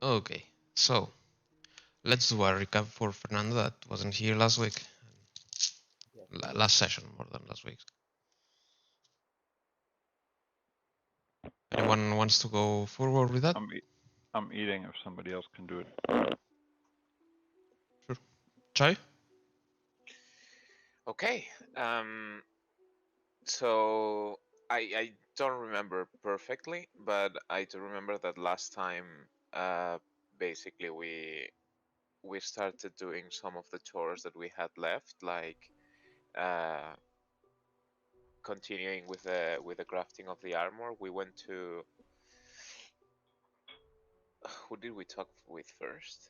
Okay, so let's do a recap for Fernando that wasn't here last week. Yes. Last session, more than last week. Anyone wants to go forward with that? I'm eating if somebody else can do it. Sure. Chai? Okay. So I don't remember perfectly, but I do remember that last time, basically we started doing some of the chores that we had left, like uh, continuing with the crafting of the armor. We went to who did we talk with first?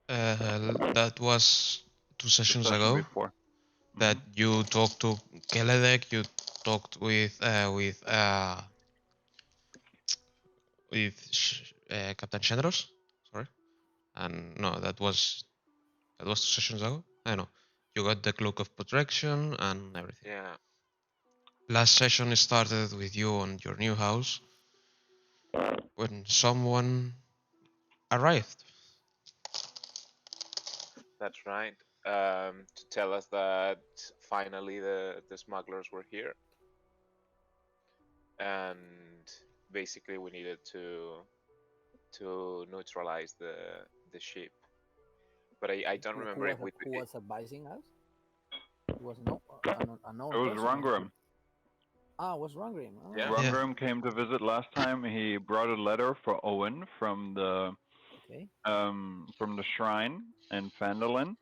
That was two The sessions session ago. before. That you talked to Keledek, you talked with Captain Shenros. Sorry, and no, that was 2 sessions ago. I know. You got the cloak of protection and everything. Yeah, Last session started with you on your new house when someone arrived. that's right. To tell us that finally the smugglers were here, and basically we needed to neutralize the ship. But I don't remember if we. Who was advising us? It was no an It unknown was person. Rungrim. Was Rungrim. Yeah. Yeah. Rungrim came to visit last time. He brought a letter for Owen from the Okay. shrine in Phandalin.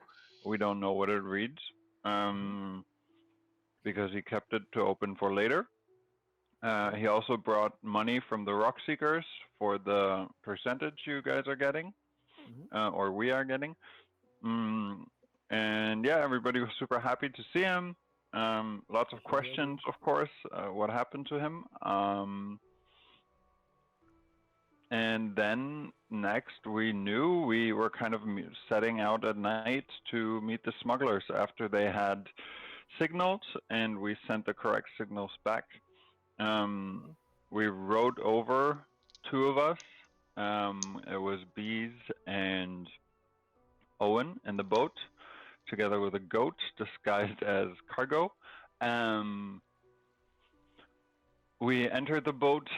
We don't know what it reads, because he kept it to open for later. He also brought money from the Rock Seekers for the percentage you guys are getting, or we are getting. And yeah, everybody was super happy to see him. Lots of questions, of course. What happened to him? And then next, we knew we were kind of setting out at night to meet the smugglers after they had signaled, and we sent the correct signals back. We rode over, two of us. It was Bees and Owen in the boat, together with a goat disguised as cargo. We entered the boat.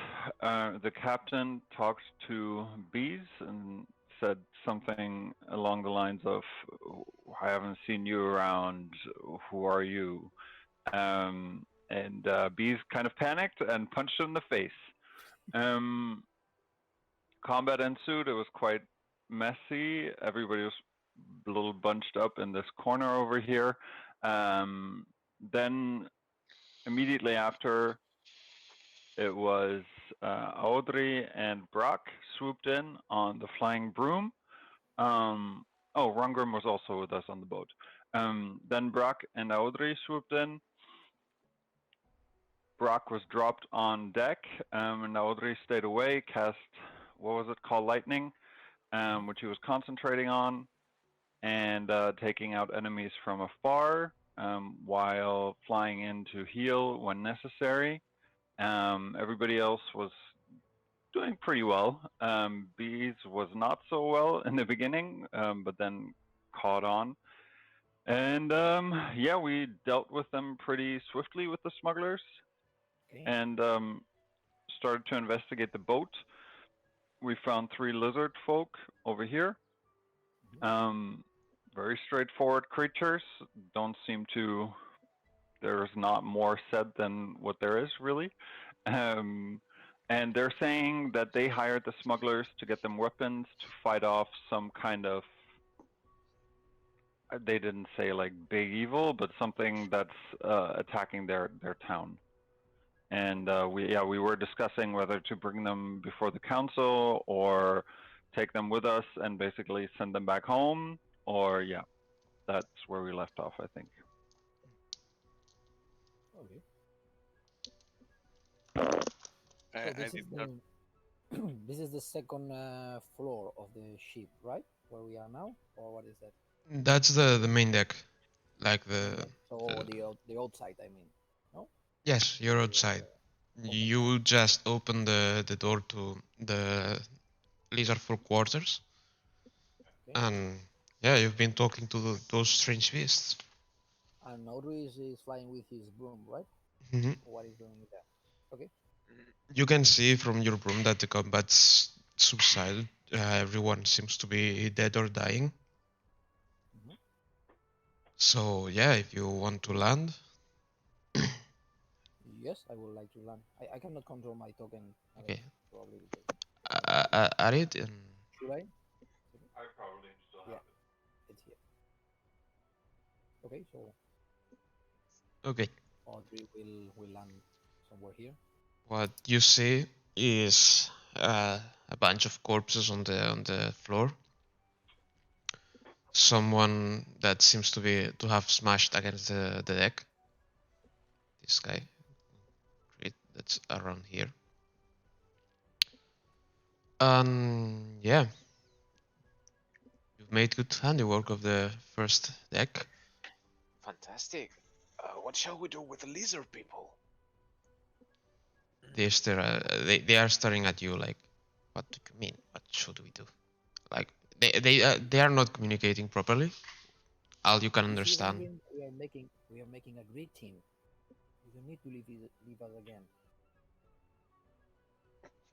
The captain talked to Bees and said something along the lines of, "I haven't seen you around. Who are you?" And Bees kind of panicked and punched him in the face. Combat ensued. It was quite messy. Everybody was a little bunched up in this corner over here. Then immediately after, it was Audrey and Brock swooped in on the flying broom. Rungrim was also with us on the boat. Then Brock and Audrey swooped in. Brock was dropped on deck, and Audrey stayed away, cast, what was it called, lightning, which he was concentrating on, and taking out enemies from afar, while flying in to heal when necessary. Everybody else was doing pretty well. Bees was not so well in the beginning, but then caught on. And yeah, we dealt with them pretty swiftly with the smugglers, and started to investigate the boat. We found 3 lizard folk over here. Very straightforward creatures. Don't seem to. There's not more said than what there is, really. And they're saying that they hired the smugglers to get them weapons to fight off some kind of, they didn't say like big evil, but something that's attacking their town. And we were discussing whether to bring them before the council or take them with us and basically send them back home, or yeah, that's where we left off, I think. Okay. I, So I this did is not. the this is the second floor of the ship, right? Where we are now, or what is that? That's the main deck, like the. So the outside, I mean, no? Yes, you're outside. Open You just open the door to lizardful quarters. Okay. And yeah, you've been talking to those strange beasts. And Audrey is flying with his broom, right? Mhm. What is doing with that? Okay. You can see from your room that the combat's subsided. Everyone seems to be dead or dying. Mhm. So yeah, if you want to land, Yes, I would like to land. I cannot control my token okay, probably because I don't have it. at it and Should I? I probably still Yeah, have it. it's here. Okay, so okay. Audrey will land somewhere here. What you see is a bunch of corpses on the floor. Someone that seems to have smashed against the deck. This guy, great, that's around here. And yeah, you've made good handiwork of the first deck. Fantastic. What shall we do with the lizard people? They are staring at you like, what do you mean? What should we do? Like they are not communicating properly. All you can You see, understand. Ranvin, we are making a great team. You don't need to leave us again.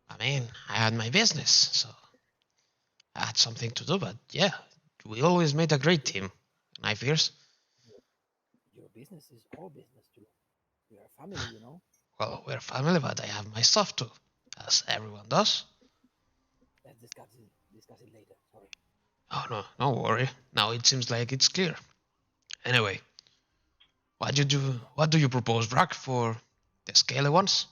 I mean, I had my business, so I had something to do. But yeah, we always made a great team. Knife ears. Your business is our business too. We are family, you know. Well, we're family, but I have my stuff too, as everyone does. Let's discuss it later. Sorry. Oh no, don't worry. Now it seems like it's clear. Anyway, what do you do? What do you propose, Brack, for the scaly ones?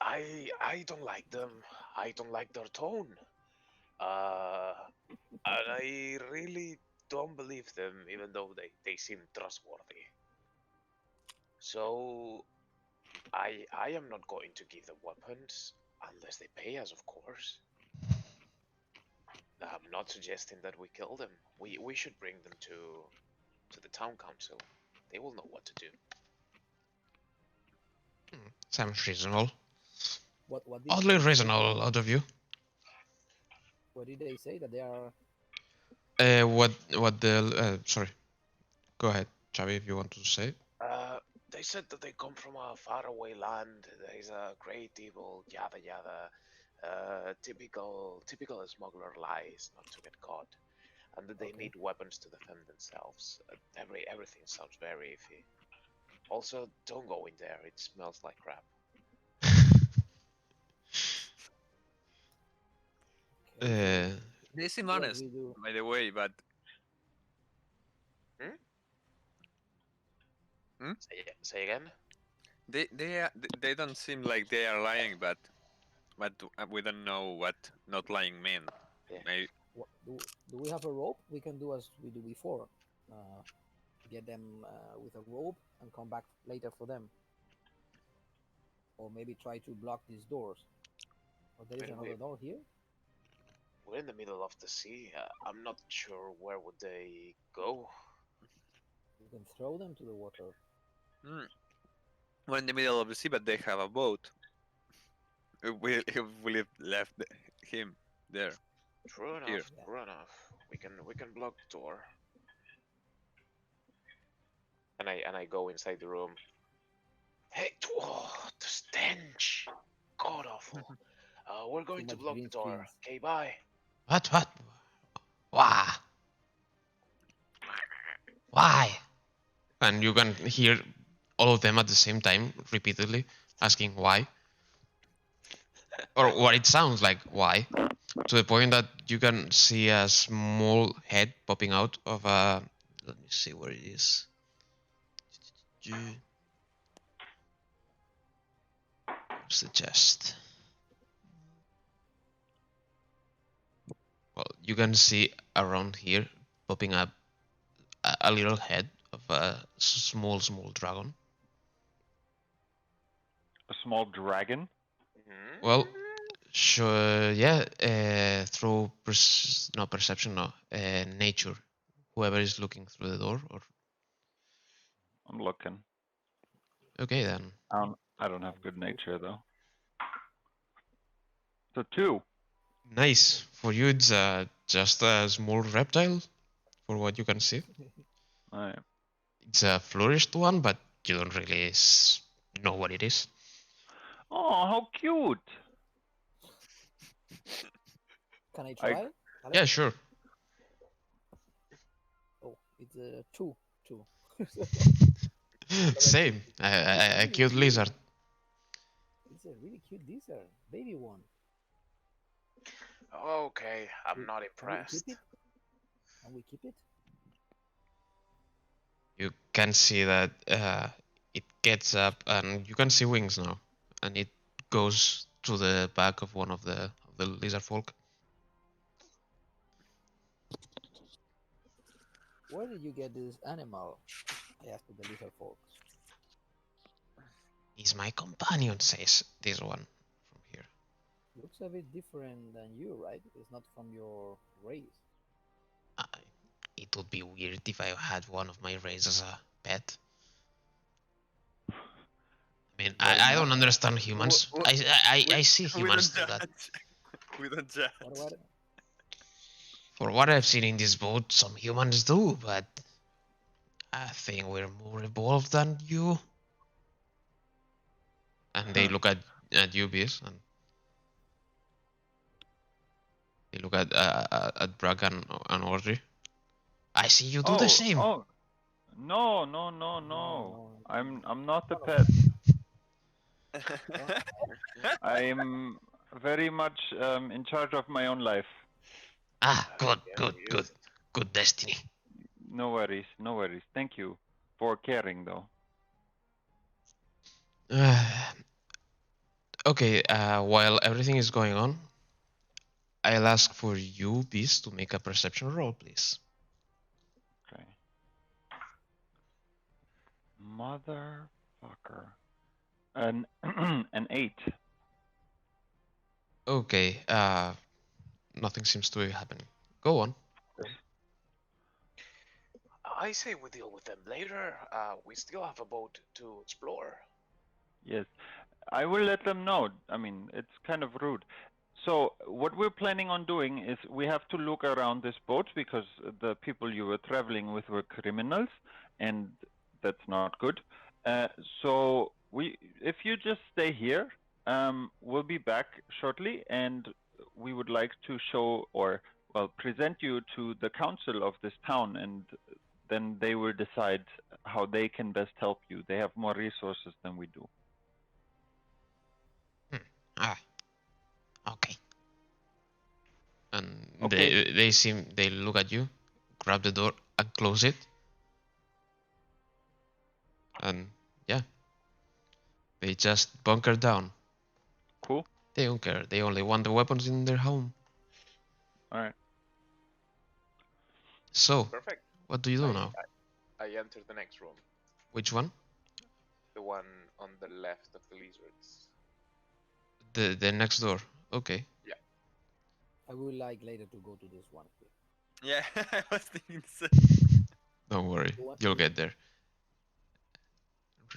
I don't like them. I don't like their tone. Uh, and I really don't believe them, even though they seem trustworthy. So I am not going to give them weapons unless they pay us, of course. I'm not suggesting that we kill them. We should bring them to the town council. They will know what to do. Sounds reasonable. What did Oddly they say? reasonable out of you. What did they say that they are? What the? Sorry. Go ahead, Chavi, if you want to say. Uh, they said that they come from a faraway land. There is a great evil, yada yada. Typical smuggler lies not to get caught, and that they Okay. need weapons to defend themselves. Everything sounds very iffy. Also, don't go in there. It smells like crap. Okay, so They seem do as honest, we do. by the way, but Hmm? Hmm? Say again. they don't seem like they are lying, but we don't know what not lying mean. Yeah. Maybe Do we have a rope? We can do as we do before. Uh, get them with a rope and come back later for them. Or maybe try to block these doors. Or there I is mean, another door here. we're in the middle of the sea. I'm not sure where would they go. We can throw them to the water. hmm, we're in the middle of the sea, but they have a boat. If we left him there. True Here. enough. Yeah. True enough. We can block the door. And I go inside the room. Hey, the stench! God awful. We're Too going to much block green the door. screens. Okay, bye. What? Why? Why? And you can hear all of them at the same time, repeatedly, asking why. Or what it sounds like, why. To the point that you can see a small head popping out of a. Let me see where it is. Where's the chest? Well, you can see around here popping up a little head of a small dragon. A small dragon. Well, Hmm? sure, yeah. Through no perception, no nature. Whoever is looking through the door, or I'm looking. okay then. I don't have good nature though. So 2. Nice. For you, it's just a small reptile, for what you can see. Alright. It's a flourished one, but you don't really know what it is. Oh, how cute! Can I I- try? Alex? Yeah, sure. Oh, it's a two. Same. A cute lizard. It's a really cute lizard, baby one. Okay, I'm not Can we impressed. keep it? Can we keep it? You can see that it gets up, and you can see wings now, and it goes to the back of one of the lizard folk. Where did you get this animal? I asked the lizard folks. He's my companion, says this one from here. Looks a bit different than you, right? It's not from your race. It would be weird if I had one of my race as a pet. I mean, Very I don't nice. understand humans. I see humans do that. We don't judge. What? For what I've seen in this boat, some humans do, but I think we're more evolved than you. And they look at you, Beast, and they look at Bragg and Audrey. I see you do the same. Oh, no. No. I'm not the No, no. pet. Don't- I'm very much in charge of my own life. Ah, good, Yeah, good, he good, is. good destiny. No worries. Thank you for caring, though. Okay, while everything is going on, I'll ask for you, Beast, to make a perception roll, please. Okay. Motherfucker. An 8. Okay, nothing seems to be happening. Go on. I say we deal with them later. We still have a boat to explore. Yes. I will let them know. I mean, it's kind of rude. So what we're planning on doing is we have to look around this boat because the people you were traveling with were criminals, and that's not good. So if you just stay here, we'll be back shortly, and we would like to show or present you to the council of this town, and then they will decide how they can best help you. They have more resources than we do. Ah, okay. And Okay. they look at you, grab the door and close it. And yeah, they just bunker down. Cool. They don't care. They only want the weapons in their home. All right. So, Perfect. what do you do I, now? I enter the next room, Which one? the one on the left of the lizards. The next door. Okay. I would like later to go to this one. Yeah, I was thinking the same. Don't worry. You want- You'll get there.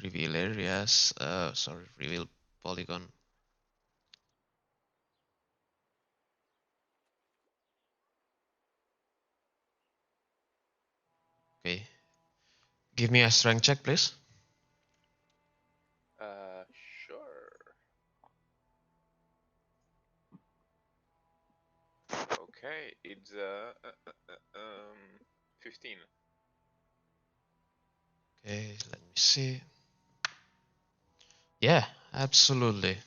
Reveal areas. Sorry. Reveal polygon. Okay. Give me a strength check, please. Sure. Okay, it's 15. Okay, let me see. Yeah, absolutely.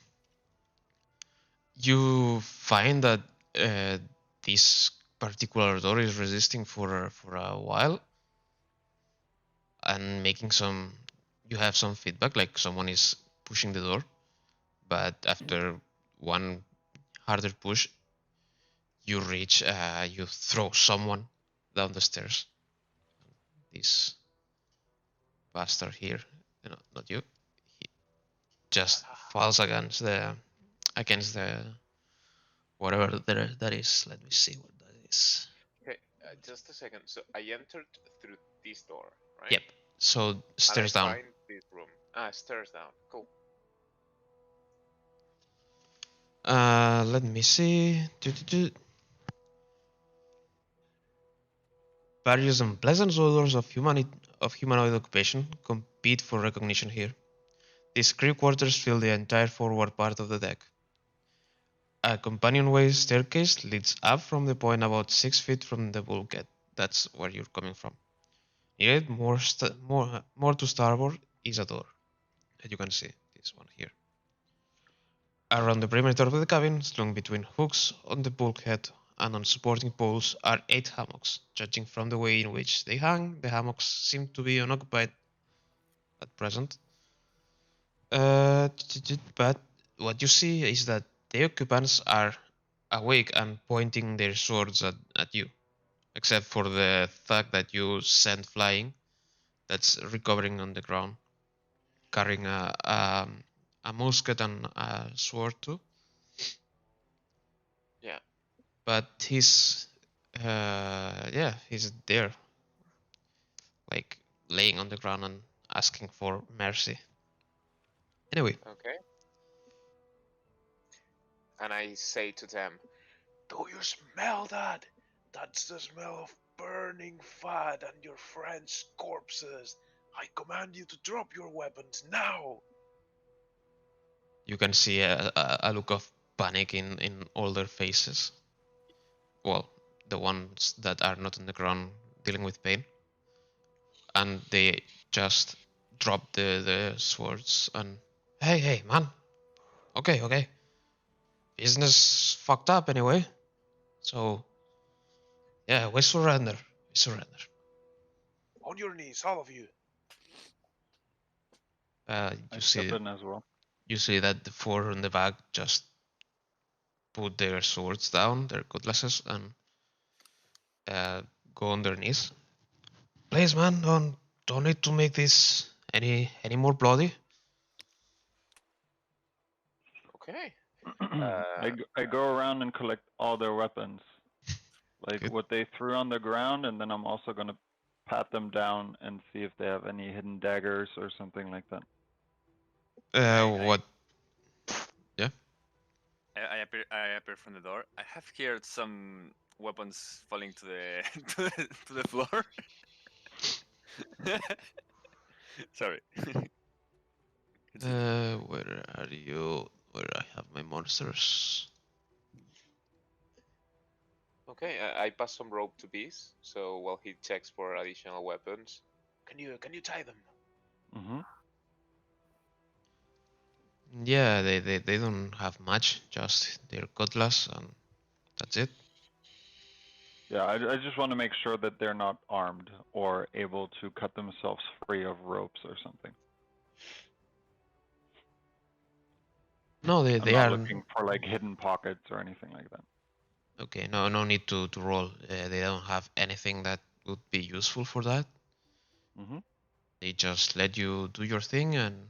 You find that this particular door is resisting for a while and making some. You have some feedback, like someone is pushing the door, but after one harder push, you reach. You throw someone down the stairs. This bastard here, not you. He just falls against the whatever that is. Let me see what that is. Okay, just a second. So I entered through this door, right? Yep. So And I stairs down. find this room. Stairs down. Cool. Let me see. Various unpleasant odors of humanoid occupation compete for recognition here. These crew quarters fill the entire forward part of the deck. A companionway staircase leads up from the point about 6 feet from the bulkhead. That's where you're coming from. Near it, more to starboard, is a door. As you can see, this one here. Around the perimeter of the cabin, slung between hooks on the bulkhead and on supporting poles, are 8 hammocks. Judging from the way in which they hang, the hammocks seem to be unoccupied at present. But what you see is that the occupants are awake and pointing their swords at you, except for the thug that you sent flying, that's recovering on the ground, carrying a musket and a sword too. Yeah. But he's he's there, like laying on the ground and asking for mercy. Anyway, Okay. And I say to them, "Do you smell that? That's the smell of burning fat and your friends' corpses. I command you to drop your weapons now." you can see a look of panic in all their faces. Well, the ones that are not on the ground dealing with pain, and they just drop the swords and hey man, okay, business fucked up anyway. So yeah, we surrender. We surrender. On your knees, all of you. I step in as well. You see that the 4 in the back just put their swords down, their cutlasses, and uh, go on their knees. Please, man, don't need to make this any more bloody. Okay. I go around and collect all their weapons, like Good. what they threw on the ground, and then I'm also gonna pat them down and see if they have any hidden daggers or something like that. What? Yeah. I appear from the door. I have heard some weapons falling to the to the floor. Sorry. Where are you? Where I have my monsters? Okay, I pass some rope to Beast, so while he checks for additional weapons, can you tie them? Mm-hmm. Yeah, they don't have much, just their cutlass, and that's it. Yeah, I just want to make sure that they're not armed or able to cut themselves free of ropes or something. No, I'm they not are looking for like hidden pockets or anything like that. okay. No need to roll. They don't have anything that would be useful for that. Mm-hmm. They just let you do your thing, and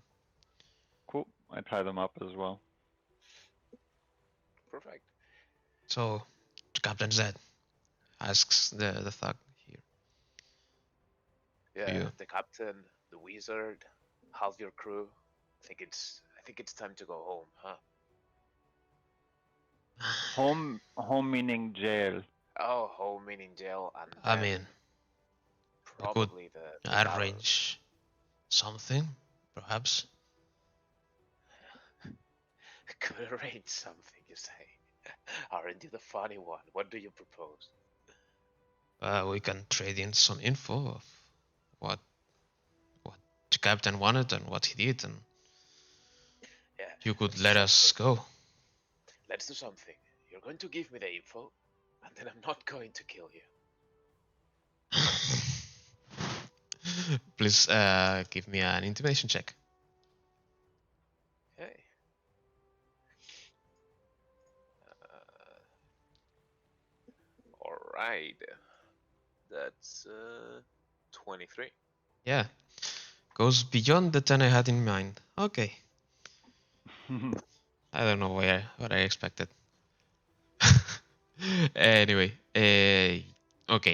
Cool. I tie them up as well. Perfect. so the captain said, asks the thug here. Do Yeah, you? the captain, the wizard, half your crew. I think it's time to go home, huh? Home meaning jail. Oh, home in jail, and I then mean, we could probably the gallows. arrange something, perhaps. Could arrange something, you say? Aren't you the funny one? What do you propose? We can trade in some info of what what the captain wanted and what he did, and Yeah, you could let's do let us something. go. Let's do something. You're going to give me the info, and then I'm not going to kill you. Please give me an intimidation check. Okay. Uh, all right. That's 23. Yeah, goes beyond the 10 I had in mind. Okay, I don't know what I expected. Anyway, okay,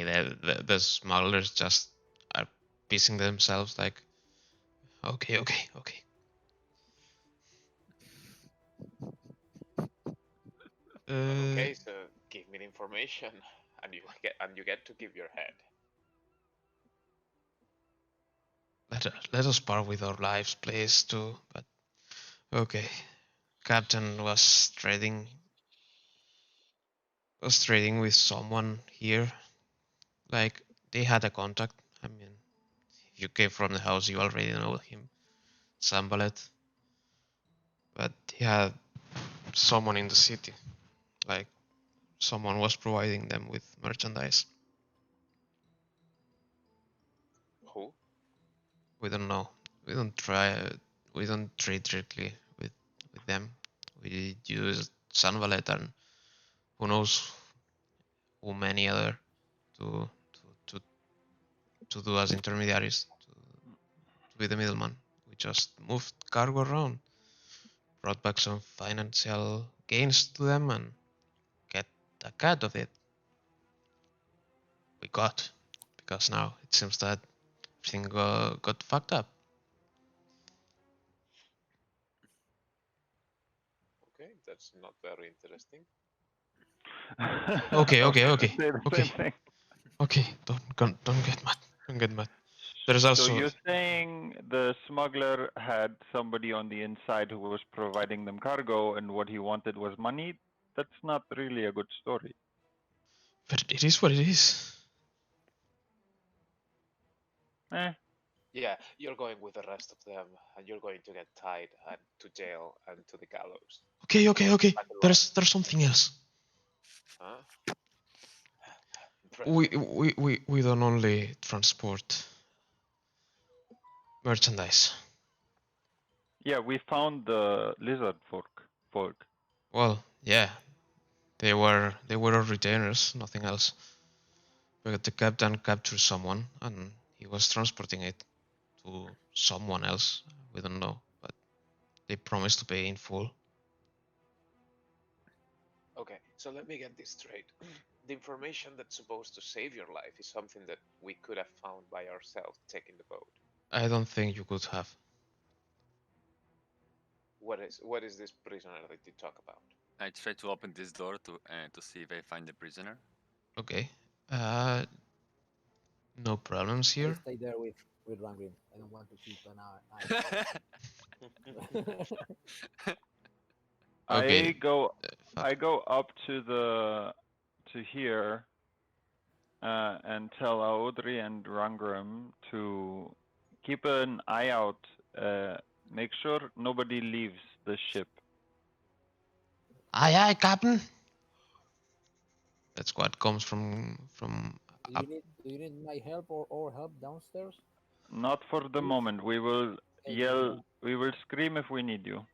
the smugglers just are pissing themselves like, okay. Okay, so give me the information, and you get to give your head. Let us part with our lives, please, too. But okay, Captain was trading with someone here. Like they had a contact. I mean, if you came from the house, you already know him, Sambalet. But he had someone in the city. Like someone was providing them with merchandise. Who? We don't know. We don't try. We don't trade directly with them. We use Sanvalet and who knows who many other to to to, to do as intermediaries to be the middleman. We just moved cargo around, brought back some financial gains to them, and get a cut of it. We got because now it seems that everything got fucked up. Okay, that's not very interesting. Okay, I was okay, gonna okay, say the okay, same thing. okay. Don't get mad. Don't get mad. There's So also you're saying the smuggler had somebody on the inside who was providing them cargo, and what he wanted was money? That's not really a good story. but it is what it is. Eh, Yeah, you're going with the rest of them, and you're going to get tied and to jail and to the gallows. Okay, okay, okay. Like a lot. There's something else. Huh? We don't only transport merchandise. yeah, we found the lizard folk. Well, yeah, they were our retainers, nothing else. But the captain captured someone and he was transporting it to someone else. We don't know, but they promised to pay in full. Okay, so let me get this straight. The information that's supposed to save your life is something that we could have found by ourselves taking the boat. I don't think you could have. What is this prisoner that you talk about? I try to open this door to see if I find the prisoner. Okay. No problems I here. stay there with Rangrim. I don't want to keep an eye on him. Okay. I go up to here and tell Audrey and Rangram to keep an eye out. Make sure nobody leaves the ship. Aye, aye, Captain. That's what comes from up. Do you need my help or help downstairs? Not for the Please? moment. We will Okay, give me yell. one. We will scream if we need you.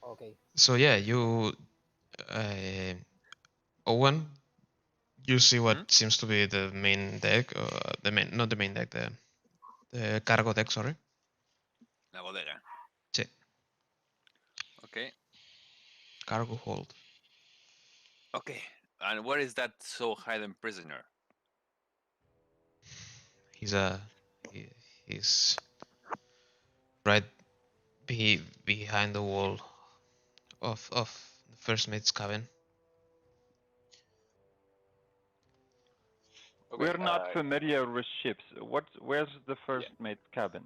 Okay. So yeah, you uh, Owen, you see what Hmm? seems to be the main deck, the main not the main deck, the cargo deck. Sorry. La bodega. Sí, Okay. cargo hold. Okay. And where is that so hidden prisoner? He's a he, he's right behind the wall of the first mate's cabin. Okay, We're not familiar with ships. Where's the first yeah. mate's cabin?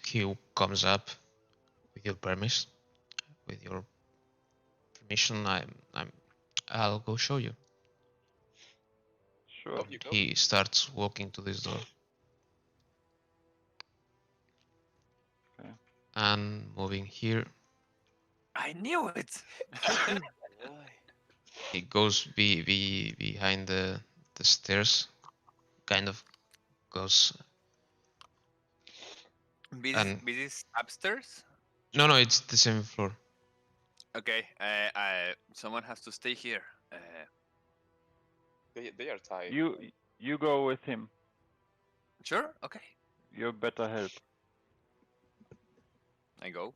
He comes up with your permission. With your permission, I'll go show you. Sure. Off you go. He starts walking to this door Okay. and moving here. I knew it. He goes behind the stairs, kind of goes and Be this upstairs? no, it's the same floor. Okay. Someone has to stay here. They are tied. You go with him. Sure. Okay. You're better help. I go.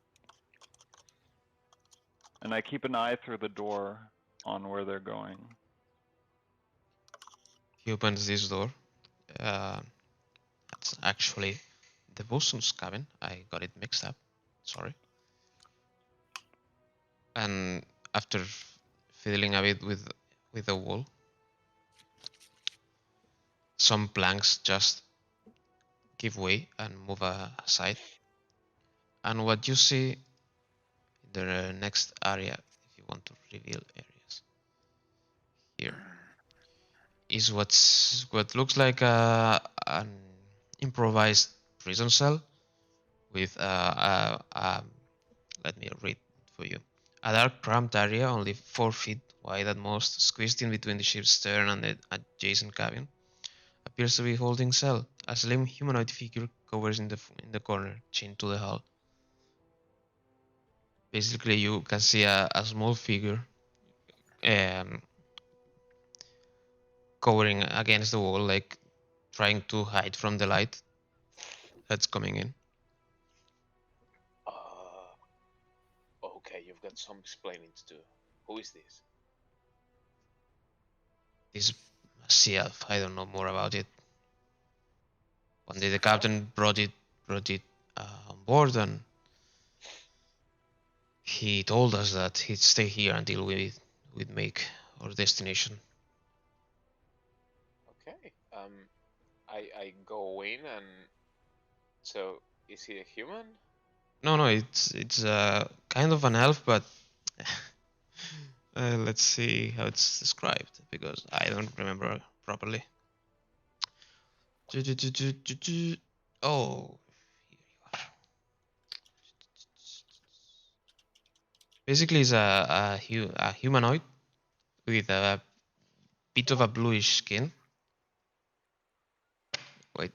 And I keep an eye through the door on where they're going. He opens this door. That's actually the bosun's cabin. I got it mixed up. Sorry. and after fiddling a bit with the wall, some planks just give way and move aside. And what you see in the next area, if you want to reveal areas here, is what looks like an improvised prison cell with let me read it for you. A dark cramped area, only 4 feet wide at most, squeezed in between the ship's stern and the adjacent cabin, appears to be holding cell. A slim humanoid figure covers in the corner, chained to the hull. Basically, you can see a small figure um, covering against the wall, like trying to hide from the light that's coming in. Okay, you've got some explaining to do. Who is this? This CF, I don't know more about it. One day the Huh? captain brought it on board, and he told us that he'd stay here until we'd make our destination. Okay. I go in and so is he a human? No, it's kind of an elf, but let's see how it's described because I don't remember properly. Oh, basically, it's a humanoid with a bit of a bluish skin. Wait,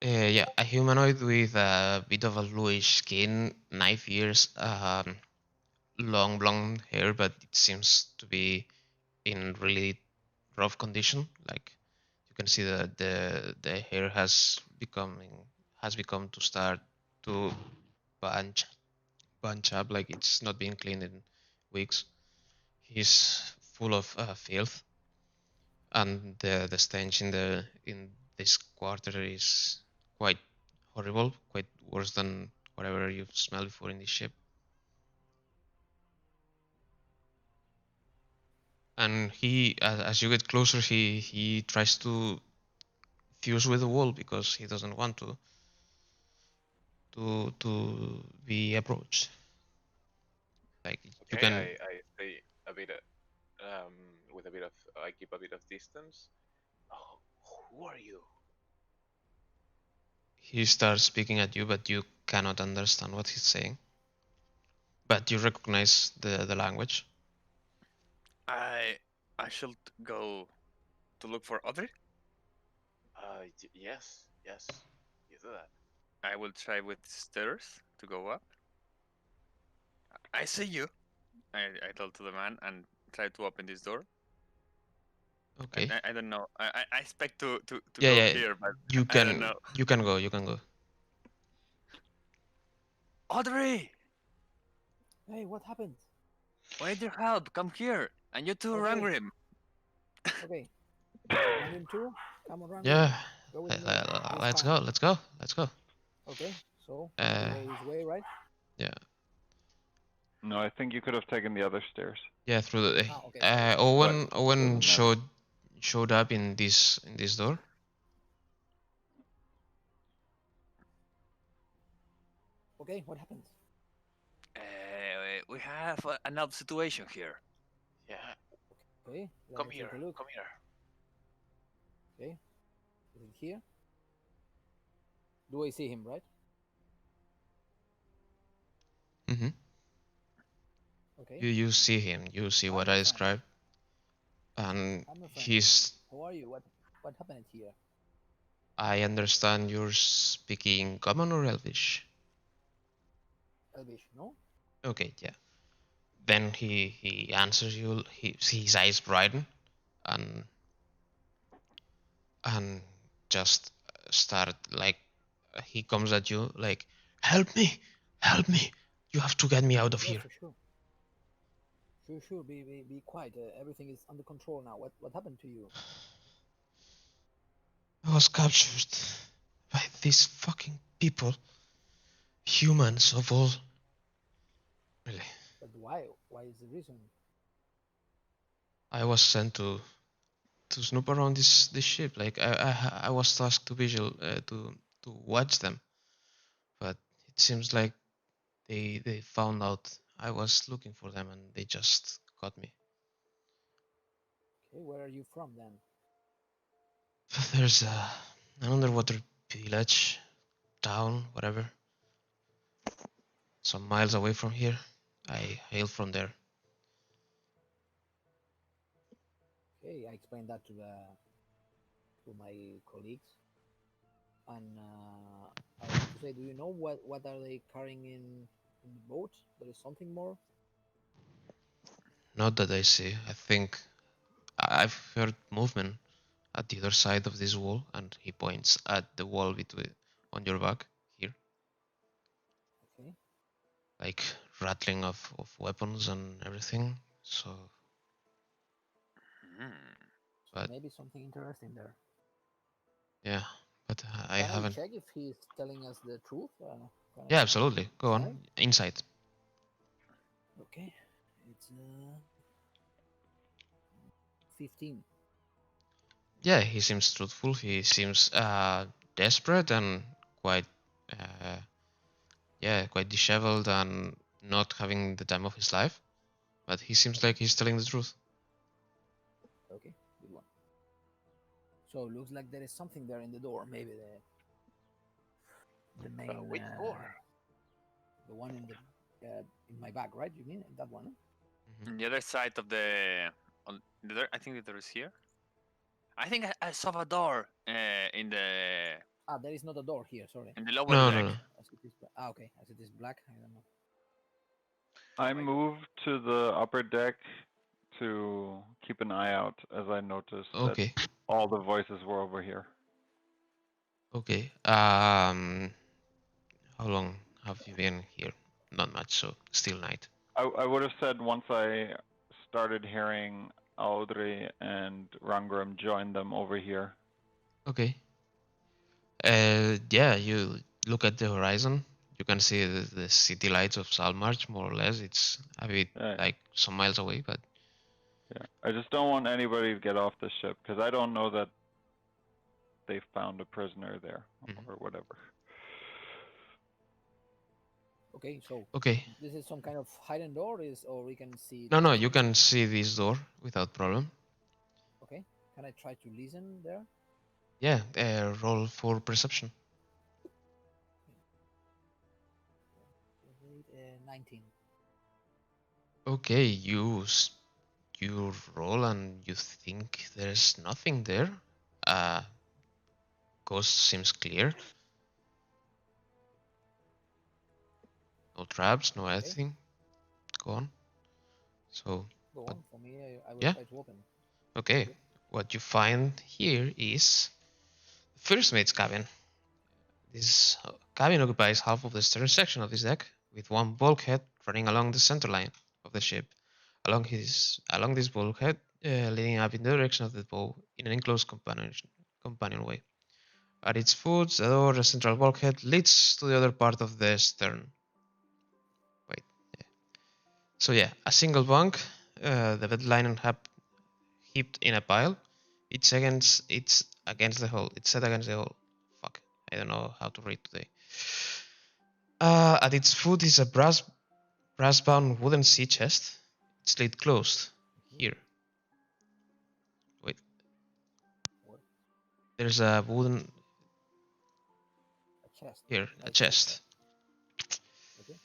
yeah, a humanoid with a bit of a bluish skin, knife ears, long blonde hair, but it seems to be in really rough condition. Like you can see that the hair has become to start to bunch bunch up, like it's not being cleaned in weeks. He's full of filth, and the stench in this quarter is quite horrible, quite worse than whatever you've smelled before in this ship. And he, as you get closer, he tries to fuse with the wall because he doesn't want to be approached. Like you Okay, can, I stay a bit with a bit of I keep a bit of distance. Oh, who are you? he starts speaking at you, but you cannot understand what he's saying. But you recognize the language. I I should go to look for Audrey. Yes, yes, you do that. I will try with stairs to go up. I see you. I told to the man and try to open this door. Okay. I don't know. I expect to Yeah, go yeah. here, but You I don't can know. you can go. You can go. Audrey, Hey, what happened? I need your help. Come here. And you too, Okay. Rangrim. Okay. Rangrim too? Come on, Rangrim. Yeah. Go with me. This Let's path. go. Let's go. Let's go. Okay. So we Uh, go this way, right? yeah. No, I think you could have taken the other stairs. Yeah. Through the Ah, okay. Sorry, sorry. But Owen doesn't matter. showed up in this door. Okay, what happened? We have another situation here. Yeah, Okay, let come me here, take a look. come here. Okay, is it here? Do I see him, right? Mm-hmm. Okay. You see him. You see Hi, what my I friend. described, and Hi, my friend. he's. How are you? What happened here? I understand you're speaking common or Elvish. Elvish, no? Okay. Yeah. Then he answers you. His eyes brighten, and and just start like he comes at you like, help me, you have to get me out of Yes, here. for sure. Sure, sure. Be quiet. Everything is under control now. What happened to you? was captured by these fucking people. Humans of all. Really. But why? Why is the reason? I was sent to snoop around this ship. Like I was tasked to to watch them, but it seems like they found out I was looking for them and they just got me. Okay, where are you from then? There's an underwater village, town, whatever, some miles away from here. I hail from there. Okay, I explained that to my colleagues, and I want to say, do you know what are they carrying in the boat? There is something more. Not that I see. I think I've heard movement at the other side of this wall, and he points at the wall between on your back here, Okay, like rattling of weapons and everything. So, Hmm. so but maybe something interesting there. yeah, but I Can I haven't. check if he's telling us the truth? Can Yeah, I absolutely. Go try? on. Insight. Okay, it's 15. Yeah, he seems truthful. He seems desperate and quite, uh, yeah, quite disheveled and not having the time of his life. But he seems Okay, like he's telling the truth. okay, good one. So looks like there is something there in the door. Maybe the main Which door? the one in my bag, right? You mean that one? Mhm. On the other side of the, on the other, I think the door is here. I think I saw a door Ah, there is not a door here. Sorry. in the lower No, no, deck. no. As it is. Okay. As it is black. I don't know. I Like, moved to the upper deck to keep an eye out as I noticed that Okay, all the voices were over here. okay. How long have you been here? Not much, so still night. I would have said once I started hearing Audrey and Rangram join them over here. Okay. Yeah, you look at the horizon. You can see the city lights of Saltmarsh, more or less. It's a bit Yeah, like some miles away, but yeah. I just don't want anybody to get off the ship because I don't know that they found a prisoner there mhm. or whatever. Okay. So Okay. this is some kind of hidden door, is or we can see it No, no, you easily. can see this door without problem. Okay. Can I try to listen there? Yeah, roll for perception. 19. Okay, you roll and you think there's nothing there. Uh, Coast seems clear. No traps, no Okay. anything. Go on. So, Go what? on. For me, I will Yeah. try to open. Okay. Okay. What you find here is the first mate's cabin. This cabin occupies half of the stern section of this deck, with one bulkhead running along the center line of the ship. Along this bulkhead, leading up in the direction of the bow in an enclosed companion way. At its foot, the door, the central bulkhead, leads to the other part of the stern. Wait. Yeah. So yeah, a single bunk, the bed linen heaped in a pile. It's against the hull. It's set against the hull. Fuck. I don't know how to read today. At its foot is a brass-bound wooden sea chest. It's lid closed. Mhm. Here. Wait. What? There's a wooden A chest. here, a Like a chest. chest. Okay.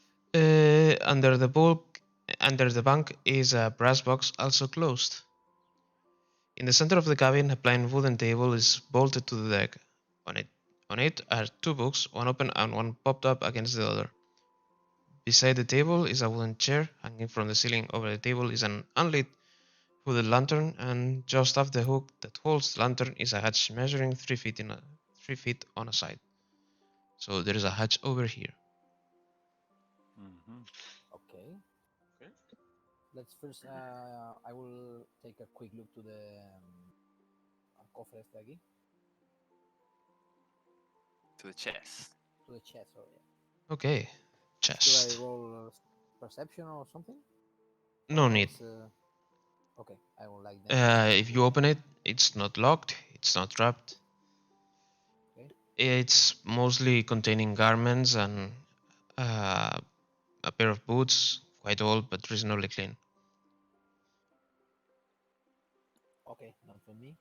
Under the bulk, under the bunk is a brass box, also closed. In the center of the cabin, a plain wooden table is bolted to the deck. On it, on it are two books, one open and one popped up against the other. Beside the table is a wooden chair. Hanging from the ceiling over the table is an unlit hooded lantern, and just off the hook that holds the lantern is a hatch measuring 3 feet on a side. So there is a hatch over here. Mm-hmm. Okay. Okay. Let's first. I will take a quick look to the cofre este aquí. To the chest. To the chest, or yeah. Okay, Should I chest. roll perception or something? No need. Otherwise, okay, I will like them. If you open it, it's not locked. It's not trapped. Okay. It's mostly containing garments and a pair of boots, quite old but reasonably clean. Okay, not for me.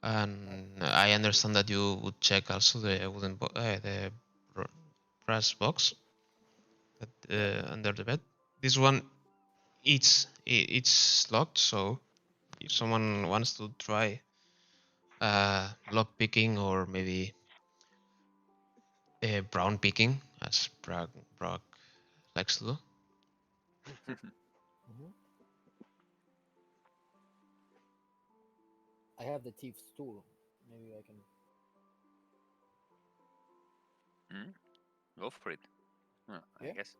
And I understand that you would check also the the brass box under the bed. This one, it's locked, so if someone wants to try lock picking or maybe brown picking, as Brock likes to do. Mm-hmm. I have the thief's tool. Maybe I can. Go for it. I Yeah. guess.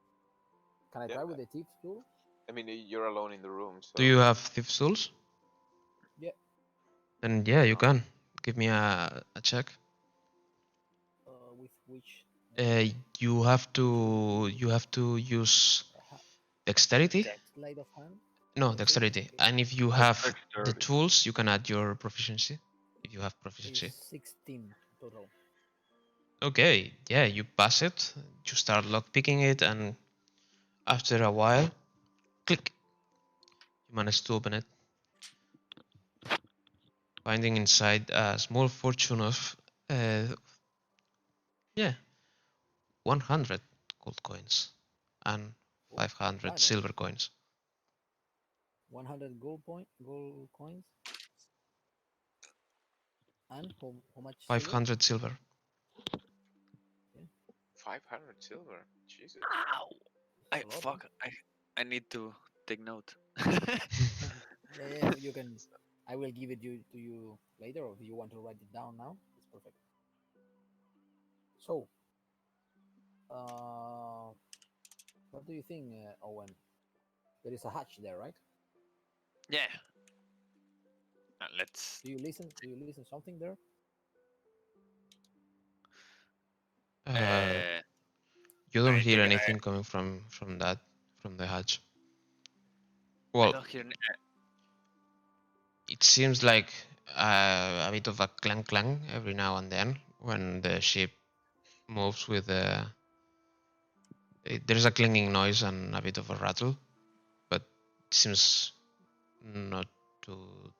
Can I Yeah, try with the thief's tool? I mean, you're alone in the room, so. Do you have thief's tools? Yeah. Then yeah, you No. can. Give me a check. With which? You have to use dexterity. Sleight of hand. No, Dexterity. dexterity. Okay. And if you That's have the dexterity. tools, you can add your proficiency. If you have Is proficiency. 16 total. Okay, yeah, you pass it. You start lockpicking it, and after a while, click. You manage to open it, finding inside a small fortune of, yeah, 100 gold coins and Oh, 500 nice. silver coins. 100 gold coins, and how much silver? 500 silver. Yeah. 500 silver. Jesus. Ow! It's a lot, huh? I need to take note. Yeah, you can. I will give it to you later, or if you want to write it down now, it's perfect. So, uh, what do you think, Owen? There is a hatch there, right? Yeah. Let's. Do you listen? Do you listen something there? Uh, Uh, you don't I hear take. anything coming from the hatch. I Well, don't hear. it seems like a bit of a clang clang every now and then when the ship moves with the. There's a clanging noise and a bit of a rattle, but it seems not too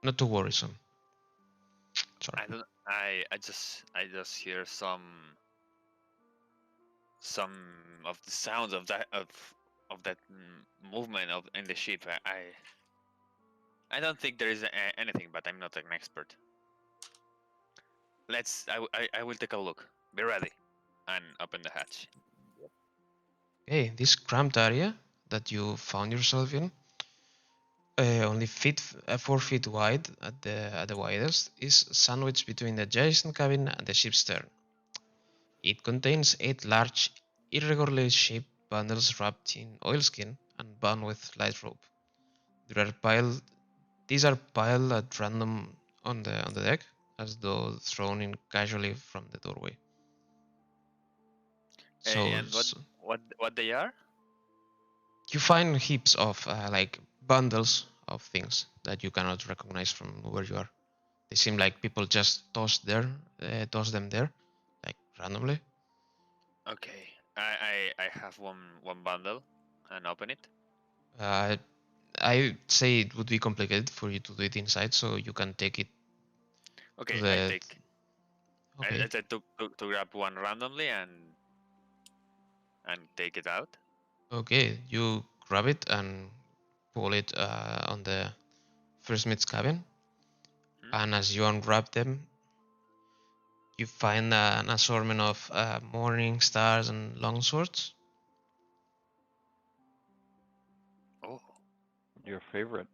not too worrisome. Sorry. I don't. I just hear some of the sounds of that movement of in the ship. I don't think there is anything, but I'm not an expert. I will take a look. Be ready, and open the hatch. Yep. Okay, this cramped area that you found yourself in, only 4 feet wide at the widest, is sandwiched between the adjacent cabin and the ship's stern. It contains 8 large, irregularly shaped bundles wrapped in oilskin and bound with light rope. There are piled, these are piled at random on the deck, as though thrown in casually from the doorway. So, And what they are? you find heaps of like bundles of things that you cannot recognize from where you are. They seem like people just toss them there, like randomly. Okay, I have one bundle, and open it. Uh, I say it would be complicated for you to do it inside, so you can take it to Okay, the. I Okay, try to grab one randomly and take it out. okay. You grab it and pull it on the first mate's cabin, Hmm? and as you unwrap them, you find an assortment of morning stars and longswords. Oh, Your favorite.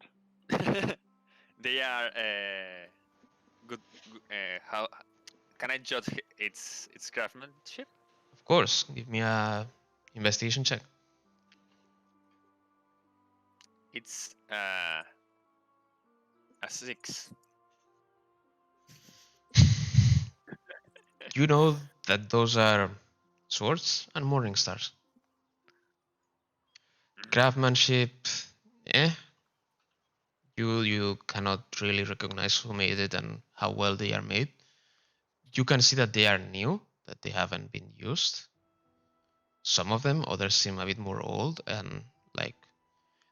they are good. How can I judge its craftsmanship? Of course, give me a investigation check. It's a 6. You know that those are swords and morning stars. Mhm. Craftsmanship, eh? You cannot really recognize who made it and how well they are made. You can see that they are new, that they haven't been used. Some of them, others seem a bit more old, and like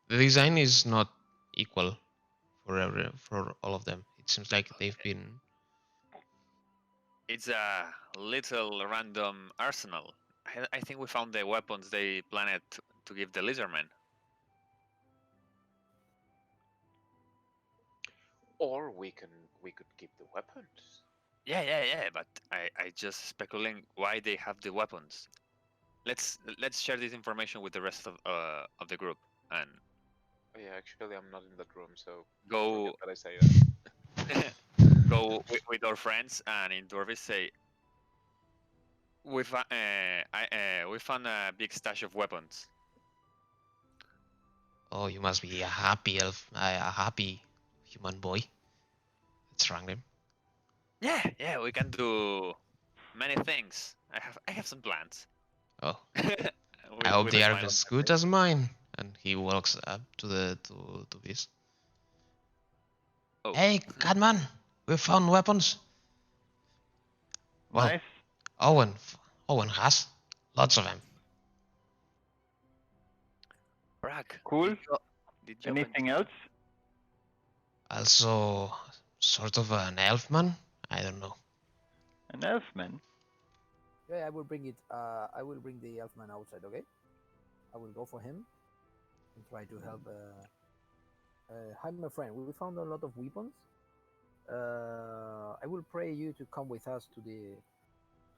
the design is not equal for all of them. It seems like they've been. It's a little random arsenal. I think we found the weapons they planned to give the lizardmen. Or we could keep the weapons. Yeah. But I just speculating why they have the weapons. Let's share this information with the rest of the group and Oh, yeah, actually, I'm not in that room, so forget go that I say that. go with our friends and in Dorvis say we found a big stash of weapons. Oh, you must be a happy elf, a happy human boy. Let's rank them. Yeah, we can do many things. I have some plans. Oh, I with hope with they a are smile on as my good face. as mine. And he walks up to the to this. Oh, Hey, Catman, we found weapons. Well, Nice. Owen, Owen has lots of them. Brack, Cool. did you happen to Anything else? Also, sort of an elfman. I don't know. An elfman. Yeah, I will bring it. I will bring the elfman outside. Okay, I will go for him and try to help. Hi, my friend. We found a lot of weapons. I will pray you to come with us to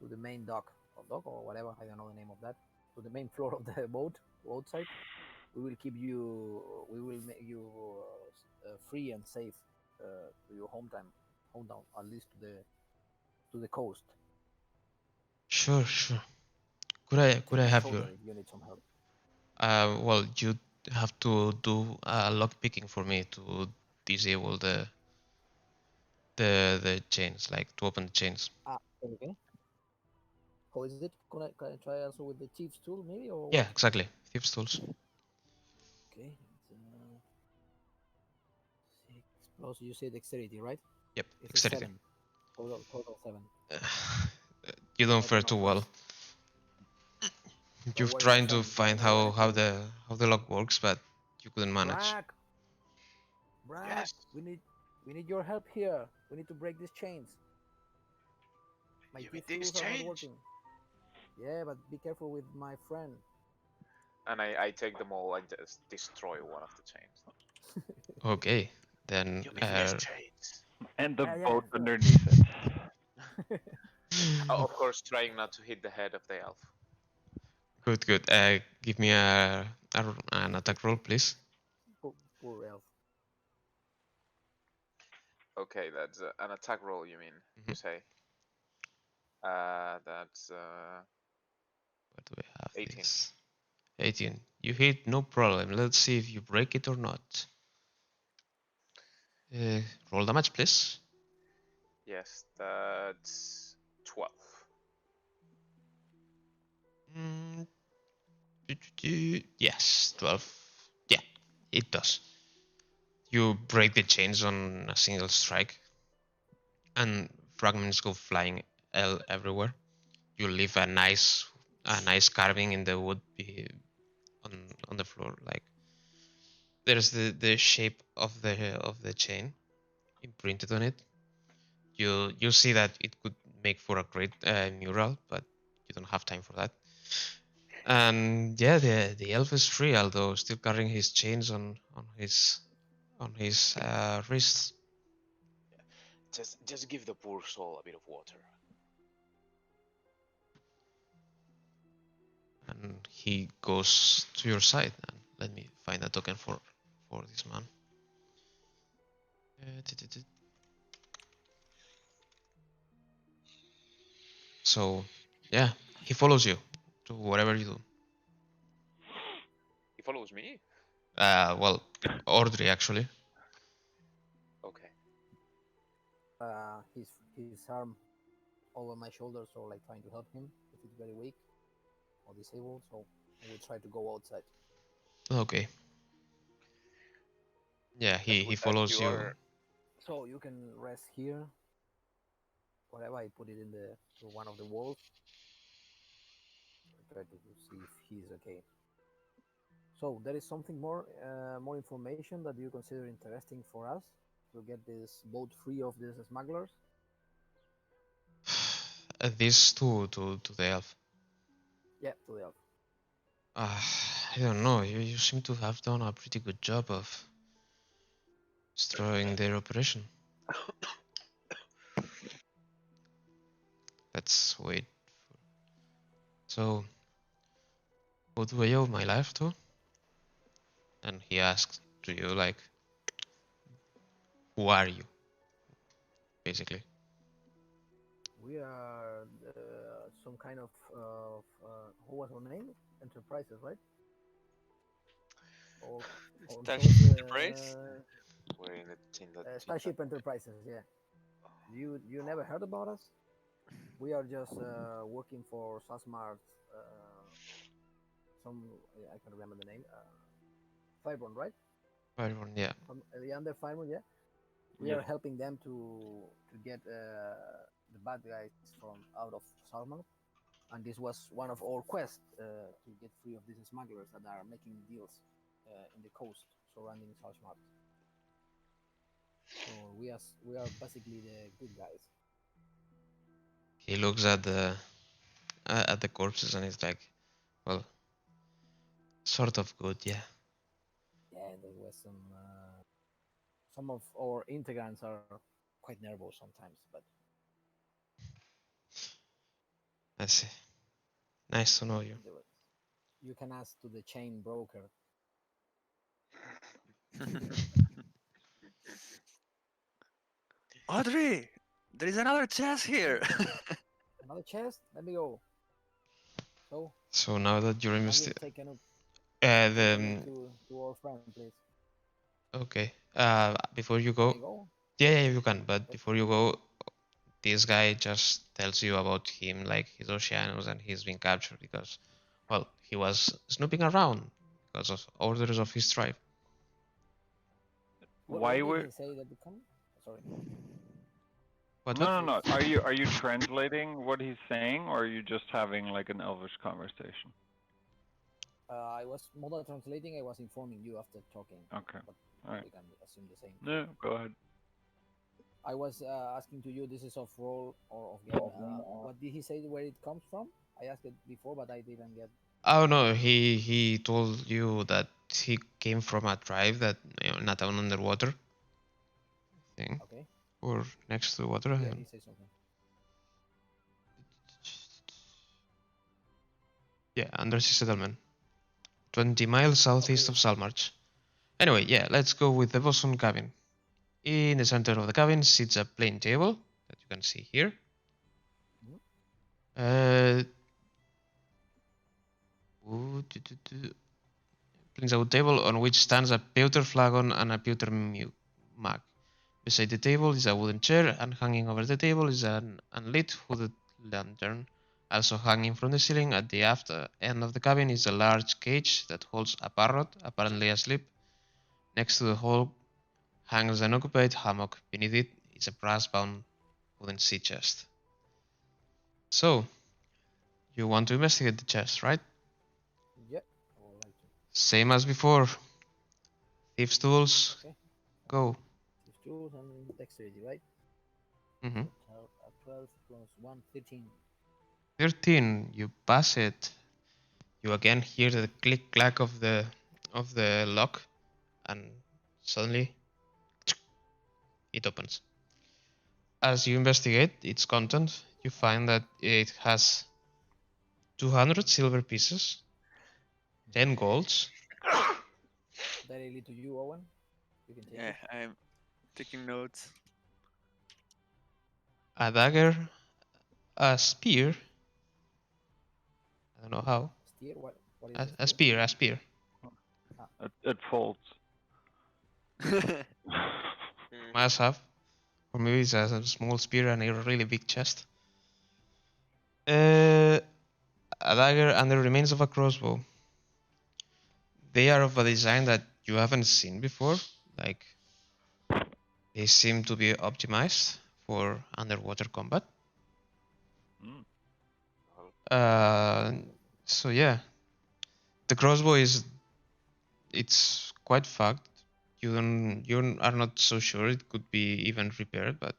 the main dock or whatever. I don't know the name of that. To the main floor of the boat side. We will keep you. We will make you free and safe to your hometown, at least to the coast. Sure, sure. Could Take I my have your? shoulder if you need some help. Well, you have to do lock picking for me to disable the chains, like to open the chains. Okay. How is it? Can I try also with the chief's tool maybe or what? Yeah, exactly. Thieves tools. Okay. Six plus you say dexterity, right? Yep, It's a dexterity. seven. Total seven. You don't I don't fare know too how much. well. Don't You've worry, my trying to friend. I find know how anything. the lock works, but you couldn't manage. Brack, Brack, Yes, we need your help here. We need to break these chains. My you mean thief these tools are not change? working. Yeah, but be careful with my friend. And I take them all and just destroy one of the chains. Okay, then You mean these chains? And the Yeah, boat sure. underneath it. Of course, trying not to hit the head of the elf. good, good. Give me an attack roll, please. Poor elf. Okay, that's an attack roll. You mean? Mhm. You say? That's Where do we have 18. this? 18. You hit, no problem. Let's see if you break it or not. Uh, Roll damage, please. Yes, that's 12. Mm, yes, 12. Yeah, it does. You break the chains on a single strike, and fragments go flying everywhere. You leave a nice carving in the wood on the floor. Like there's the shape of the chain imprinted on it. You see that it could make for a great mural, but you don't have time for that. And yeah, the elf is free, although still carrying his chains on his wrists. Just give the poor soul a bit of water. And he goes to your side. And let me find a token for this man. So yeah, he follows you to whatever you do. He follows me. Well, Audrey actually. Okay. His arm over my shoulder, so like trying to help him if he's very weak or disabled. So I will try to go outside. Okay. Yeah, As, he as follows you you. are So you can rest here. Whatever, I put it in the to one of the walls. I try to see if he's okay. So there is something more information that you consider interesting for us to get this boat free of these smugglers. This to the elf. Yeah, to the elf. I don't know. You seem to have done a pretty good job of destroying their operation. Let's wait. So, who do I owe my life to? And he asked to you, like, who are you? Basically. We are some kind of what was our name? Enterprises, right? Or or Starship those Enterprise? we're in a team that Starship Enterprises. Yeah. You never heard about us? We are just working for Saltmarsh. Some I can't remember the name. Fireborn, right? Everyone, yeah. From the under Fireborn, yeah. We are Yes. helping them to get the bad guys from out of Saltmarsh, and this was one of our quests to get free of these smugglers that are making deals in the coast surrounding Saltmarsh. So we are basically the good guys. He looks at the corpses and he's like, well, sort of good, yeah. Yeah, there was some of our integrants are quite nervous sometimes, but I see. Nice to know you. you can ask to the chain broker. Audrey, there is another chest here. Another chest? Let me go. So So now that you're can you investing, take a look, take a look the to our friend, please? okay. Before you Can I go, go? yeah, you can. But Okay. before you go, this guy just tells you about him, like he's Oceanus and he's been captured because, well, he was snooping around because of orders of his tribe. Why What did were? he say that the come? Sorry. What? No, What? no, no. Are you translating what he's saying, or are you just having like an Elvish conversation? I was more than translating. I was informing you after talking, Okay. but All right. we can assume the same. No, go ahead. I was asking to you. This is of role or of game. What did he say? Where it comes from? I asked it before, but I didn't get. Oh no, he told you that he came from a tribe that in a town underwater thing Okay. or next to the water. I Yeah, don't he know. said something. Yeah, undersea settlement, 20 miles southeast Okay. of Saltmarsh. Anyway, yeah, let's go with the bosun cabin. In the center of the cabin sits a plain table that you can see here. Mhm. Uh, Plains out table on which stands a pewter flagon and a pewter mug. Beside the table is a wooden chair, and hanging over the table is an unlit hooded lantern. Also hanging from the ceiling at the aft end of the cabin is a large cage that holds a parrot, apparently asleep. Next to the hole hangs an occupied hammock. Beneath it is a brass-bound wooden sea chest. So, you want to investigate the chest, right? Yeah, I would like to. Same as before. Thieves' tools, Okay. go. These tools and dexterity, right? Mm-hmm. So 12 plus 1, 13. 13. You pass it. You again hear the click clack of the lock, and suddenly it opens. As you investigate its content, you find that it has 200 silver pieces, 10 golds, Directly to you, Owen. You can take Yeah, it. I'm taking notes. a dagger, a spear. I don't know how. Steer. What is A, a a steer? spear, a spear. Ah, It folds. Hmm. Must have. Or maybe it's a small spear and a really big chest. A dagger and the remains of a crossbow. They are of a design that you haven't seen before. Like, they seem to be optimized for underwater combat. Mm. So yeah, the crossbow it's quite fucked. You are not so sure it could be even repaired, but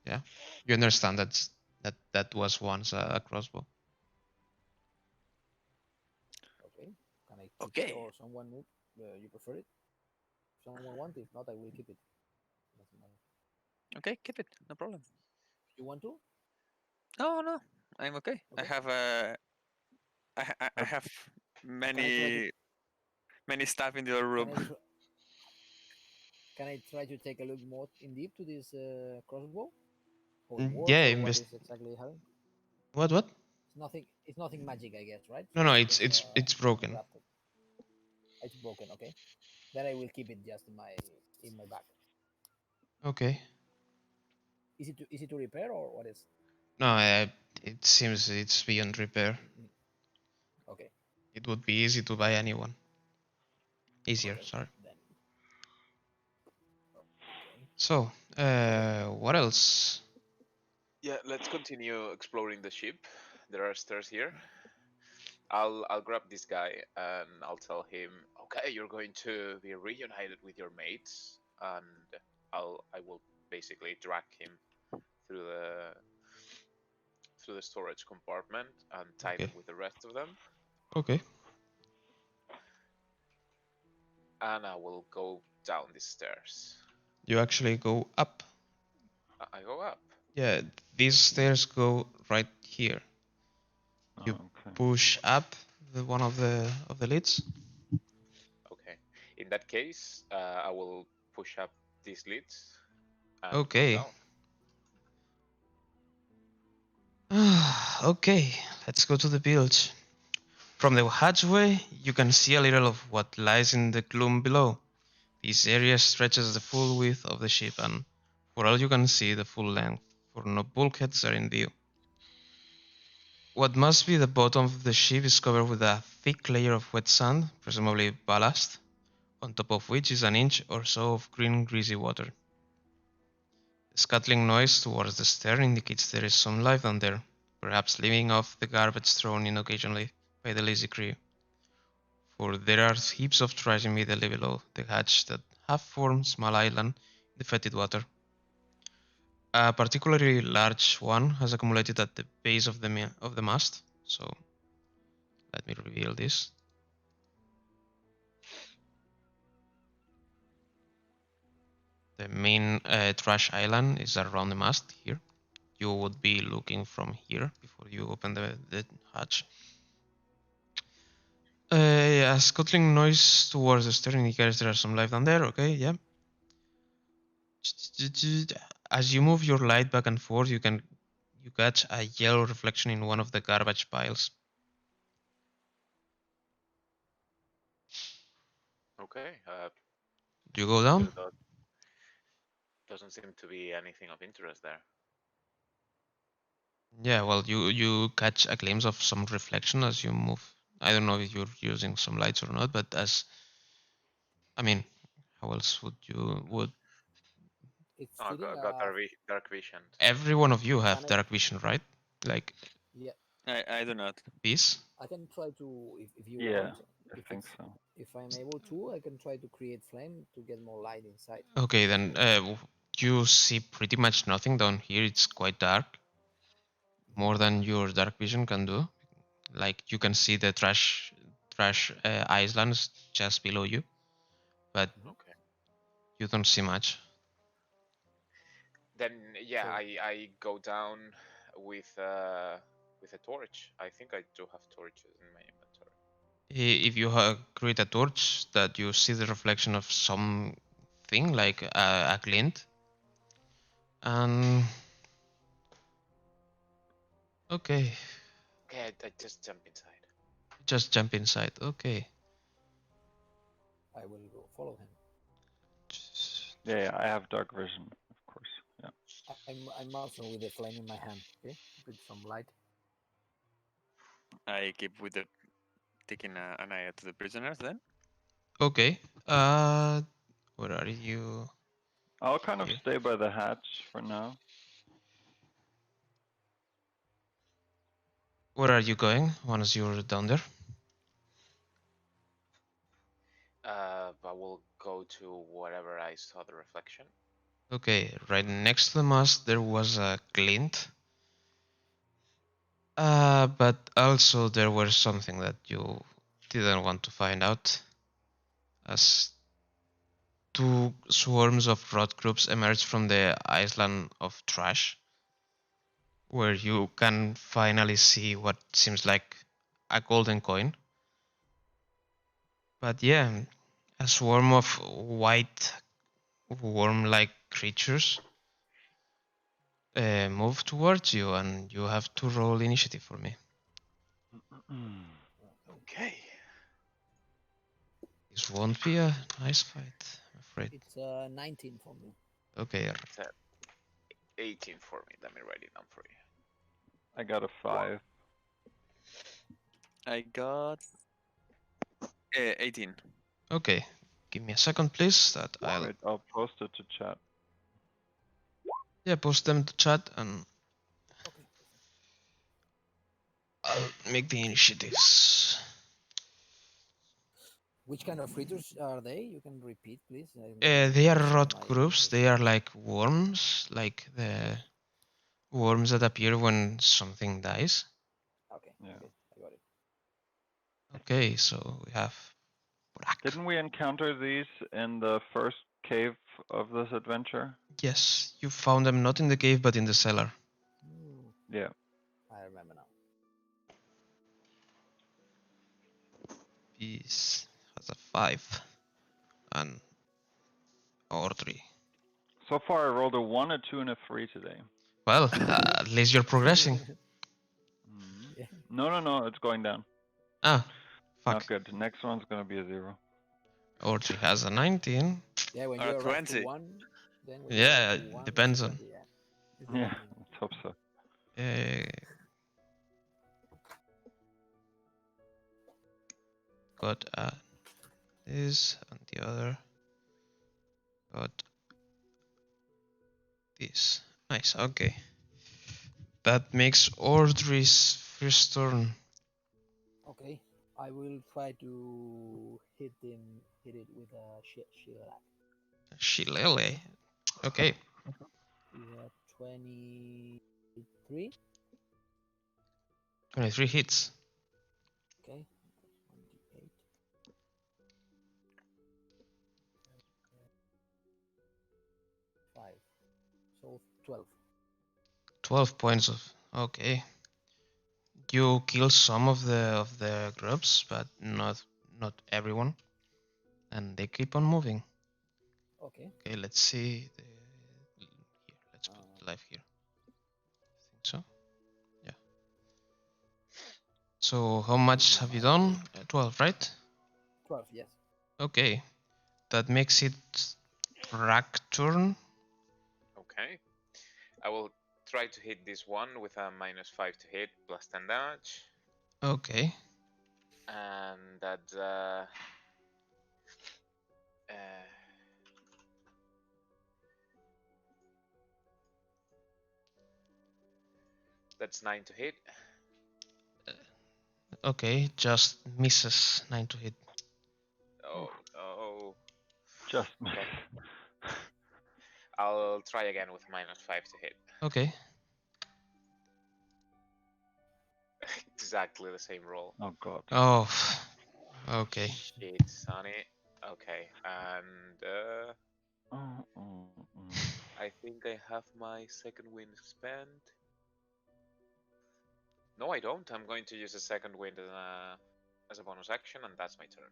yeah, you understand that was once a crossbow. Okay. Can I keep it Okay. or someone move? You prefer it? Someone want it? If not, I will keep it. Doesn't matter. Okay, keep it. No problem. You want to? No, no, I'm okay. I Okay. have I have Can I try to? many stuff in the other Can room. I? Can I try to take a look more in deep to this crossbow? How it works Yeah, or what is exactly having? what? It's nothing. It's nothing magic, I guess, right? No, It's it's just it's it's broken. crafted. It's broken. Okay. Then I will keep it just in my bag. Okay. Easy to repair or what is? No, it seems it's beyond repair. Mm, okay. It would be easy to buy anyone. Easier, Okay. sorry. Then. Okay. So, Okay. what else? Yeah, let's continue exploring the ship. There are stairs here. I'll grab this guy and I'll tell him, okay, you're going to be reunited with your mates, and I will basically drag him through the storage compartment and tie Okay. them with the rest of them, Okay. and I will go down the stairs. You actually go up. I go up. Yeah, these stairs go right here. You Oh, okay. push up one of the lids. Okay. In that case, I will push up these lids and go Okay. down. Okay, let's go to the bilge. From the hatchway, you can see a little of what lies in the gloom below. This area stretches the full width of the ship, and for all you can see, the full length, for no bulkheads are in view. What must be the bottom of the ship is covered with a thick layer of wet sand, presumably ballast, on top of which is an inch or so of green greasy water. The scuttling noise towards the stern indicates there is some life down there, perhaps living off the garbage thrown in occasionally by the lazy crew. For there are heaps of trash immediately below the hatch that have formed small island in the fetid water. A particularly large one has accumulated at the base of the mast. So let me reveal this. The main trash island is around the mast here. You would be looking from here before you open the hatch. A scuttling noise towards the stern indicates there are some life down there. Okay, yeah. As you move your light back and forth, you catch a yellow reflection in one of the garbage piles. Okay. Do you go down? There doesn't seem to be anything of interest there. Yeah, well, you catch a glimpse of some reflection as you move. I don't know if you're using some lights or not, but I mean, how else would It's Oh, I fitting. got dark vision. every one of you have Can I? dark vision, right? Like Yeah. I do not. this? I can try to if you Yeah, want. I If think it's so. if I'm able to, I can try to create flame to get more light inside. Okay, then So. you see pretty much nothing down here. It's quite dark, Mhm. more than your dark vision can do. Like you can see the trash islands just below you, but Mhm. Okay. you don't see much. Then yeah, So I go down with a torch. I think I do have torches in my inventory. If you create a torch that you see the reflection of something like a glint, and okay, Okay, I just jump inside. just jump inside. Okay. I will go follow him. Yeah, yeah, I have dark vision, of course. Yeah. I'm also with the flame in my hand. Okay, with some light. I keep with the taking an eye to the prisoners then. Okay. Where are you? I'll kind of Here. stay by the hatch for now. Where are you going once you're down there? I will go to wherever I saw the reflection. Okay, right next to the mast there was a glint. But also there was something that you didn't want to find out, as two swarms of rot groups emerged from the island of trash, where you can finally see what seems like a golden coin. But yeah, a swarm of white worm-like creatures move towards you, and you have to roll initiative for me. Okay. This won't be a nice fight, I'm afraid. It's 19 for me. Okay, It's a 18 for me. Let me write it down for you. I got a 5. I got 18. okay. Give me a second, please. That I'll Wait, I'll post it to chat. post them to chat, and Okay. I'll make the initiatives. Which kind of creatures are they? You can repeat, please. They are Refresh rot my groups. They are like worms, like the worms that appear when something dies. Okay. Yeah. Okay. I got it. Okay, so we have Burak. Didn't we encounter these in the first cave of this adventure? Yes, you found them not in the cave but in the cellar. Yeah. I remember now. This has a 5 and or 3. So far, I rolled a 1, a 2, and a 3 today. Well, at least you're progressing. Yeah. No, it's going down. Ah, Not fuck. good. The next one's gonna be a 0. Or 3 has a 19. Yeah, when Or you a arrive to 20. one, then when you arrive Yeah, to one, it's depends on. 20. Yeah, it's Yeah, depending. let's hope so. Uh, got this, and the other got this. Nice, okay. That makes Audrey's first turn. Okay, I will try to hit it with a shield. Shillelagh. Okay, Is a 23. 23 hits. Okay, 28. 5. So 12. 12 points of. Okay. You kill some of the grubs, but not everyone, and they keep on moving. Okay. Okay, let's see. Here, let's put Uh, life here. I think so. Yeah. So how much have you done? 12, right? 12. Yes. Okay, that makes it rack turn. Okay. I will try to hit this one with a -5 to hit, plus 10 damage. Okay. And uh, that's 9 to hit. Okay, just misses 9 to hit. Oh no. Just miss. Okay. I'll try again with -5 to hit. Okay. Exactly the same roll. Oh god. Oh, okay. Shit, Sonny. Okay, and Oh, oh, oh. I think I have my second wind spent. No, I don't. I'm going to use a second wind as a bonus action, and that's my turn.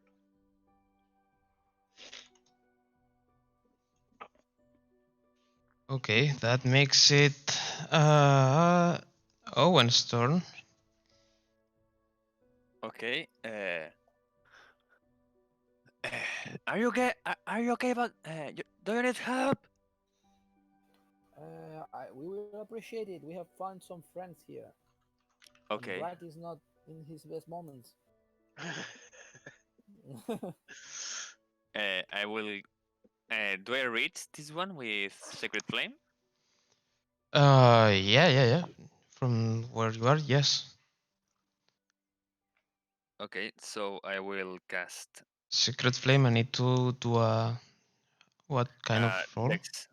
Okay, that makes it Owen's turn. Okay. Are you okay? Are you okay? But do you need help? We will appreciate it. We have found some friends here. And Okay. Brad is in his best moments. I will. Do I reach this one with Sacred Flame? Yeah. From where you are, yes. Okay, so I will cast Secret Flame, I need to do a... What kind of roll? Dex.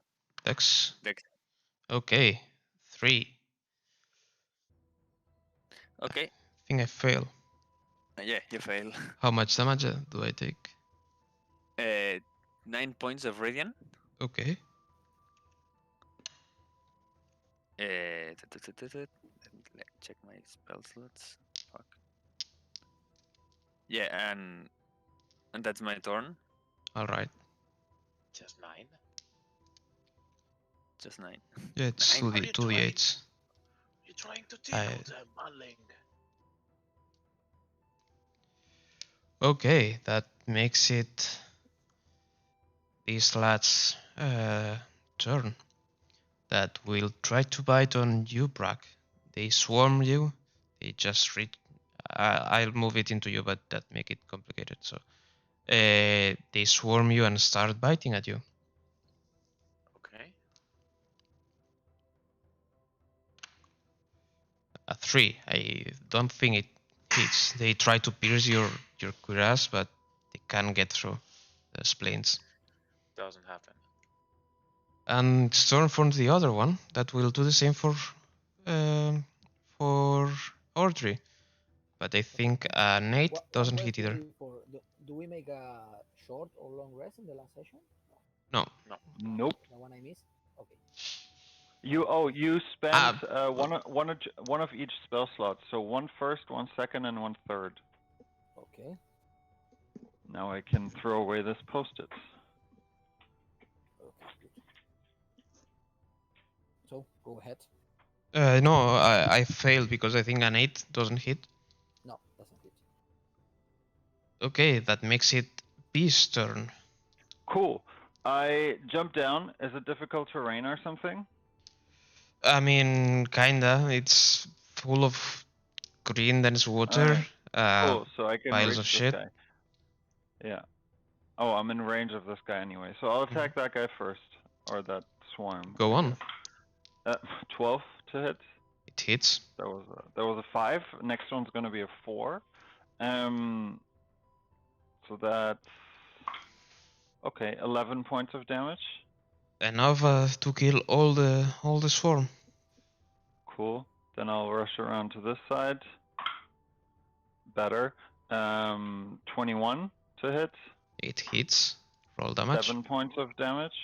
Dex? Dex. Okay. 3. Okay. I think I fail. Yeah, you fail. How much damage do I take? 9 points of radiant. Okay. Let me check my spell slots. Fuck. Yeah, and that's my turn. All right. Just 9. Just 9. Yeah, it's 9. 2d8s. You're trying to I... tickle them, Manling. Okay, that makes it these lads' turn. That will try to bite on you, Brack. They swarm you. They just reach. I'll move it into you, but that make it complicated. So they swarm you and start biting at you. Okay. A 3. I don't think it hits. They try to pierce your cuirass, but they can't get through the splints. Doesn't happen. And Storm forms the other one that will do the same for Audrey. But I think an 8 One doesn't hit question either. before: do we make a short or long rest in the last session? No. No. Nope. The one I missed. Okay. You spent Ah, one of each spell slot. So one first, one second, and one third. Okay. Now I can throw away this post-it. Okay. Good. So go ahead. no, I failed because I think an 8 doesn't hit. No, doesn't hit. Okay, that makes it B's turn. Cool. I jump down. Is it difficult terrain or something? I mean, kinda. It's full of green, dense water, Right. Cool. So I can piles reach of this shit. guy. Yeah. Oh, I'm in range of this guy anyway. So I'll attack that guy first, or that swarm. Go I on. guess. 12 to hit. It hits. That was a 5. Next one's gonna be a 4. So that's okay. 11 points of damage. Enough to kill all the swarm. Cool. Then I'll rush around to this side. Better. 21 to hit. It hits. Roll damage. 7 points of damage.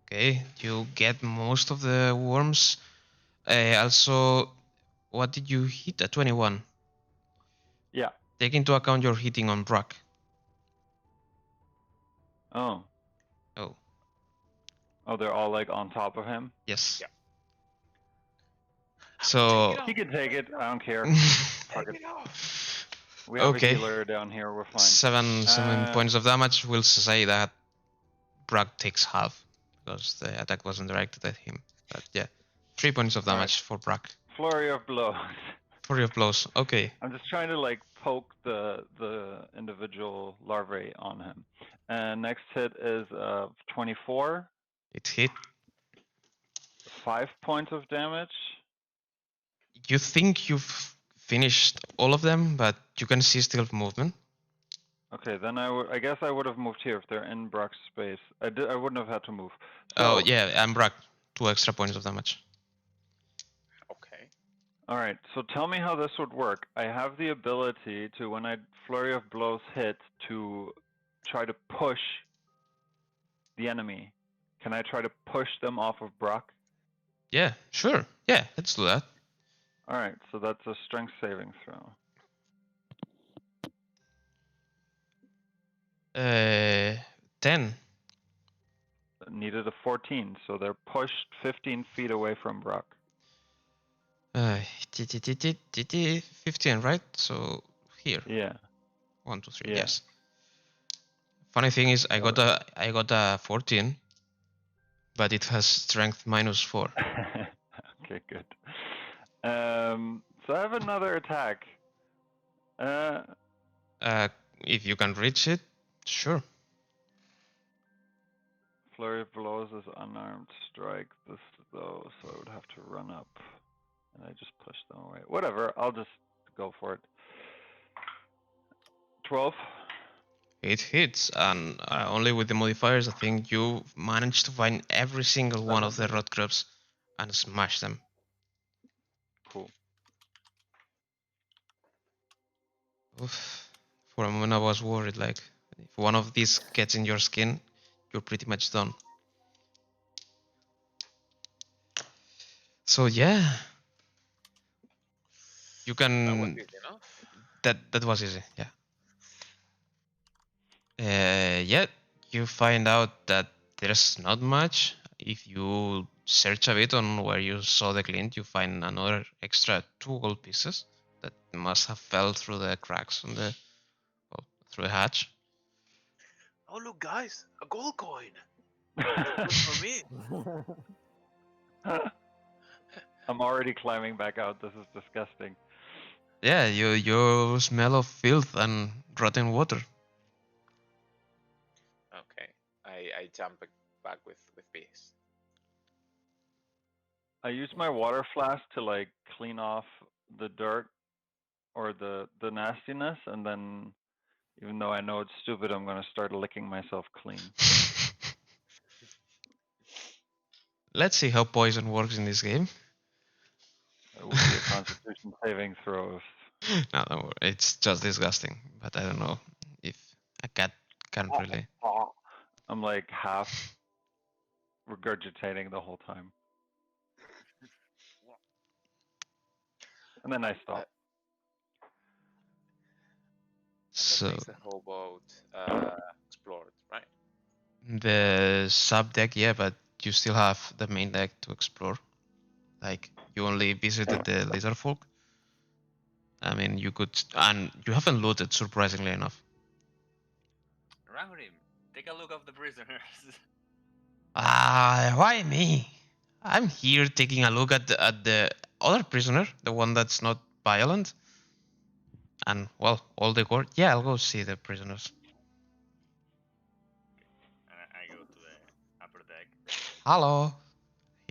Okay, you get most of the worms. Also, what did you hit? A 21. Yeah. Take into account you're hitting on Brack. Oh. Oh, Oh, they're all like on top of him. yes. Yeah. So Take it He off. can take it. I don't care. Take it off. We have Okay. a healer down here. We're fine. 7 points of damage. We'll say that Brack takes half because the attack wasn't directed at him. But yeah, 3 points of damage for Brack. Flurry of blows. Flurry of blows. Okay. I'm just trying to like poke the individual larvae on him. And next hit is 24. It hit. 5 points of damage. You think you've finished all of them, but you can see still movement. Okay, then I guess I would have moved here if they're in Brock's space. I wouldn't have had to move. Oh So, yeah, and Brack, 2 extra points of damage. Okay. all right. So tell me how this would work. I have the ability to, when I flurry of blows hit, to try to push the enemy. Can I try to push them off of Brock? Yeah, sure. Yeah, let's do that. All right. So that's a strength saving throw. 10. Needed a 14, so they're pushed 15 feet away from Brock. 15, right? So here. Yeah. 1, 2, 3. Yeah. Yes. Funny thing is, I got a 14, but it has strength -4. Okay, good. So I have another attack. Uh, If you can reach it, sure. flurry of blows is unarmed strike. This though, so I would have to run up, and I just push them away. Whatever. I'll just go for it. 12. It hits, and only with the modifiers, I think you managed to find every single one of the rot grubs and smash them. Cool. Oof. For a moment, I was worried, like, if one of these gets in your skin, you're pretty much done. So yeah, you That was can. easy enough. That was easy. Yeah. Yeah, you find out that there's not much. If you search a bit on where you saw the glint, you find another extra 2 gold pieces that must have fell through the cracks on the through the hatch. Oh look, guys, a gold coin. That's for me. I'm already climbing back out. This is disgusting. Yeah, you smell of filth and rotten water. Okay, I jump back with peace. I use my water flask to like clean off the dirt or the nastiness, and then even though I know it's stupid, I'm gonna start licking myself clean. Let's see how poison works in this game. It would be a Constitution saving throw. No, don't worry. It's just disgusting. But I don't know if a cat can really. I'm like half regurgitating the whole time, and then I stop. And that So makes the whole boat explored, right? the sub deck, yeah, but you still have the main deck to explore. Like you only visited the lizard folk. I mean, you could, and you haven't looted surprisingly enough. Rangrim, take a look of the prisoners. Why me? I'm here taking a look at the other prisoner, the one that's not violent, and well, all the court. Yeah, I'll go see the prisoners. And I go to the upper deck. Hello.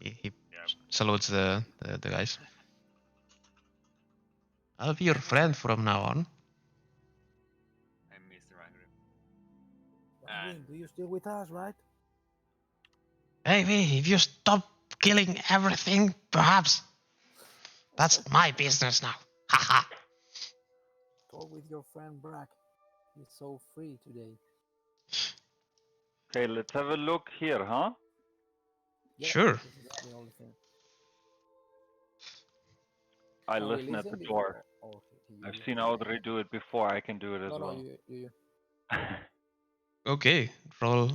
He Yeah, salutes the guys. I'll be your friend from now on. I missed Rangrim. Rangrim, do you still with us, right? Maybe if you stop killing everything, perhaps. That's my business now. Haha. Talk with your friend Brack. He's so free today. Okay, let's have a look here, huh? Yeah, Sure. this is the only thing. I Can we listen at the listen door. Oh, I've seen Audrey do it before. I can do it as No, well. you. Okay, roll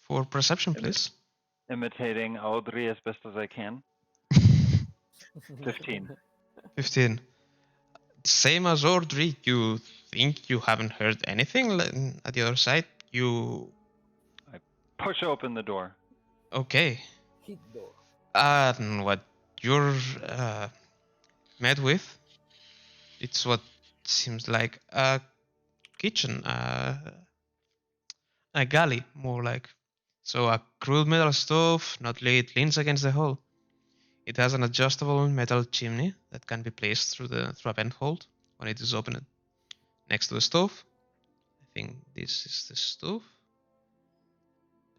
for perception, please. Imitating Audrey as best as I can. 15. 15. Same as Audrey, you think you haven't heard anything at the other side? You. Push open the door. Okay. Hit door. And what you're met with, it's what seems like a kitchen, a galley, more like. So a crude metal stove, not lit, leans against the hull. It has an adjustable metal chimney that can be placed through a vent hole when it is opened. Next to the stove, I think this is the stove.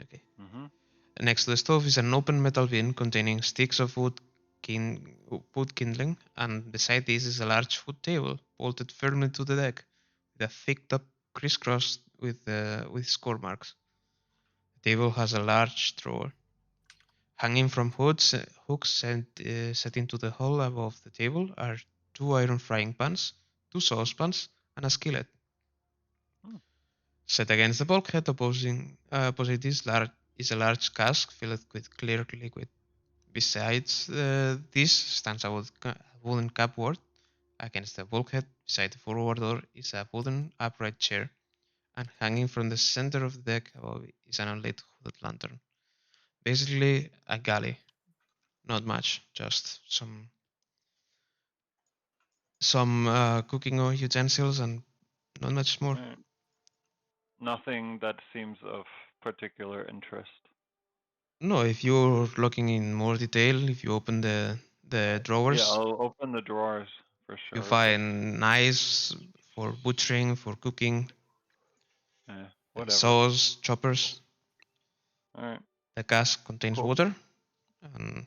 Okay. Mm-hmm. Next to the stove is an open metal bin containing sticks of wood kindling, and beside this is a large food table bolted firmly to the deck, with a thick top crisscrossed with score marks. The table has a large drawer. Hanging from hooks set into the hole above the table are 2 iron frying pans, 2 saucepans, and a skillet. Hmm. Set against the bulkhead opposite is a large cask filled with clear liquid. Besides this stands a wooden cupboard. Against the bulkhead beside the forward door is a wooden upright chair, and hanging from the center of the deck above is an unlit hooded lantern. Basically, a galley. Not much, just some some cooking utensils, and not much more. Alright. Nothing that seems of particular interest. No, if you're looking in more detail, if you open the drawers, Yeah, I'll open the drawers for you sure. find knives for butchering, for cooking, Whatever. saws, choppers. Alright. The cask contains Cool. water, and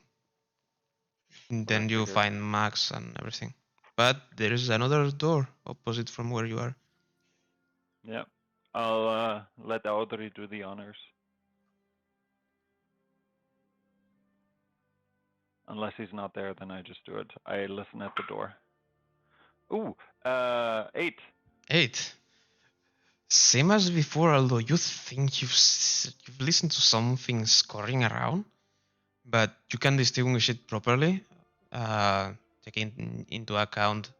then I you figured. find mags and everything. But there is another door opposite from where you are. Yeah. I'll let Audrey do the honors. Unless he's not there, then I just do it. I listen at the door. Ooh, 8. 8. Same as before, although you think you've listened to something scurrying around, but you can distinguish it properly, taking into account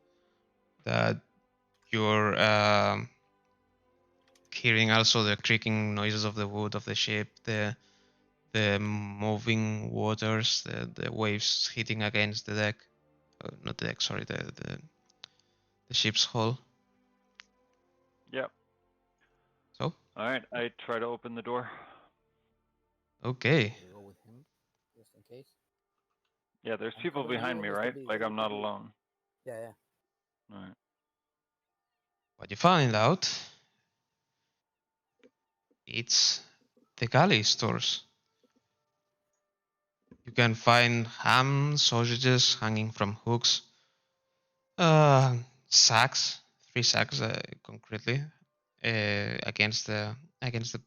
that you're hearing also the creaking noises of the wood of the ship, the moving waters, the waves hitting against the deck. Not the deck, sorry, the ship's hull. Yep. So, Alright, I try to open the door. okay. We go with him, just in case. Yeah, there's I'm people covering behind you, me, Mr. right? Beast. Like I'm not alone. Yeah, yeah. Alright. What you find out, it's the galley stores. You can find ham, sausages hanging from hooks, sacks, 3 sacks concretely, against the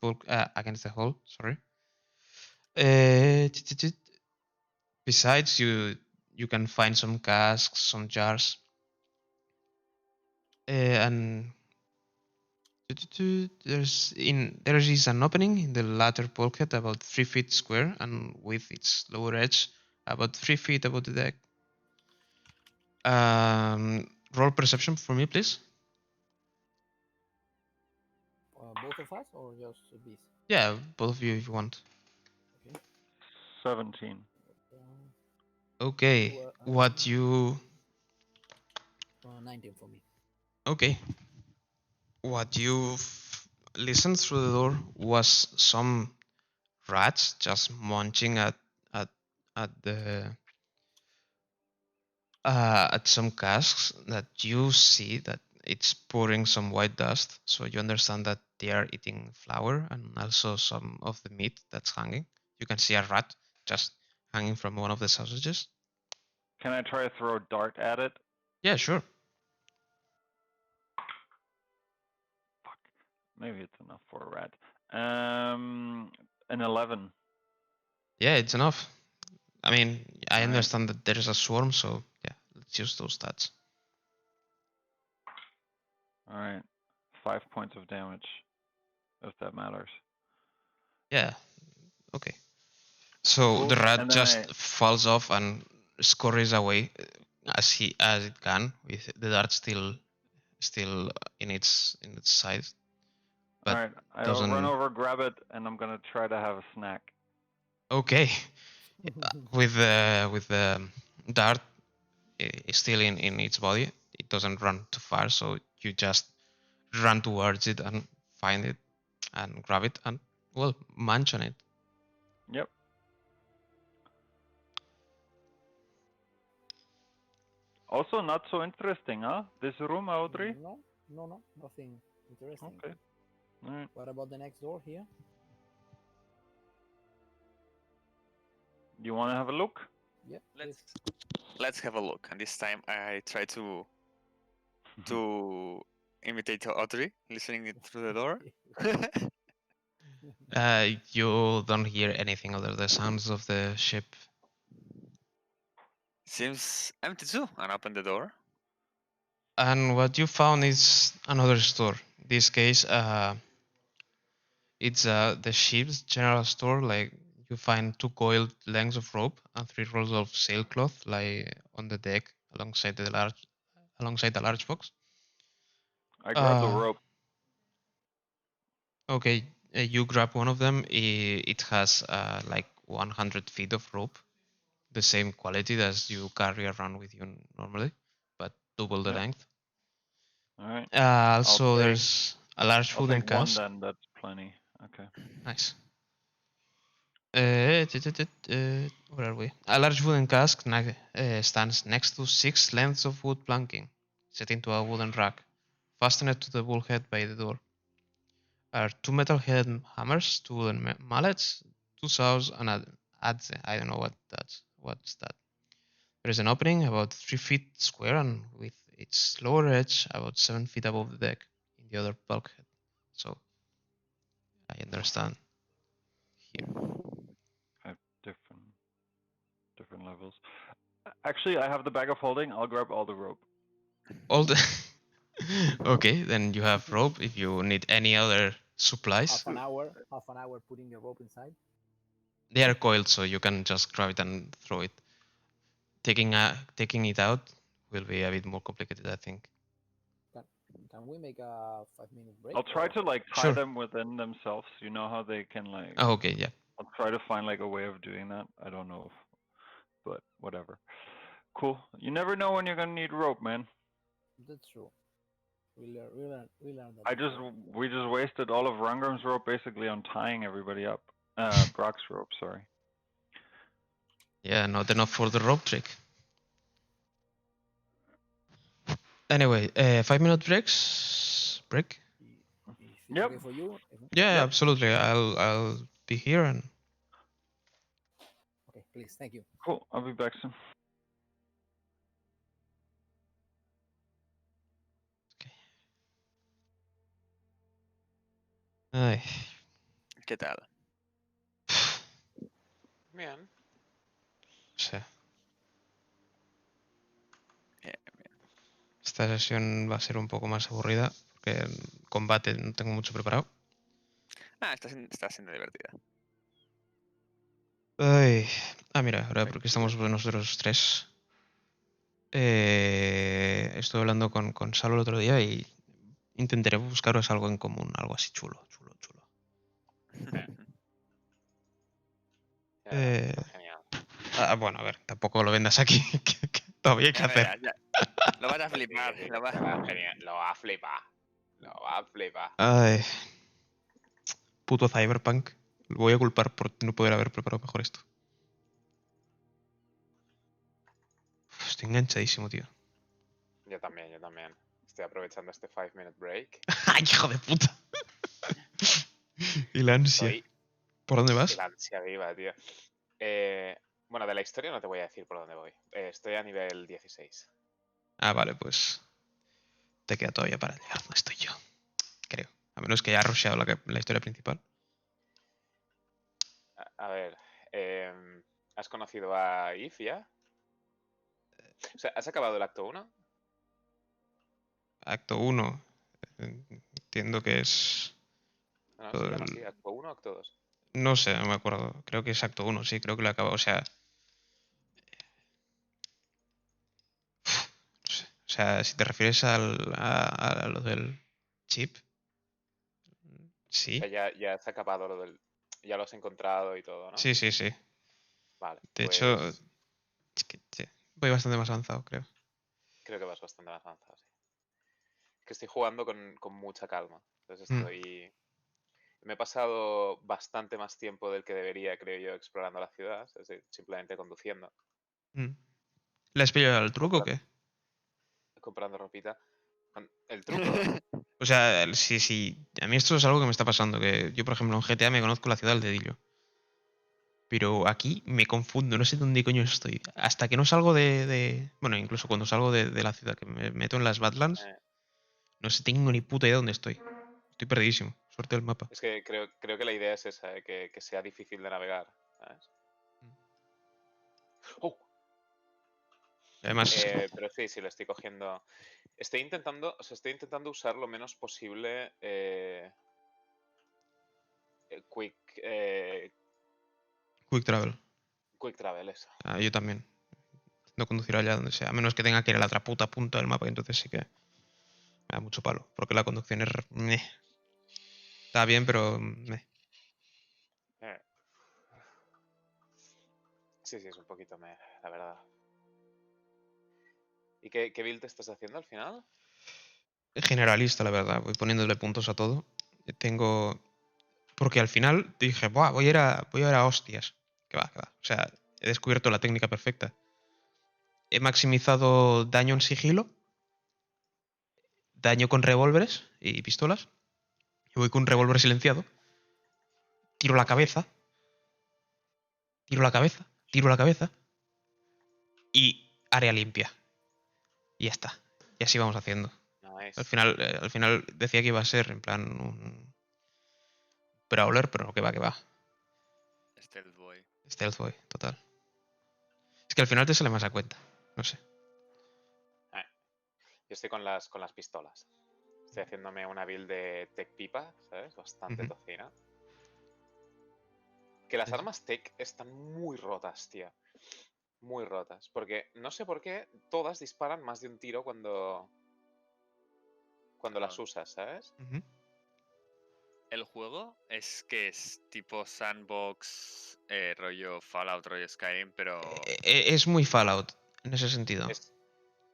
bulk, against the hull. Sorry. Besides, you can find some casks, some jars, and there is an opening in the latter bulkhead about 3 feet square, and with its lower edge about 3 feet above the deck. Roll perception for me, please. Both of us or just Beast? Yeah, both of you if you want. Okay. 17. Okay, You, what you 19 for me. okay? What you listened through the door was some rats just munching at at the at some casks that you see that it's pouring some white dust. So you understand that they are eating flour and also some of the meat that's hanging. You can see a rat just hanging from one of the sausages. Can I try to throw a dart at it? Yeah, sure. Fuck. Maybe it's enough for a rat. An 11. Yeah, it's enough. I mean, I All right. understand that there is a swarm, so yeah, let's use those stats. All right. 5 points of damage, if that matters. Yeah, okay. So Cool. the rat And then just falls off and scurries away as it can, with the dart still in its side, all but right. I'll run doesn't. over, grab it, and I'm gonna try to have a snack. Okay, with the dart still in its body, it doesn't run too far, so you just run towards it and find it and grab it and well munch on it. Yep. Also, not so interesting, huh? This room, Audrey? No, nothing interesting. Okay. All right. What about the next door here? You want to have a look? Yep. Let's have a look. And this time I try to imitate Audrey, listening it through the door. You don't hear anything other the sounds of the ship. Seems empty too. And open the door. And what you found is another store. In this case, it's the ship's general store. Like you find 2 coiled lengths of rope and 3 rolls of sailcloth lie on the deck alongside the large box. I grab the rope. Okay, you grab one of them. It has like 100 feet of rope, the same quality as you carry around with you normally, but double the Yeah. length. All right. Also, take- there's a large I'll wooden take one cask. then. That's plenty. Okay. Nice. Where are we? A large wooden cask stands next to 6 lengths of wood planking, set into a wooden rack, fastened to the bulkhead by the door. Are 2 metal-headed hammers, 2 wooden mallets, 2 saws, and a adze. I don't know what's that. There is an opening about 3 feet square and with its lower edge about 7 feet above the deck in the other bulkhead. So I understand here. 5 different levels. Actually, I have the bag of holding. I'll grab all the rope. All the okay, then you have rope. If you need any other supplies, Half an hour putting the rope inside. they are coiled, so you can just grab it and throw it. Taking it out will be a bit more complicated, I think. Can we make a 5-minute break? I'll try to like tie Sure. them within themselves. You know how they can like. Oh, okay, yeah. I'll try to find like a way of doing that. I don't know, but whatever. Cool. You never know when you're gonna need rope, man. That's true. We learned that. We just wasted all of Rangram's rope basically on tying everybody up. Brock's rope, sorry. Yeah, not enough for the rope trick. Anyway, 5-minute break. If Yep. okay for you. Yeah, Yep. absolutely. I'll be here and. Okay, please. Thank you. Cool. I'll be back soon. Ay. ¿Qué tal? Bien. O sea, Bien, esta sesión va a ser un poco más aburrida porque en combate no tengo mucho preparado. Ah, está siendo divertida. Ay. Ah, mira, ahora porque Tranquilo. estamos nosotros tres. Estuve hablando con Salo el otro día y intentaré buscaros algo en común, algo así chulo. Ya verás, Eh, está genial. bueno, a ver, tampoco lo vendas aquí, que todavía hay que Ya hacer. verás, ya. Lo vas a flipar. Sí, Lo vas... estará genial. Lo va a flipar. Lo va a flipar. Ay, puto Cyberpunk. Lo voy a culpar por no poder haber preparado mejor esto. Uf, estoy enganchadísimo, tío. Yo también. Estoy aprovechando este 5-minute break. ¡Ay, hijo de puta! Y la ansia. Estoy ¿Por dónde vas? el ansia viva, tío. Bueno, de la historia no te voy a decir por dónde voy. Estoy a nivel 16. Ah, vale, pues te queda todavía para llegar donde estoy yo. Creo. A menos que haya rusheado la historia principal. A ver, ¿has conocido a If ya? O sea, ¿has acabado el acto 1? Acto 1. Entiendo que es. No, todo se llama el- así, acto 1 o acto 2. No sé, no me acuerdo. Creo que es acto 1, sí, creo que lo he acabado. O sea. No sé. O sea, si te refieres a lo del chip. O Sí. sea, ya has acabado lo del... Ya lo has encontrado y todo, ¿no? Sí. Vale, De pues hecho, es que voy bastante más avanzado, creo. creo que vas bastante más avanzado, sí. Que estoy jugando con mucha calma. Entonces Mm. Me he pasado bastante más tiempo del que debería, creo yo, explorando la ciudad, es decir, simplemente conduciendo, Mm. ¿Le has pillado el truco o comprando, qué? comprando ropita. El truco, O sea, sí. A mí esto es algo que me está pasando. Que yo, por ejemplo, en GTA me conozco la ciudad al dedillo. Pero aquí me confundo, no sé dónde coño estoy. Hasta que no salgo bueno, incluso cuando salgo de la ciudad, que me meto en las Badlands, eh, no sé, tengo ni puta idea dónde estoy. Estoy perdidísimo. Suerte del mapa. es que creo que la idea es esa, que sea difícil de navegar, ¿sabes? ¡Oh! Y además, Pero sí, lo estoy cogiendo. Estoy intentando usar lo menos posible quick, quick travel. quick travel, eso. Ah, yo también. No conducir allá donde sea. A menos que tenga que ir a la otra puta punta del mapa, y entonces sí que me da mucho palo. Porque la conducción es. Meh. Está bien, pero. Meh. Eh, Sí, es un poquito la verdad. ¿Y qué build estás haciendo al final? Generalista, la verdad. Voy poniéndole puntos a todo. Tengo... Porque al final dije, "Buah, voy a ir a hostias". Que va, que va. O sea, he descubierto la técnica perfecta. He maximizado daño en sigilo, daño con revólveres y pistolas. Y voy con un revólver silenciado. Tiro la cabeza. Tiro la cabeza. Tiro la cabeza. Y área limpia. Y ya está. Y así vamos haciendo. Nice. Al final decía que iba a ser en plan un brawler, pero no, que va, que va. Stealth Boy. Stealth Boy, total. Es que al final te sale más a cuenta. No sé. Eh, Yo estoy con las pistolas. Estoy haciéndome una build de tech pipa, ¿sabes? Bastante Ujú. tocina. Que las Sí, sí. armas tech están muy rotas, tío. Muy rotas. Porque no sé por qué todas disparan más de un tiro cuando las Claro. usas, ¿sabes? Ujú. El juego es tipo sandbox, rollo Fallout, rollo Skyrim, pero Es muy Fallout en ese sentido. Es,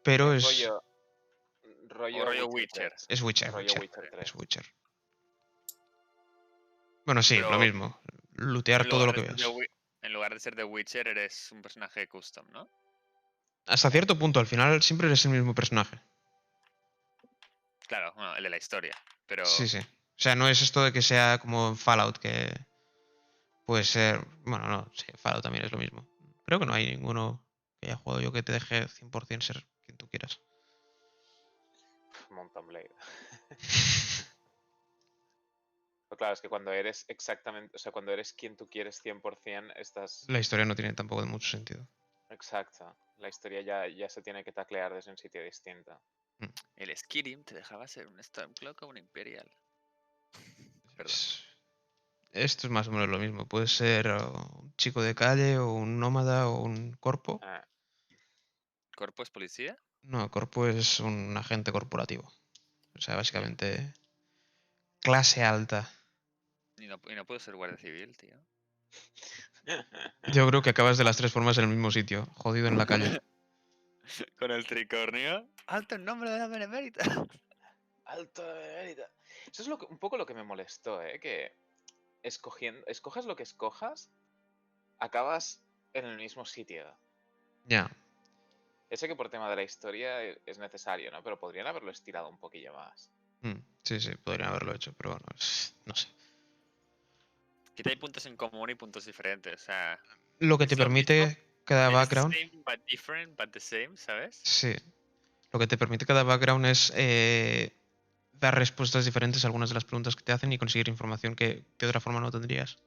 Pero es es. rollo, o rollo rollo Witcher Witcher. 3. Es Witcher, Rollo Witcher. Witcher Es 3. Witcher. Bueno, sí, lo Pero mismo. tú Lootear todo lo que veas. en lugar de ser The Witcher eres un personaje custom, ¿no? Hasta cierto punto, al final siempre eres el mismo personaje. Claro, bueno, el de la historia. Pero Sí, sí. O sea, no es esto de que sea como en Fallout, que puede ser. Bueno, no, sí, Fallout también es lo mismo. Creo que no hay ninguno que haya jugado yo que te deje 100% ser quien tú quieras. Mountain Blade. Pero claro, es que cuando eres exactamente, o sea, cuando eres quien tú quieres 100%, estás... La historia no tiene tampoco de mucho sentido. Exacto. La historia ya se tiene que taclear desde un sitio distinto. Mm. el Skyrim te dejaba ser un Stormcloak o un Imperial. Perdón. Esto es más o menos lo mismo. Puede ser un chico de calle o un nómada o un corpo. Ah, ¿Corpo es policía? No, corpo es un agente corporativo. O sea, Ya. básicamente clase alta. Y no puedo ser guardia civil, tío. Yo creo que acabas de las tres formas en el mismo sitio, jodido en la calle. Con el tricornio. ¡Alto en nombre de la benemérita! Alto de benemérita. Eso es un poco lo que me molestó, ¿eh? Que escojas lo que escojas, acabas en el mismo sitio. Ya. Ese que por tema de la historia es necesario, ¿no? Pero podrían haberlo estirado un poquillo más. Sí, sí, podrían haberlo hecho, pero bueno, no sé. Quizá hay puntos en común y puntos diferentes. O sea, Lo que te it's lo- permite cada es the background, same but different but the same, ¿sabes? sí. Lo que te permite cada background es dar respuestas diferentes a algunas de las preguntas que te hacen y conseguir información que de otra forma no tendrías.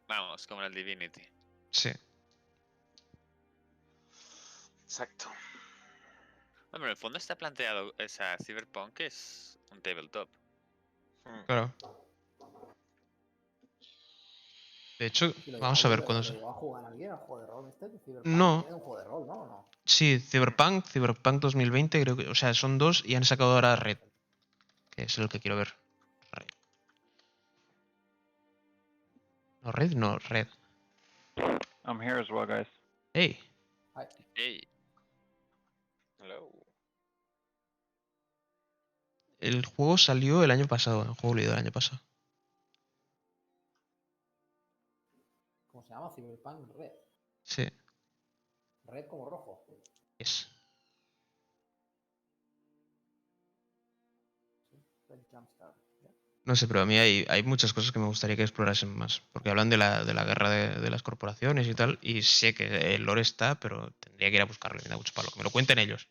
Vamos, como en el Divinity. Sí, Exacto. Bueno, en el fondo está planteado, esa Cyberpunk es un tabletop. Hmm. claro. De hecho, Si vamos a ver cuándo lo se... llegó a jugar alguien al juego de rol este, de Cyberpunk, No, tiene un juego de rol, ¿no? ¿O no? sí, Cyberpunk 2020, creo que, o sea, son dos y han sacado ahora Red, que es el que quiero ver. Red. No, Red, no, Red. I'm here as well, guys. Hey, Ay, Ey, Hello. el juego salió el año pasado, el juego leído el año pasado. ¿cómo se llama? Cyberpunk Red. Sí, Red como rojo. es. Sí, Red Jumpstart. ¿Ya? No sé, pero a mí hay muchas cosas que me gustaría que explorasen más. Porque hablan de la guerra de las corporaciones y tal. Y sé que el lore está, pero tendría que ir a buscarlo. Me da mucho palo. Que me lo cuenten ellos.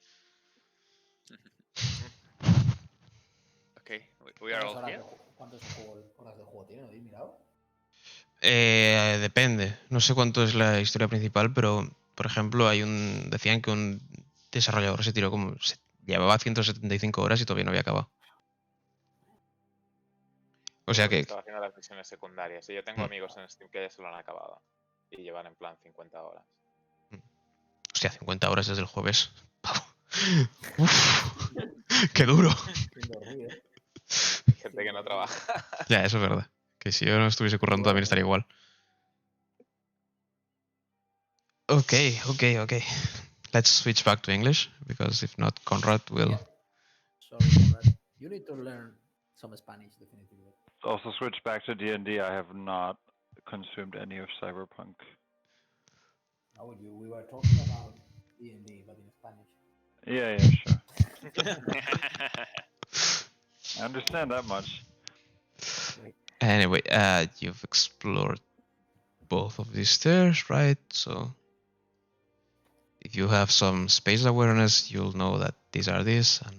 ok, we are all here. ¿Cuántas horas de juego tiene? ¿Lo habéis mirado? Depende. No sé cuánto es la historia principal, pero por ejemplo, decían que un desarrollador se tiró como. Llevaba 175 horas y todavía no había acabado. O Sí, sea porque que. estaba haciendo las misiones secundarias. Y yo tengo mm, amigos en Steam que ya se lo han acabado. Y llevan en plan 50 horas. Hostia, 50 horas desde el jueves. Pavo. Uf, qué duro. Sin dormir, ¿eh? Hay gente Sin que no dormir. trabaja. Ya, eso es verdad. Que si yo no estuviese currando también estaría igual. Ok. let's switch back to English because if not, Conrad will. Yeah. Sorry, Conrad. You need to learn some Spanish, definitively. Also, switch back to D&D. I have not consumed any of Cyberpunk. Oh, we were talking about D&D, but in Spanish. Yeah, sure. I understand that much. Great. Anyway, you've explored both of these stairs, right? So if you have some space awareness, you'll know that these are these, and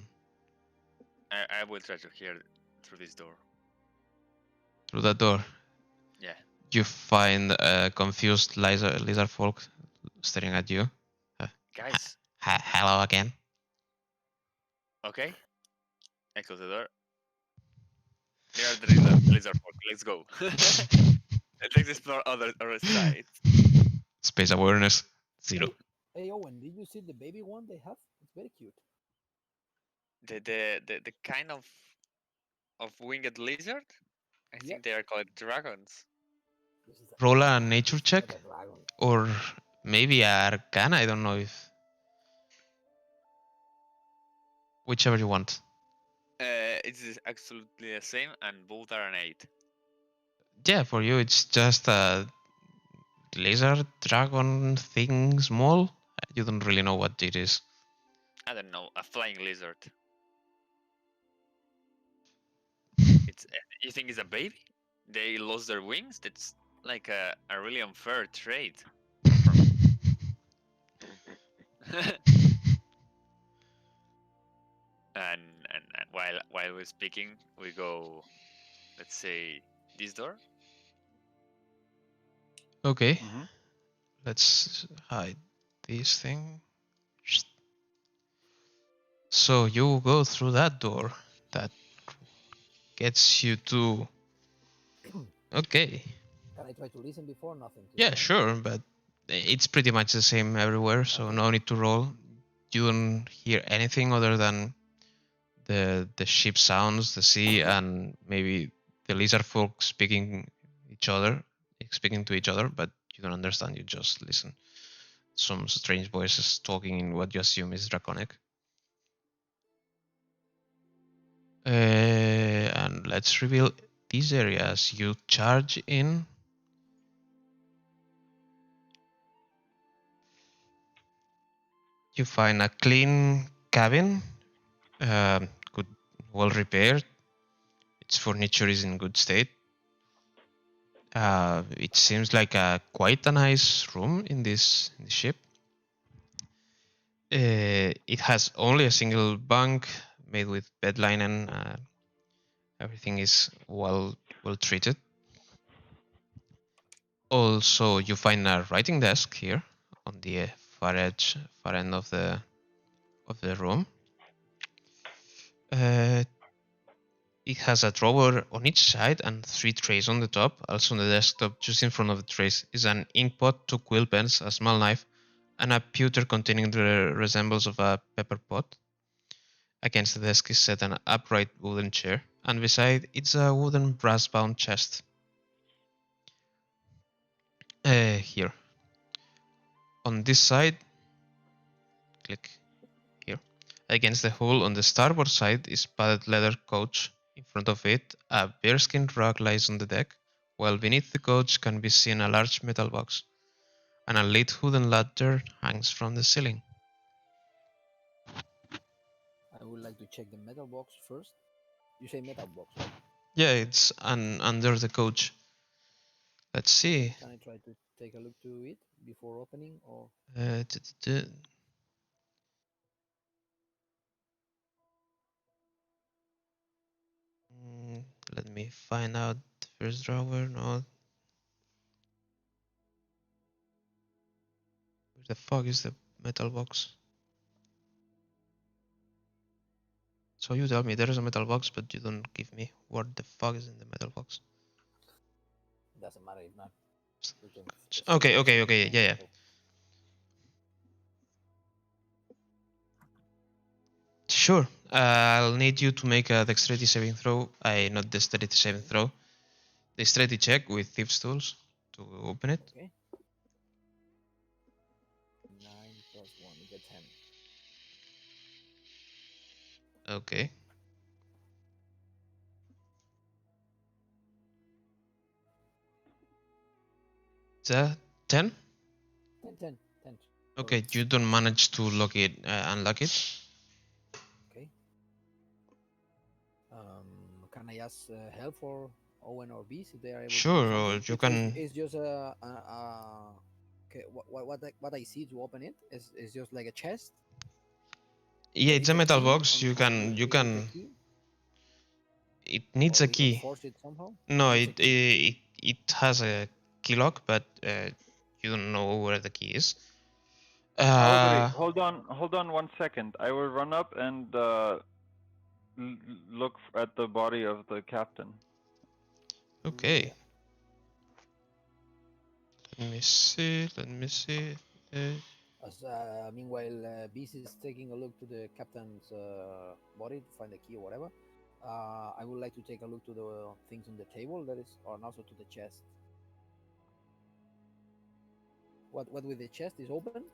I will try to hear through this door. through that door, Yeah. you find confused lizard folk staring at you. Guys, Hello again. okay. I close the door. There are the lizard folk. Let's go. Let's explore other sides. Space awareness 0. Hey, Owen, did you see the baby one they have? It's very cute. The kind of winged lizard. I Yep. think they are called dragons. This is Roll a nature this is check not a dragon. or maybe a arcana. I don't know if whichever you want. It's absolutely the same, and both are an 8. Yeah, for you it's just a lizard dragon thing small. You don't really know what it is. I don't know, a flying lizard. It's. You think it's a baby? They lost their wings. That's like a really unfair trade. and while we're speaking, we go. Let's say this door. Okay, Mm-hmm. let's hide this thing. So you go through that door. That gets you to. Okay. Can I try to listen before? Nothing. Yeah, sure, but it's pretty much the same everywhere, so Okay. no need to roll. You don't hear anything other than the ship sounds, the sea, and maybe the lizard folk speaking to each other, but you don't understand. You just listen. Some strange voices talking in what you assume is draconic. And let's reveal these areas. You charge in. You find a clean cabin, good, well repaired. Its furniture is in good state. It seems like quite a nice room in this ship. It has only a single bunk made with bed linen. Everything is well treated. Also, you find a writing desk here on the far end of the room. It has a drawer on each side and 3 trays on the top. Also on the desktop, just in front of the trays, is an ink pot, 2 quill pens, a small knife, and a pewter containing the resemblance of a pepper pot. Against the desk is set an upright wooden chair, and beside it's a wooden brass-bound chest. Here. On this side, click here. Against the hull on the starboard side is padded leather couch. In front of it, a bearskin rug lies on the deck, while beneath the couch can be seen a large metal box, and a lit wooden ladder hangs from the ceiling. I would like to check the metal box first. You say metal box, right? Yeah, it's under the couch. Let's see. Can I try to take a look to it before opening, or let me find out the first drawer. No. Where the fuck is the metal box? So you tell me there is a metal box, but you don't give me what the fuck is in the metal box. doesn't matter if not? We can Okay, yeah. Sure. I'll need you to make a dexterity saving throw. Not dexterity saving throw. Dexterity check with Thieves' Tools to open it. Okay. 9 plus 1, we get Okay. The 10? 10. Okay, you don't manage to lock it, unlock it. Okay. Can I ask help for Owen or Beast if they are able to do Sure, or something? you can. It's just okay. What I see to open it is just like a chest. Yeah, There it's is a a metal key box. You on can. You it needs a can. key, It needs or a we can key. force it somehow. No, Needs a key. it has a key lock, but you don't know where the key is. Audrey, hold on 1 second. I will run up and look at the body of the captain. Okay. Yeah. Let me see. Let me see. As meanwhile, Beast is taking a look to the captain's body to find the key or whatever. I would like to take a look to the things on the table that is, or also to the chest. What with the chest is open?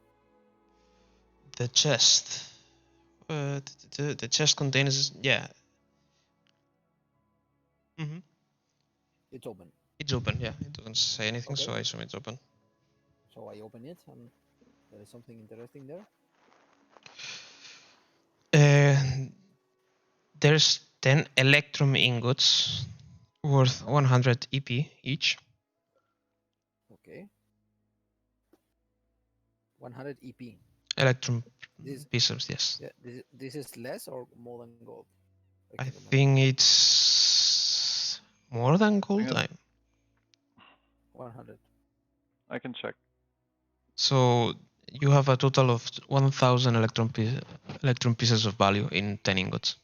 The chest. The chest contains. Yeah. Mm-hmm. It's open. It's open. Yeah. It doesn't say anything, Okay. so I assume it's open. So I open it, and there is something interesting there. There's 10 electrum ingots worth 100 EP each. Okay. 100 EP. Electrum This pieces, yes. yeah, this is less or more than gold? I can remember. think it's more than gold. 100. I can check. So you have a total of 1,000 electrum pieces of value in 10 ingots.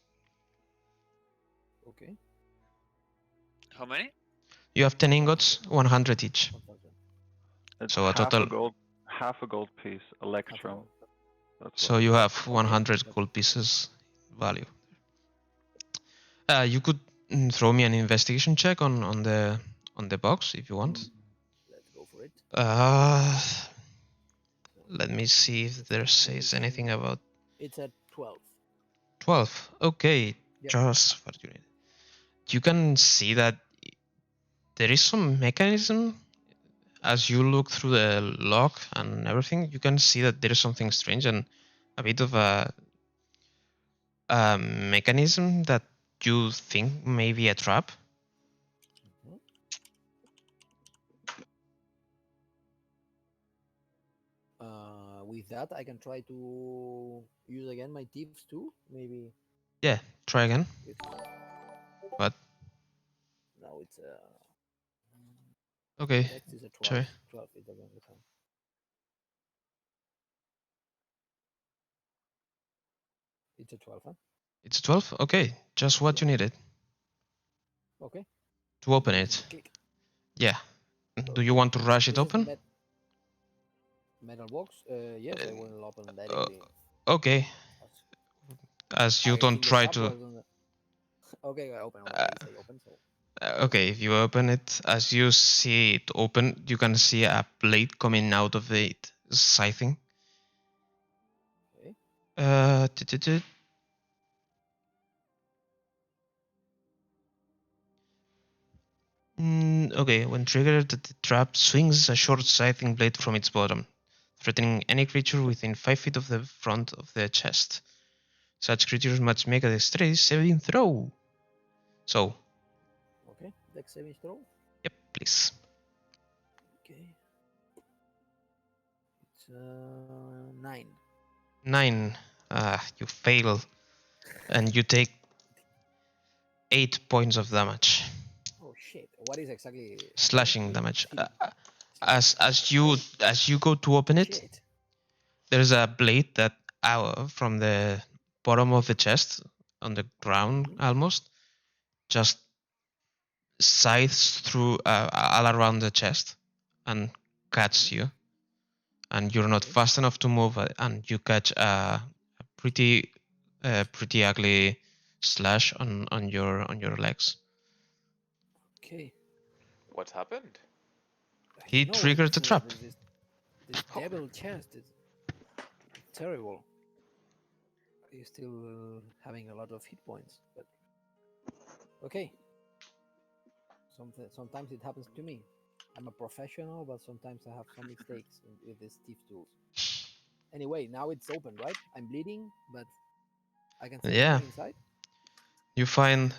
Okay. How many? You have 10 ingots, 100 each. 1,000. It's So a total. half a gold piece, electrum. gold. That's So what. you have Okay. 100 gold pieces value. You could throw me an investigation check on the box if you want. Let's go for it. Let me see if there says anything about. It's at 12. 12. Okay, Yep. just what you need. You can see that there is some mechanism as you look through the lock and everything. You can see that there is something strange and a bit of a mechanism that you think may be a trap. Mhm. With that, I can try to use again my tips too. Maybe Yeah, try again. it's What? now it's Okay, text is a 12. try. 12 is again the time. It's a 12, huh? It's 12? Okay, just what you needed Okay. to open Give it. it a click. Yeah. Do you Okay. want to rush it This is open? metal box. Yes, I will open Uh, directly. okay. As you I don't think the try trap to. was on the. Okay, I open. Uh, I say open. So. okay, if you open it, as you see it open, you can see a blade coming out of it, scything. Okay. Uh, okay, when triggered, the trap swings a short scything blade from its bottom, threatening any creature within 5 feet of the front of the chest. Such creatures must make a dexterity saving throw. So, Okay. Dex saving throw. yep, please. Okay. It's 9. 9. You fail, and you take 8 points of damage. Oh shit! What is exactly happening? Slashing damage. Slashing. As you go to open it, Shit. there's a blade that from the bottom of the chest on the ground almost just scythes through all around the chest and cuts you, and you're not fast enough to move, and you catch a pretty pretty ugly slash on your legs. Okay. What happened? I He don't know. triggered the trap. This devil chest is terrible. He's still having a lot of hit points, but okay. Sometimes it happens to me. I'm a professional, but sometimes I have some mistakes with these thief tools. Anyway, now it's open, right? I'm bleeding, but I can see Yeah, anything inside. you find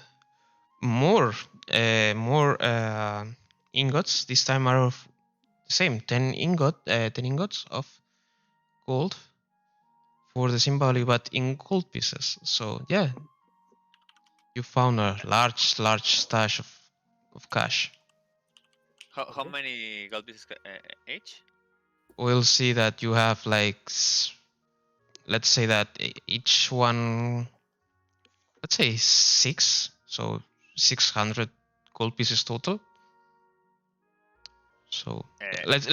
more ingots. This time are of the same 10 ingots of gold for the same value, but in gold pieces. So yeah, you found a large stash of cash. How Okay. many gold pieces each? We'll see that you have like, let's say that each one, let's say 6, so 600 gold pieces total. So yeah, let's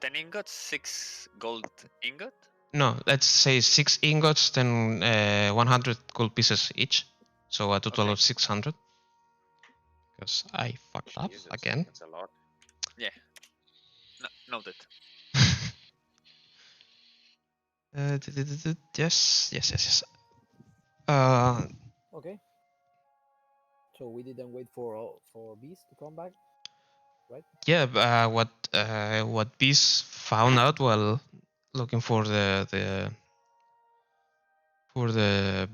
10 ingots, 6 gold ingot. no, let's say 6 ingots, then 100 gold pieces each, so a total Okay. of 600. Because I fucked up Jesus, again. that's a lot. Yeah. Noted. Yes. Uh, Okay. So we didn't wait for bees to come back, right? yeah. What Beast found out while looking for the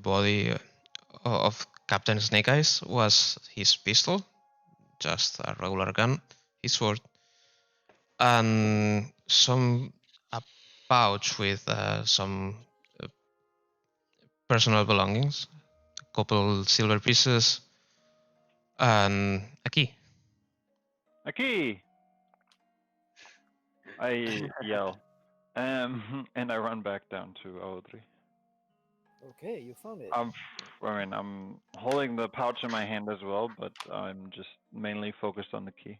body of Captain Snake Eyes was his pistol, just a regular gun, his sword, and a pouch with some uh, personal belongings, a couple silver pieces, and a key. A key! I yell. And I run back down to Audrey. Okay, you found it. I'm holding the pouch in my hand as well, but I'm just mainly focused on the key.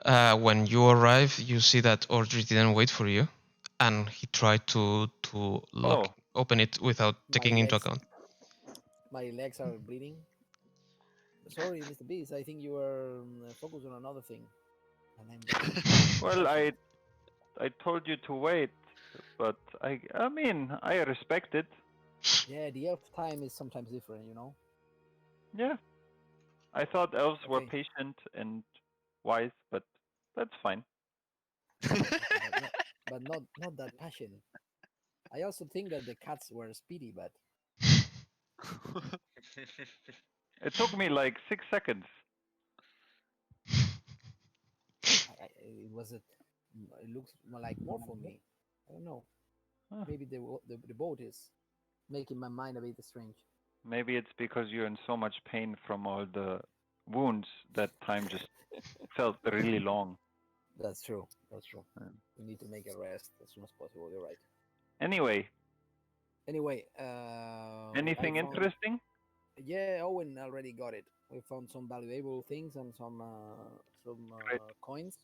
When you arrive, you see that Audrey didn't wait for you, and he tried to open it without My taking into legs, account. my legs are bleeding. Sorry, Mr. Beast. I think you were focused on another thing, and I'm dying. Well, I told you to wait, but I mean I respect it. Yeah, the elf time is sometimes different, you know. Yeah, I thought elves were Okay, patient and wise, but that's fine. okay, but not that passionate. I also think that the cats were speedy, but It took me like 6 seconds. it was a. It looks like more for me. I don't know. Huh. Maybe the boat is making my mind a bit strange. Maybe it's because you're in so much pain from all the wounds that time just felt really long. That's true. That's true. Uh, We need to make a rest as soon as possible. You're right. Anyway, Anyway, I anything found. interesting? Yeah, Owen already got it. We found some valuable things and some Great. coins,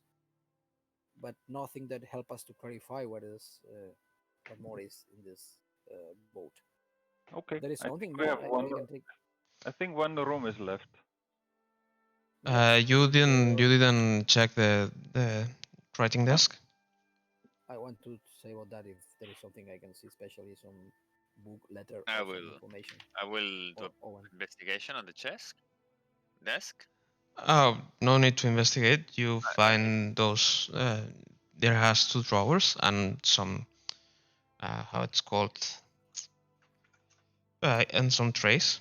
but nothing that help us to clarify what more is in this boat. Okay. There is I something think we more. have one. We can take. I think one room is left. Yeah, I You think didn't check the writing Huh? desk. I want to say about that if there is something I can see, especially some book, letter, I or some will. information. I will do Or Owen. investigation on the chest desk. Oh, no need to investigate. You Okay. find those. There has 2 drawers and some how it's called, and some trays.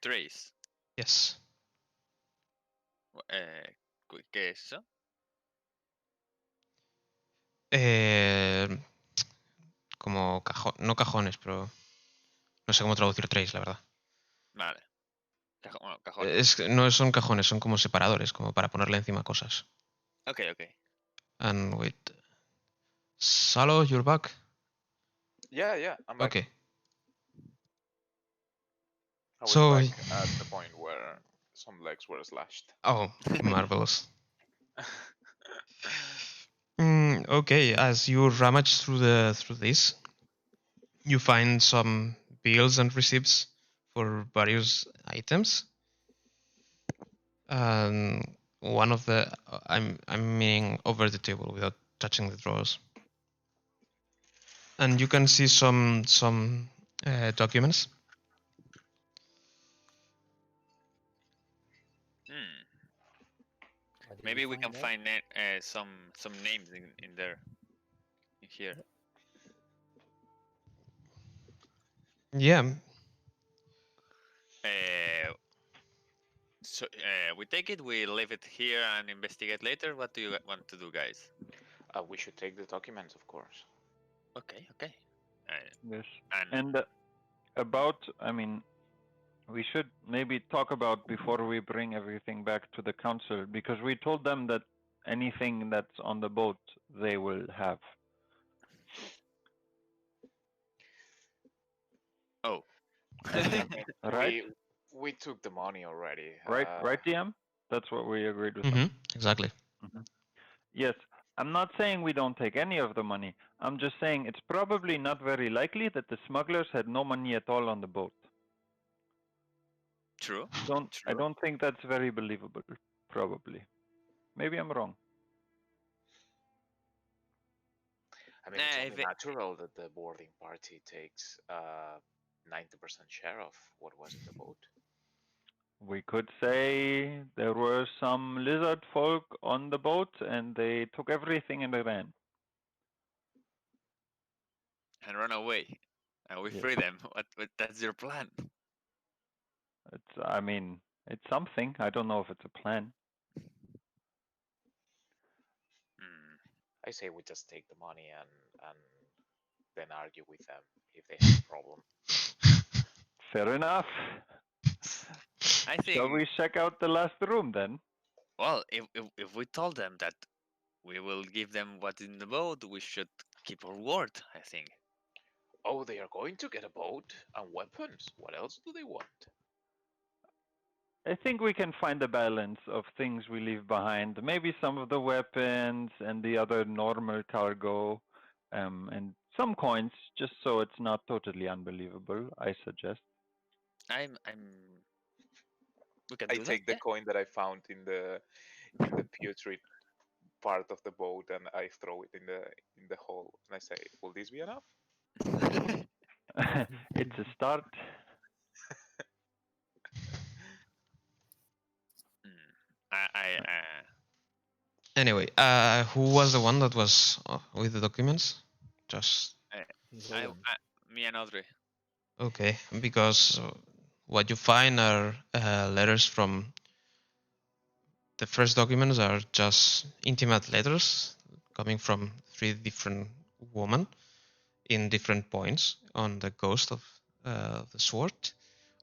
Trace. Yes. ¿Qué es eso? Eh, Como no cajones, pero no sé cómo traducir trays, la verdad. Vale. Bueno, cajones. No son cajones, son como separadores, como para ponerle encima cosas. Ok, ok. And wait. Salo, you're back? Yeah, I'm back. Okay. I was So, back at the point where some legs were slashed. oh, marvelous. Okay, as you rummage through this, you find some bills and receipts for various items. And one of the I'm meaning over the table without touching the drawers. And you can see some documents. Hmm. What did Maybe you we can there? find some names in there, in here. Yeah. So we take it, we leave it here and investigate later. What do you want to do, guys? We should take the documents, of course. Okay, okay. Yes. And And I mean, we should maybe talk about before we bring everything back to the council, because we told them that anything that's on the boat they will have. oh, I mean, Right? we took the money already. Right, DM? That's what we agreed with Mm-hmm. them. Exactly. Yes. I'm not saying we don't take any of the money. I'm just saying it's probably not very likely that the smugglers had no money at all on the boat. true, I true. don't think that's very believable. Probably. Maybe I'm wrong. I mean, it's Nah, only natural that the boarding party takes 90% share of what was in the boat. We could say there were some lizard folk on the boat and they took everything in the van. and run away, and we Yes. free them. What? That's your plan. I mean, it's something. I don't know if it's a plan. Hmm. I say we just take the money and then argue with them if they have a problem. Fair enough. I Shall think. we check out the last room then? Well, if we told them that we will give them what's in the boat, we should keep our word. I think. Oh, they are going to get a boat and weapons. What else do they want? I think we can find a balance of things we leave behind. Maybe some of the weapons and the other normal cargo, and some coins, just so it's not totally unbelievable. I suggest. I'm. We can I do that. take the coin that I found in the putrid part of the boat and I throw it in the hole and I say, "Will this be enough?" Yeah. It's a start. Hmm. I Anyway, who was the one that was with the documents? Just me and Audrey. okay, because what you find are letters from the first documents are just intimate letters coming from 3 different women in different points on the coast of the sword.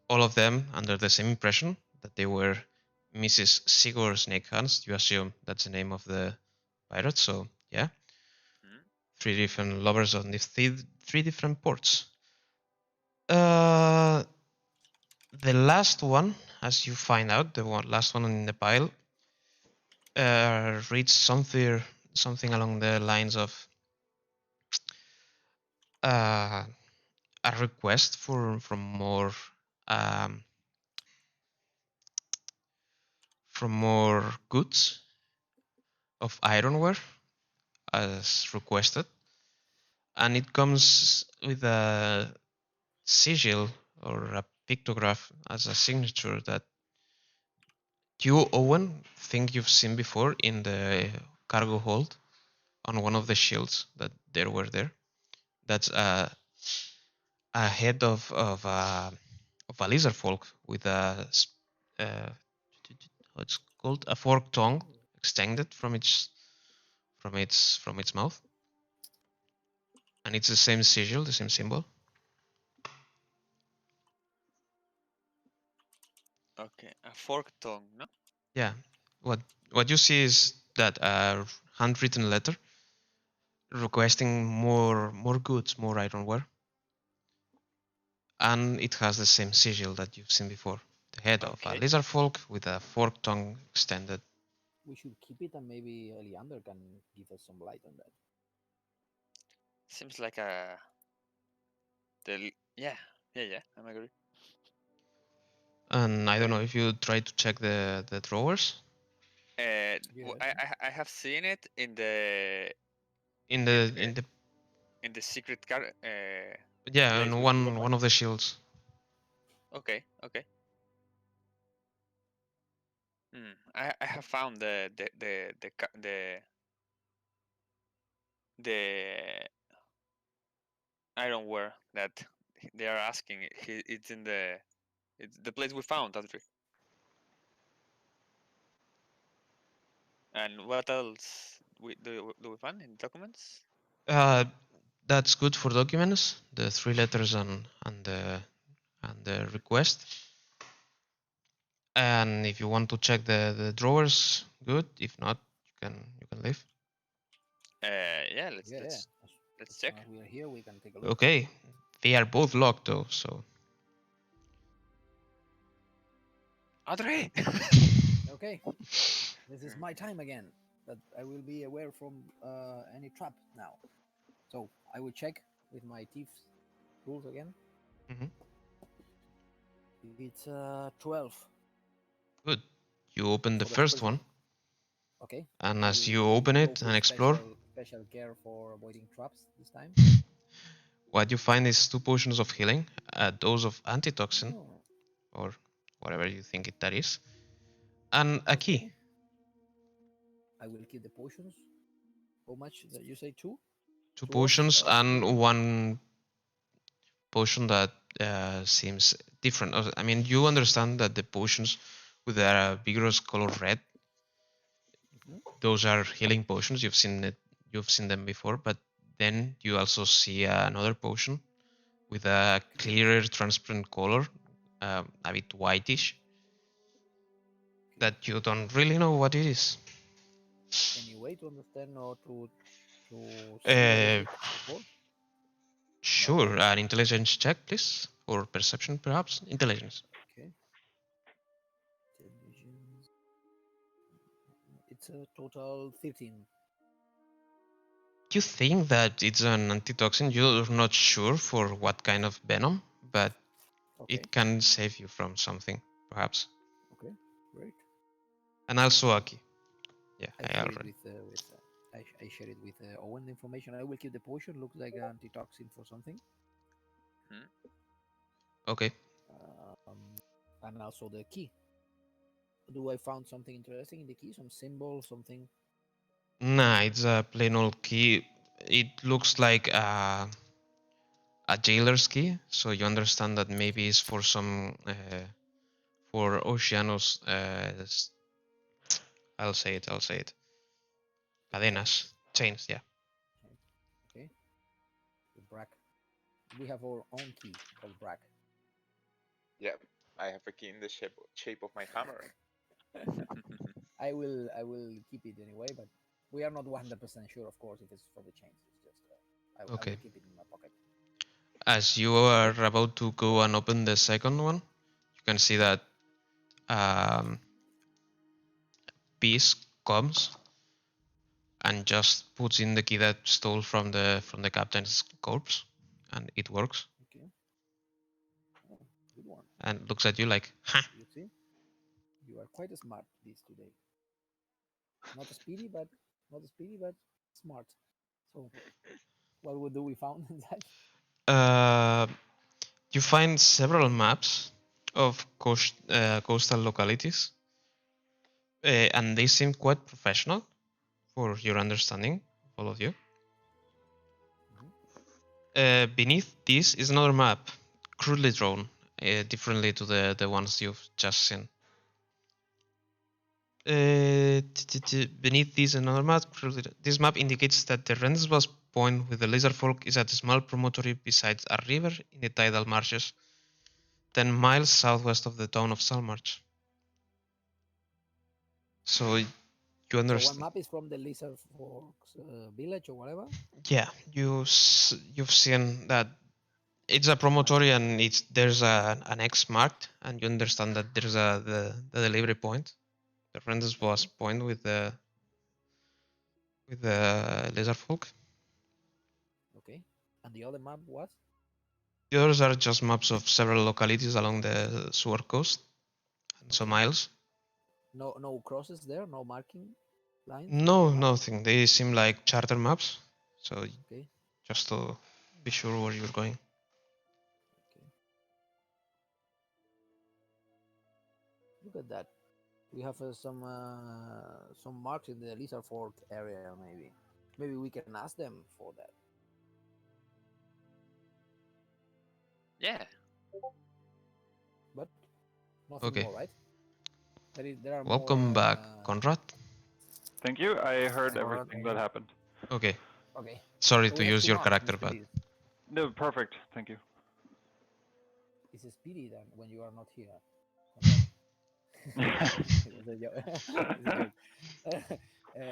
All of them under the same impression that they were Mrs. Sigurd Snakehands. You assume that's the name of the pirate, so yeah. Hmm? 3 different lovers on these 3 different ports. The last one, as you find out, the last one in the pile, reads something along the lines of uh, a request for um, more goods of ironware as requested, and it comes with a sigil or a pictograph as a signature that you, Owen, think you've seen before in the cargo hold on one of the shields that there were there. That's a head of a lizard folk with a uh, what's called a forked tongue extended from its mouth, and it's the same sigil, the same symbol. Okay, a fork tongue, no? Yeah, what you see is that a handwritten letter requesting more goods, more ironware, and it has the same sigil that you've seen before. The head of a Okay. lizard folk with a forked tongue extended. We should keep it, and maybe Eliander can give us some light on that. Seems like a. Yeah. I agree. And I don't know if you try to check the drawers. Yes. I have seen it in the in Okay. the In the secret car yeah, place on with the one of the shields. Okay, okay. I have found the ironware that they are asking. It's in it's the place we found, Aldrich. And what else do we find in documents? That's good for documents. The three letters and the request. And if you want to check the drawers, good. If not, you can leave. Yeah, Yeah. let's As check. long as we are here, we can take a look. Okay, they are both locked though, so. Audrey! Okay. This is my time again. But I will be aware from any trap now. So I will check with my thieves rules again. Mhm. It's 12 Good. You open the for the first one, Okay. and I as will you open go it and with explore, special care for avoiding traps this time. what you find is 2 potions of healing, a dose of antitoxin, Oh, or whatever you think that is, and a key. okay. I will keep the potions. How much did you say? Two? Two Two potions of and healing? one potion that seems different. I mean, you understand that the potions with a vigorous color red, Mhm. those are healing potions. You've seen them before, but then you also see another potion with a Okay. clearer, transparent color, a bit whitish, Okay. that you don't really know what it is. Any way to understand or to see what is Uh, it for? No, sure, right? an intelligence check, please, or perception, perhaps. Intelligence. Okay. Intelligence. It's a total 13. You think that it's an antitoxin. You're not sure for what kind of venom, but Okay. it can save you from something, perhaps. Okay. Great. And also Aki. Yeah, I I share it already. with I share it with Owen the information. I will keep the potion. Looks like an antitoxin for something. Hmm? Okay. Um, and also the key. Do I found something interesting in the key? Some symbol, something? Nah, it's a plain old key. It looks like a jailer's key, so you understand that maybe it's for some for Oceanos. I'll say it. I'll say it. Chains. Cadenas, chains. Yeah. Chains. Okay. The brack. We have our own key called brack. Yeah, I have a key in the shape of my hammer. I will keep it anyway, but we are not 100% sure, of course, if it's for the chains. It's just I Okay. will keep it in my pocket. As you are about to go and open the second one, you can see that um, Peace comes and just puts in the key that stole from the captain's corpse, and it works. Okay. Oh, good one. And looks at you like, "Ha!" You see, you are quite smart this today. Not speedy, but smart. So, what would do we found inside? Uh, you find several maps of coastal localities, and they seem quite professional for your understanding, all of you. Mhm. Beneath this is another map, crudely drawn, differently to the ones you've just seen. Beneath this another map. This map indicates that the Rendezvous point with the lizard folk is at a small promontory beside a river in the tidal marshes, 10 miles southwest of the town of Saltmarsh. So you So one understand? map is from the Lizard Forks village or whatever. Yeah, you've seen that it's a promontory and there's an X marked, and you understand that there's the delivery point, the Rendezvous Okay. point with the lizard folk. Okay. And the other map was The others are just maps of several localities along the Sword Coast and some okay. isles. No crosses there. No marking lines. No, Marks. nothing. They seem like charter maps. So Okay. just to be sure where you're going. Okay. Look at that. We have some marks in the lizard fork area. Maybe we can ask them for that. Yeah. But nothing Okay. more, right? There are Welcome more. back, Conrad. Thank you. I heard Conrad, everything that happened. Okay. Okay. Sorry So to we have use two your maps, character, Mr. but Beast. No, perfect. Thank you. It's speedy then when you are not here. Conrad. It's a joke. It's a joke.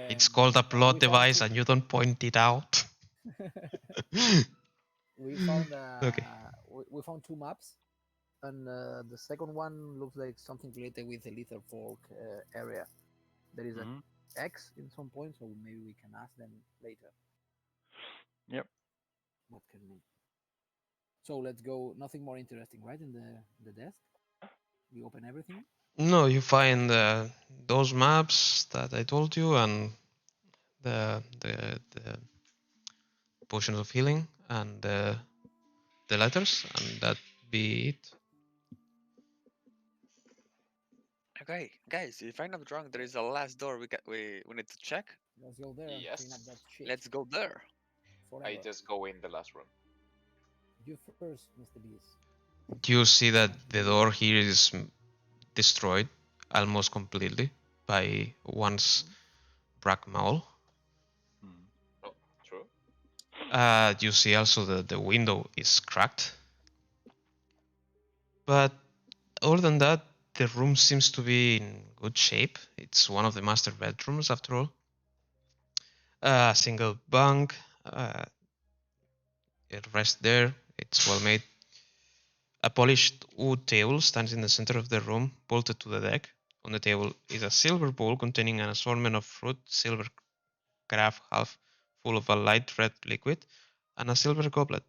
it's called a plot We found device two. and you don't point it out. We found Okay. we found two maps, and the second one looks like something related with the lethal fork area. There is a Mhm. X in some point, so maybe we can ask them later. Yep. What can we? So let's go. Nothing more interesting, right? In the desk, we open everything. No, you find those maps that I told you and the potions of healing and the letters, and that be it. Okay, guys, if I'm not wrong, there is a last door we need to check. Let's go there and clean up Yes. that shit Let's go there. I forever. just go in the last room. You first, Mr. Beast. You see that Nice to the meet door you. here is destroyed almost completely by once Brack Maul. Mhm. Oh, true. You see also that the window is cracked. But other than that, the room seems to be in good shape. It's one of the master bedrooms after all. A single bunk, it rests there. It's well made. A polished wood table stands in the center of the room, bolted to the deck. On the table is a silver bowl containing an assortment of fruit, silver carafe half full of a light red liquid, and a silver goblet.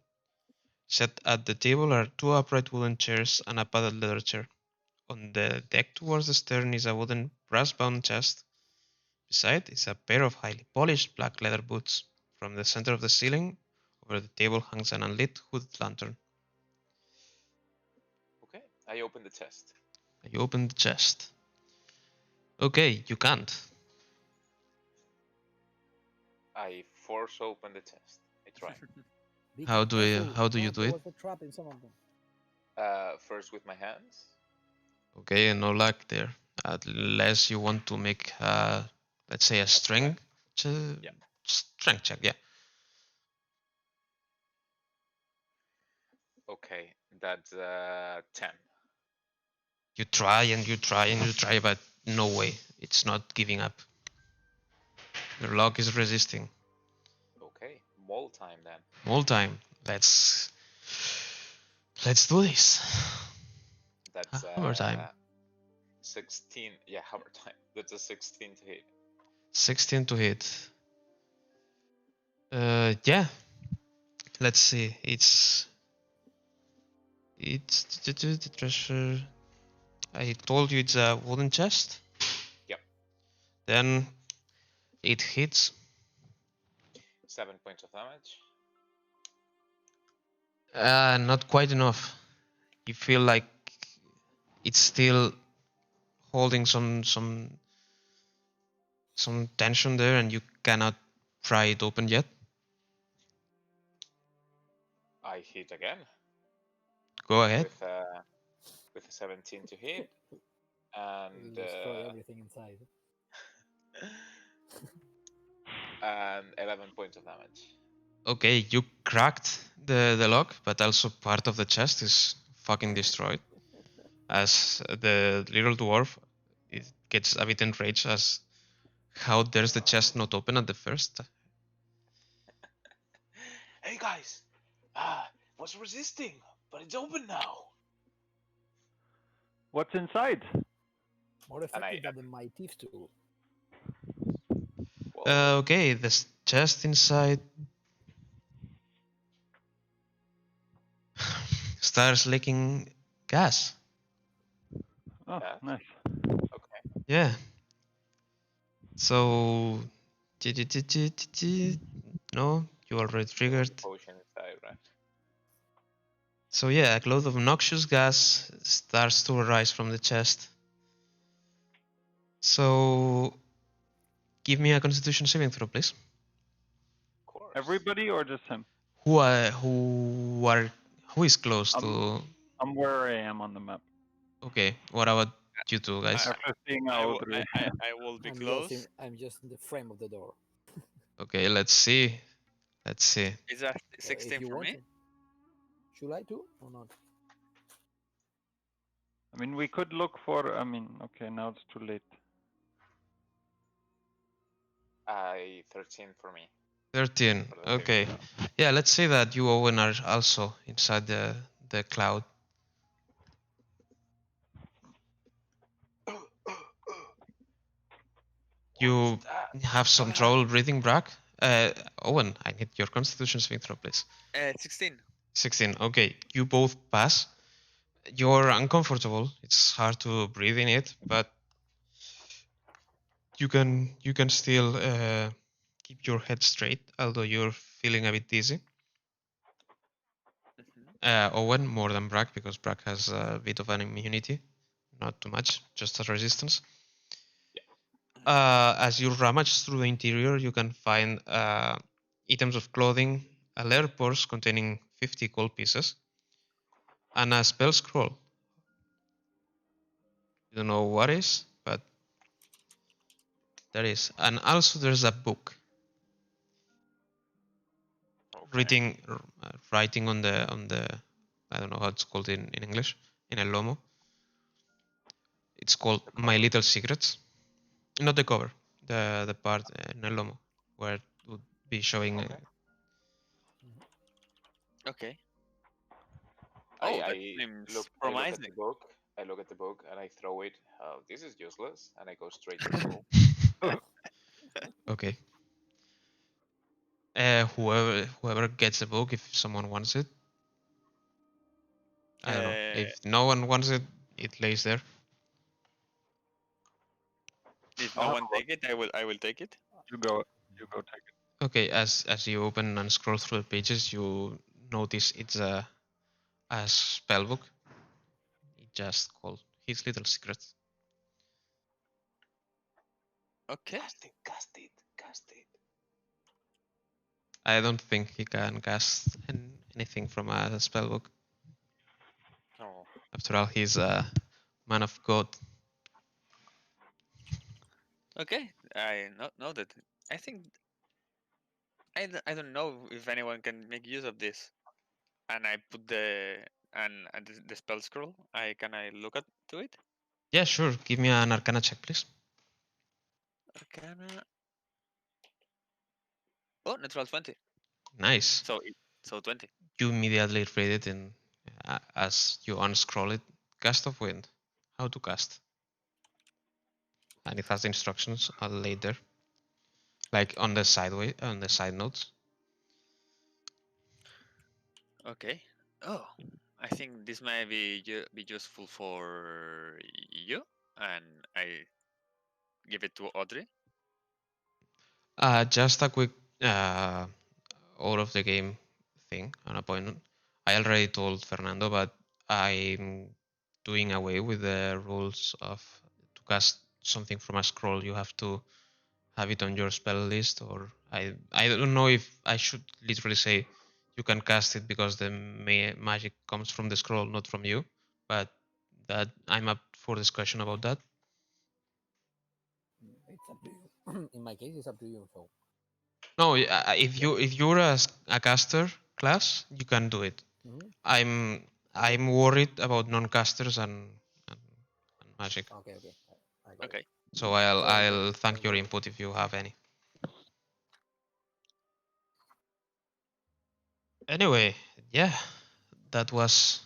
Set at the table are two upright wooden chairs and a padded leather chair. On the deck towards the stern is a wooden brass-bound chest. Beside is a pair of highly polished black leather boots. From the center of the ceiling, over the table hangs an unlit hooded lantern. Okay, I open the chest. You open the chest. Okay, you can't. I force open the chest. I try. Be How do you careful. how do you No, do there it? was a trap in some of them. First with my hands. Okay, no luck there. Unless you want to make, let's say, a Strength. Yeah. strength check. Yeah. Okay, that's 10. You try and you try and you try, but no way. It's not giving up. Your lock is resisting. Okay, mole time then. All time. Let's do this. That's Hammer time. 16. Yeah, hammer time. That's a 16 to hit. 16 to hit. Yeah. Let's see. It's the treasure. I told you it's a wooden chest. Yep. Then it hits. 7 points of damage. Not quite enough. You feel like it's still holding some tension there, and you cannot pry it open yet. I hit again Go ahead. with a 17 to hit, We and destroy everything inside. and 11 points of damage. Okay, you cracked the lock, but also part of the chest is fucking destroyed. As the little dwarf, it gets a bit enraged as how there's the chest not open at the first. Hey guys, was resisting, but it's open now. What's inside? More And I effective than my thief tool. well, Okay, the chest inside starts leaking gas. Oh, yeah, nice. okay. Yeah. So no, you already There was triggered. a potion inside, right? So yeah, a cloud of noxious gas starts to arise from the chest. So give me a Constitution saving throw, please. Of course. Everybody or just him? Who is close I'm to? I'm where I am on the map. Okay, what about you two guys? After seeing I, will, Audrey. I will be I'm close. just in the frame of the door. Okay, let's see. Let's see. Is that If 16 you for want me? to. Should I too or not? I mean, we could look for. I mean, okay, now it's too late. 13 for me. 13. For the saving Okay. throw. Yeah, let's say that you, Owen, are also inside the cloud. You have some trouble breathing, Brack. Owen, I need your Constitution saving throw, please. 16. 16. Okay, you both pass. You're uncomfortable. It's hard to breathe in it, but you can still keep your head straight, although you're feeling a bit dizzy. Owen more than Brack, because Brack has a bit of an immunity, not too much, just a resistance. As you rummage through the interior, you can find items of clothing, a leather purse containing 50 gold pieces, and a spell scroll. You don't know what is, but there is. And also there's a book. Okay. Writing on the I don't know how it's called in English, in el lomo. It's called My Little Secrets. Not the cover, the part in el lomo where it would be showing. Okay. Okay. Oh, that I seems look. I look at the promising. book. I look at the book and I throw it. This is useless, and I go straight to the pool. Okay. Whoever gets the book, if someone wants it, I don't know. Uh, If no one wants it, it lays there. if I'll no have one a look. take it, I will take it. You go. You go take it. Okay, as you open and scroll through the pages, you notice it's a spell book. It just called His Little Secrets. Okay. Cast it. Cast it. Cast it. I don't think he can cast anything from a spell book. Oh. After all, he's a man of God. Okay. I know that. I think I don't know if anyone can make use of this. And I put the spell scroll. I look at to it? Yeah, sure. Give me an Arcana check, please. Arcana. Oh, natural 20. Nice. So 20. You immediately read it, and as you unscroll it, Gust of Wind. How to cast. And it has the instructions later, like on the side notes. Okay. Oh, I think this might be useful for you, and I give it to Audrey. Just a quick out of the game thing, an appointment. I already told Fernando, but I'm doing away with the rules of to cast something from a scroll. You have to have it on your spell list, or I don't know if I should literally say you can cast it because the magic comes from the scroll, not from you. But that I'm up for discussion about that. It's up to you. In my case, it's up to you. So No, if you're a caster class, you can do it. mhm. I'm Okay, I'm worried about non-casters and magic. okay. I got it. Okay. So I'll Sorry, buddy. I'll thank Don't your worry. input if you have any. Anyway, yeah, that was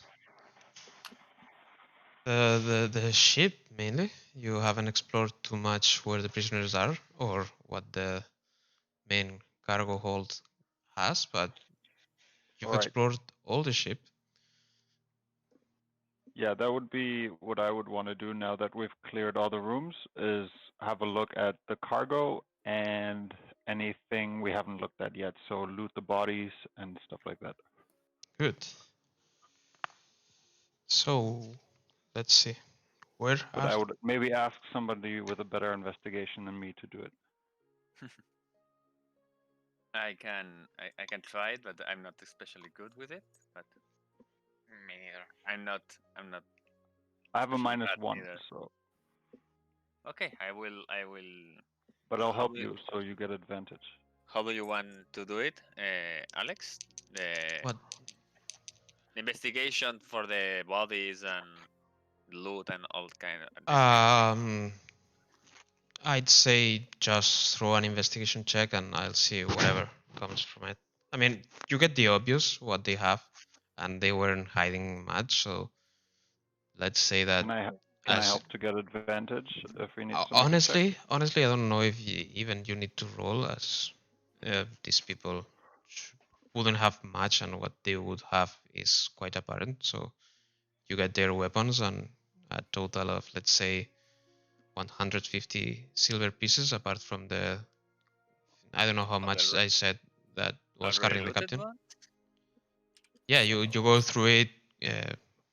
the ship mainly. You haven't explored too much where the prisoners are or what the main cargo hold has, but you've All right. explored all the ship. Yeah, that would be what I would want to do now that we've cleared all the rooms. Is have a look at the cargo and anything we haven't looked at yet. So loot the bodies and stuff like that. Good. So let's see. Where But are I would maybe ask somebody with a better investigation than me to do it. I can try it, but I'm not especially good with it. But Me neither. I'm not I have a especially minus bad one, either. so Okay, I will. but I'll How help do you so you get advantage. how do you want to do it, Alex? The what? investigation for the bodies and loot and all this kind of thing. I'd say just throw an investigation check and I'll see whatever comes from it. I mean, you get the obvious what they have, and they weren't hiding much. So let's say that Can I as help to get advantage if he needs to make a check? honestly, I don't know if even you need to roll, as these people wouldn't have much, and what they would have is quite apparent. So you get their weapons and a total of, let's say, 150 silver pieces, apart from the, I don't know how All the much I said that was already carrying the looted captain. one. Yeah, you go through it,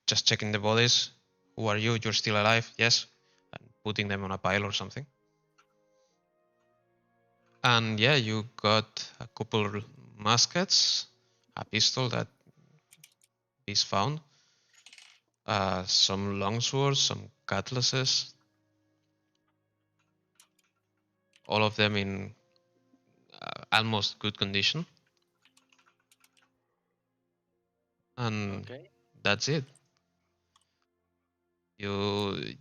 just checking the bodies. Who are you? You're still alive? Yes. And putting them on a pile or something. And yeah, you got a couple muskets, a pistol that is found, some longswords, some cutlasses, all of them in almost good condition. And Okay. that's it. You,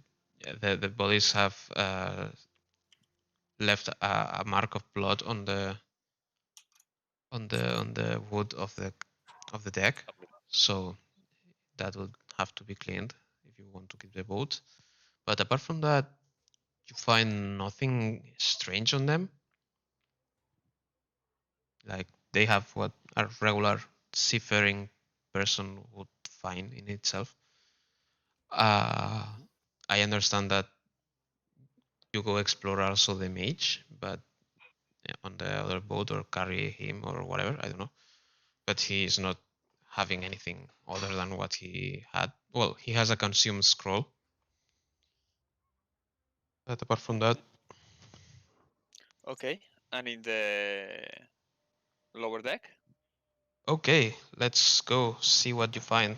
the bodies have left a mark of blood on the wood of the deck, so that would have to be cleaned if you want to keep the boat. But apart from that, you find nothing strange on them. Like, they have what a regular seafaring person would find in itself. Uh, Mhm. I understand that you go explore also the mage, but on the other boat, or carry him or whatever, I don't know. But he is not having anything other than what he had. Well, he has a consumed scroll, but apart from that, Okay. And in the lower deck. okay, let's go see what you find.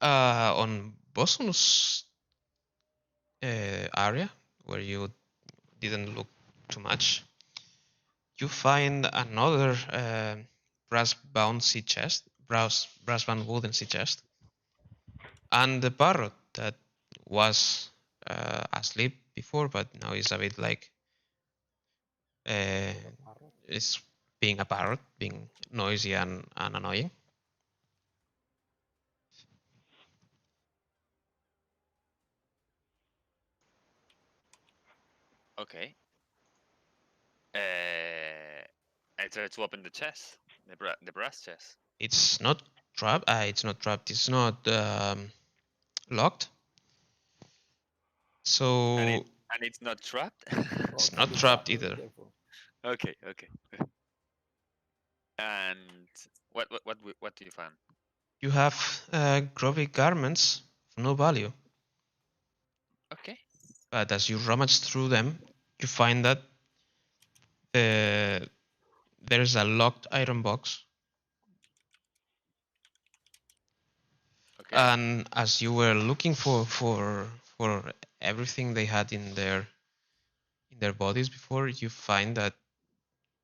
On Boson's area, where you didn't look too much, you find another brass bound sea chest, brass bound wooden sea chest, and the parrot that was asleep before, but now is a bit like uh, Dead parrot. is being a parrot, being noisy and annoying. Okay. I try to open the chest, the brass chest. It's not trapped. It's not trapped. It's not locked. And So it's not trapped. Well, it's it can not be trapped trapped, so be either. careful. Okay, okay. And what do you find? You have grubby garments of no value, Okay. but as you rummage through them, you find that uh, there's a locked iron box. Okay. And as you were looking for everything they had in their bodies before, you find that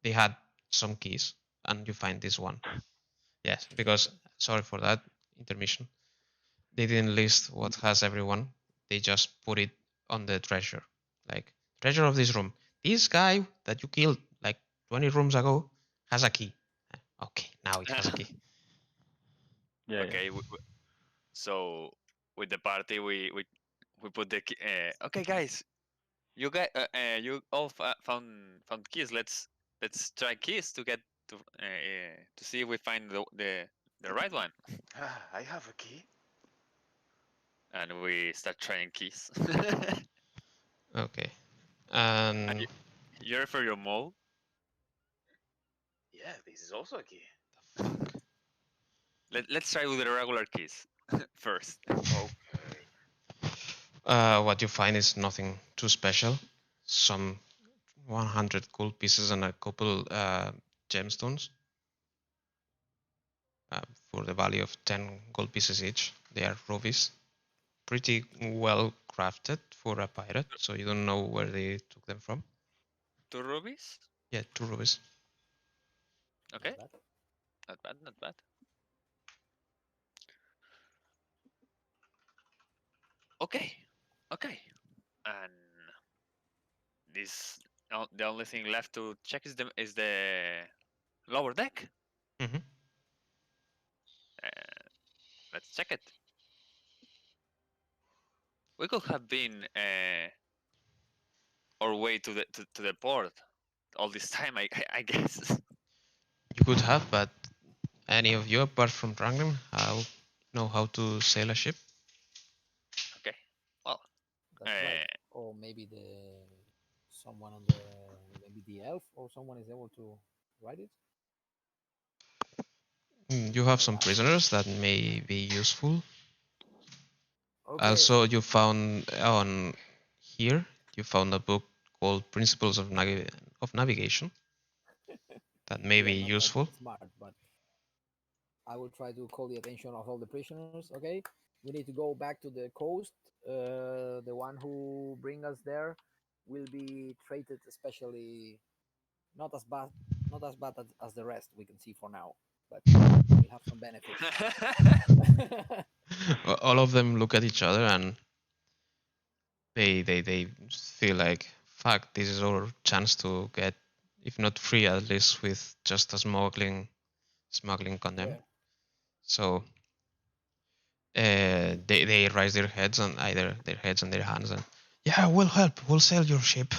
they had some keys, and you find this one. Yes, because, sorry for that intermission, they didn't list what has everyone. They just put it on the treasure, like, treasure of this room. This guy that you killed like 20 rooms ago has a key. Okay, now it has a key. Yeah, yeah. Okay. So with the party, we put the okay, guys. You all found keys. Let's try keys to get to see if we find the right one. I have a key. And we start trying keys. Okay, And and You refer your mole? Yeah, this is also a key. Fuck. Let's try with the regular keys first. Okay. What you find is nothing too special. Some 100 gold pieces and a couple gemstones uh, for the value of 10 gold pieces each. They are rubies. Pretty well crafted for a pirate, so you don't know where they took them from. 2 rubies? Yeah, 2 rubies. Okay, Not bad. not bad, not bad. Okay, okay. And this the only thing left to check is the lower deck. Mm-hmm. Uh, let's check it. We could have been our way to the port all this time. I guess. You could have, but any of you apart from Rangram know how to sail a ship? Okay. Well, That's right. uh, Or maybe the someone on the maybe the elf or someone is able to write it. You have I'll some ask. prisoners that may be useful. Okay. Also, you found on here, you found a book called Principles of Navigation that may We be are not that useful. smart, but I will try to call the attention of all the prisoners. Okay, we need to go back to the coast. The one who bring us there will be treated especially not as bad, not as bad as the rest we can see for now, but we'll have some benefits. All of them look at each other and they feel like, fuck, this is our chance to get, if not free, at least with just a smuggling condemned. Yeah. So they raise their heads and either their heads and their hands and, yeah, we'll help, we'll sail your ship,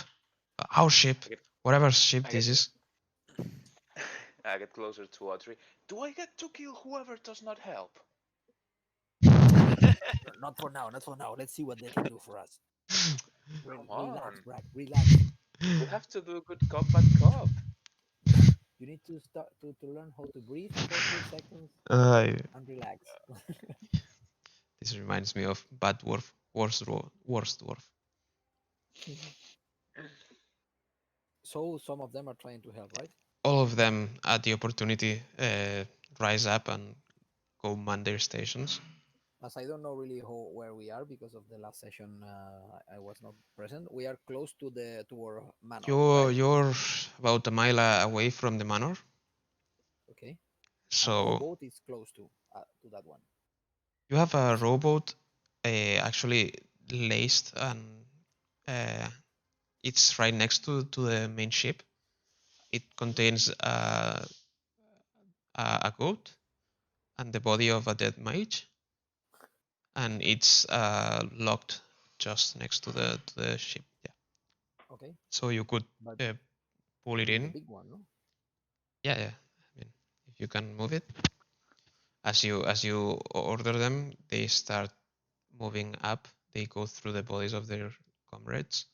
our ship, I get, whatever ship I this get, is. I get closer to Audrey. Do I get to kill whoever does not help? Not for now. Not for now. Let's see what they can do for us. Come Relax, on. Bragg. Relax. We have to do good cop, bad cop. You need to start to learn how to breathe for 3 seconds uh, and relax. this reminds me of Bad Dwarf, Worst Dwarf. So some of them are trying to help, right? All of them at the opportunity rise up and go man their stations. As I don't know really where we are because of the last session, I was not present. We are close to our manor, right? You're about a mile away from the manor, Okay. And our so boat is close to that one. you have a It's rowboat actually laced and uh, it's right next to the main ship. It contains a goat and the body of a dead mage, and it's locked just next to the ship. Yeah, okay, so you could but uh, pull it we need a in. big one, no? Yeah, yeah. I mean, if you can move it, as you order them, they start moving up. They go through the bodies of their comrades.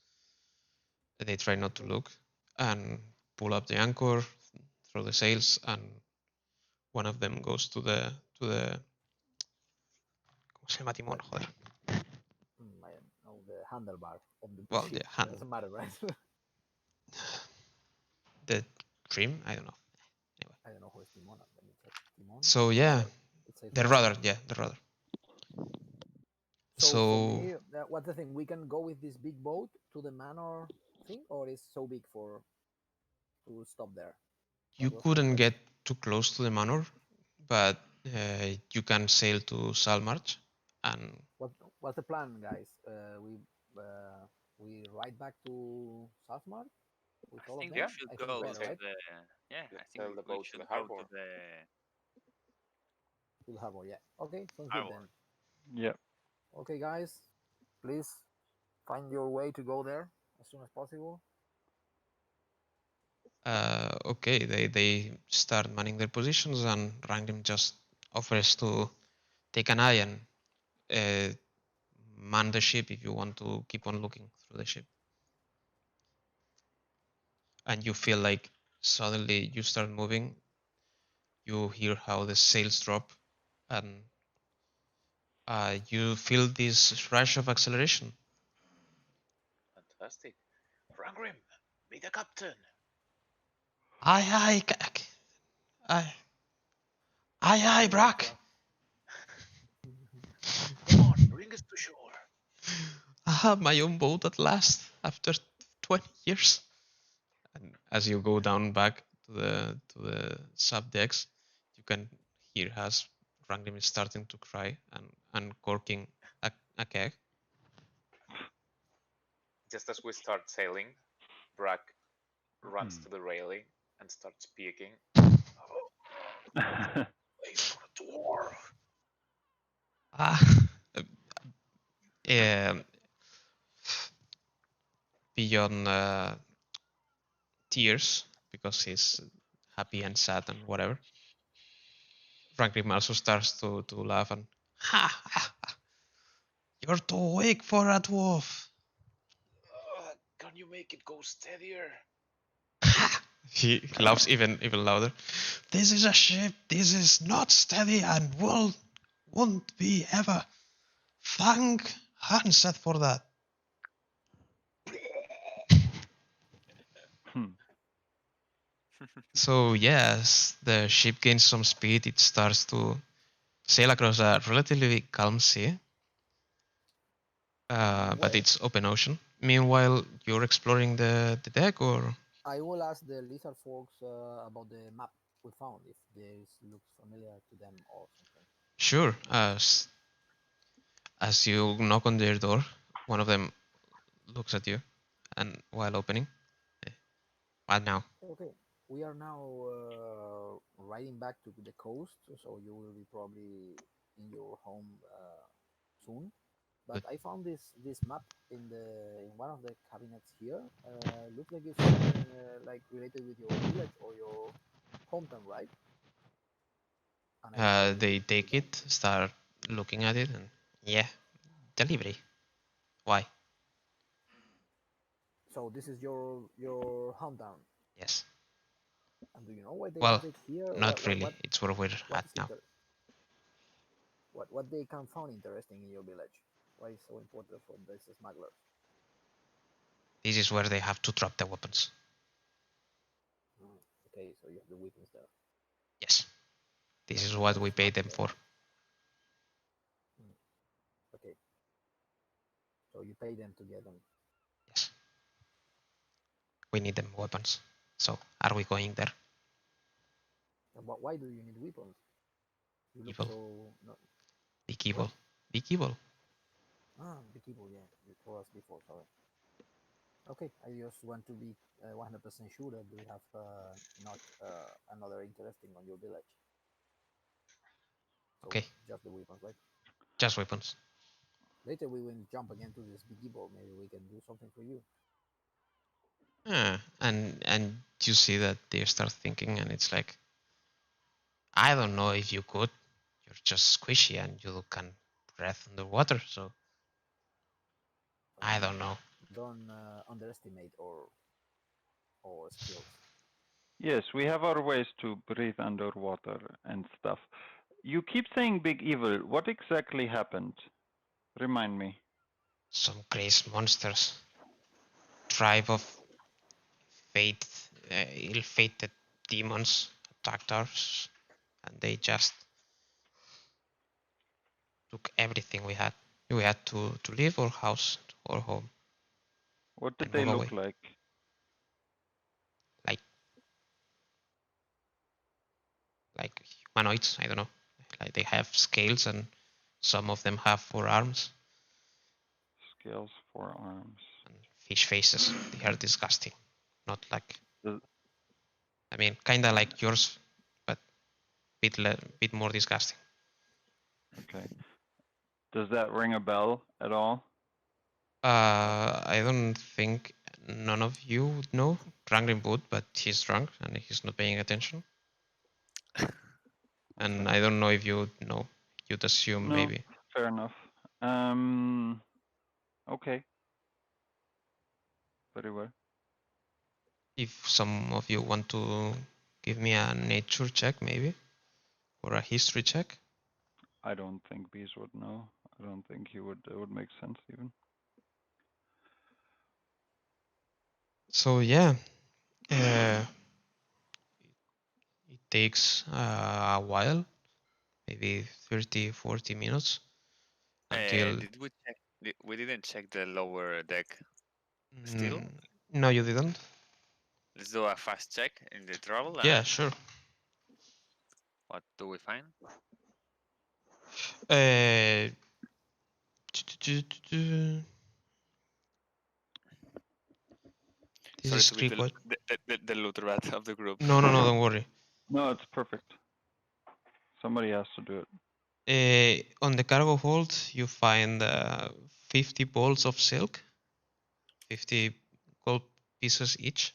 They try not to Okay. look and pull up the anchor, throw the sails, and one of them goes to the ¿cómo se llama timón? What? Joder. I don't know the handlebar of the Well, ship. yeah, hand, Doesn't matter, right? the trim. I don't know. Anyway, I don't know who's Timon. Let me check. Timon. so yeah, It says the rudder. rudder. Yeah, the rudder. So for So me, what's the thing? We can go with this big boat to the manor thing, or is so big for to stop there? you That was my couldn't get question. too close to the manor, but you can sail to Saltmarsh, and What what's the plan, guys? We ride back to Southmark with I all of think we them. Yeah, should I think go we'll better, to take right? the. Yeah, I let's think sail the we boat to should the go to harbor. the To the harbor, yeah. Okay, sounds good then. harbor. Yep. Okay, guys, please find your way to go there as soon as possible. okay, they start manning their positions, and Rangram just offers to take an eye and uh, man the ship if you want to keep on looking through the ship. and you feel like suddenly you start moving. You hear how the sails drop, and you feel this rush of acceleration. Fantastic. Rangrim, be the captain. Aye, aye, aye, aye, aye, All right, Brack. Come on, bring us to shore. I have my own boat at last after 20 years. And as you go down back to the sub decks, you can hear as Rangram is starting to cry and uncorking a keg. Just as we start sailing, Brack runs to the railing and starts speaking. Oh, place for a dwarf. Ah, um, beyond tears because he's happy and sad and whatever. Rangram also starts to laugh and ha, ha, ha, you're too weak for a dwarf. Can you make it go steadier? He laughs even louder. This is a ship. This is not steady and won't be ever. Thank Hanset for that. So yes, the ship gains some speed. It starts to sail across a relatively calm sea, but it's open ocean. Meanwhile, you're exploring the deck, or I will ask the lizard folks about the map we found, if this looks familiar to them or something. sure. As you knock on their door, one of them looks at you, and while opening, what now? Okay, we are now riding back to the coast, so you will be probably in your home soon. But Good. I found this map in one of the cabinets here. Looks like it's something like related with your village or your hometown, right? And I hand They it to take them. it, start looking at it, and yeah, delivery. Why? So this is your hometown. Yes. And do you know why they Well, have it here? not really. It's where we're What at is now. what they can find interesting in your village? Why is so important for these smugglers? This is where they have to drop the weapons. Mm, okay, so you have the weapons there. Yes. This is That's what very we pay smart. them for. Mm, okay, so you pay them to get them. Yes. We need them weapons. So, are we going there? But why do you need weapons? You look Evil. so no. Big What? evil. Big evil. Ah, the keyboard. Yeah, you told us before. Sorry. Okay, I just want to be 100% sure that we have not another interesting on your village. So Okay. just the weapons, right? Just weapons. Later we will jump again to this big keyboard. Maybe we can do something for you. And you see that they start thinking, and it's like, I don't know if you could. You're just squishy and you can breathe underwater. So I don't know. Don't underestimate our skills. Yes, we have our ways to breathe underwater and stuff. You keep saying big evil. What exactly happened? Remind me. Some crazy monsters, tribe of fate, ill-fated demons attacked us, and they just took everything we had. We had to leave our house or home What did and they move look away. like? Like like humanoids. I don't know. Like they have scales and some of them have 4 arms Scales, forearms. and fish faces. They are disgusting. Not like Does, I mean, kind of like yours, but bit more disgusting. okay. Does that ring a bell at all? I don't think none of you would know. Ranglin would, but he's drunk and he's not paying attention. And Okay. I don't know if you would know. You'd assume No, maybe. fair enough. Okay. Very well. If some of you want to give me a nature check, maybe, or a history check. I don't think bees would know. I don't think he would. It would make sense even. So yeah, it takes a while, maybe 30, 40 minutes until. Did we check? We didn't check the lower deck still. Mm, no, you didn't. Let's do a fast check in the travel. Yeah, And sure. what do we find? Uh, this Sorry is to be required. the loot rat of the group. No, no, no, don't worry. No, it's perfect. Somebody has to do it. On the cargo hold, you find 50 bolts of silk, 50 gold pieces each.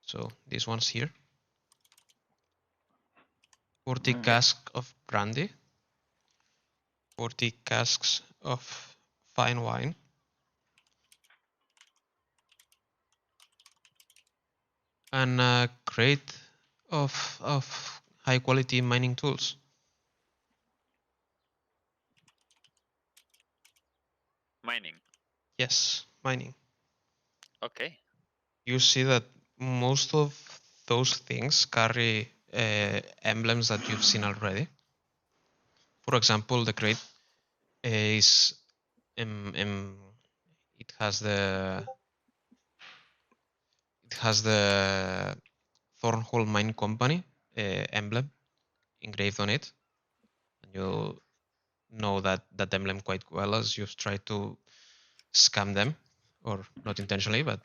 So these ones here. 40 Alright. casks of brandy, 40 casks of fine wine, and a crate of high quality mining tools. Mining. Yes, mining. Okay. You see that most of those things carry emblems that you've seen already. For example, the crate is it has the Thornhole Mine Company emblem engraved on it, and you know that emblem quite well as you've tried to scam them, or not intentionally, but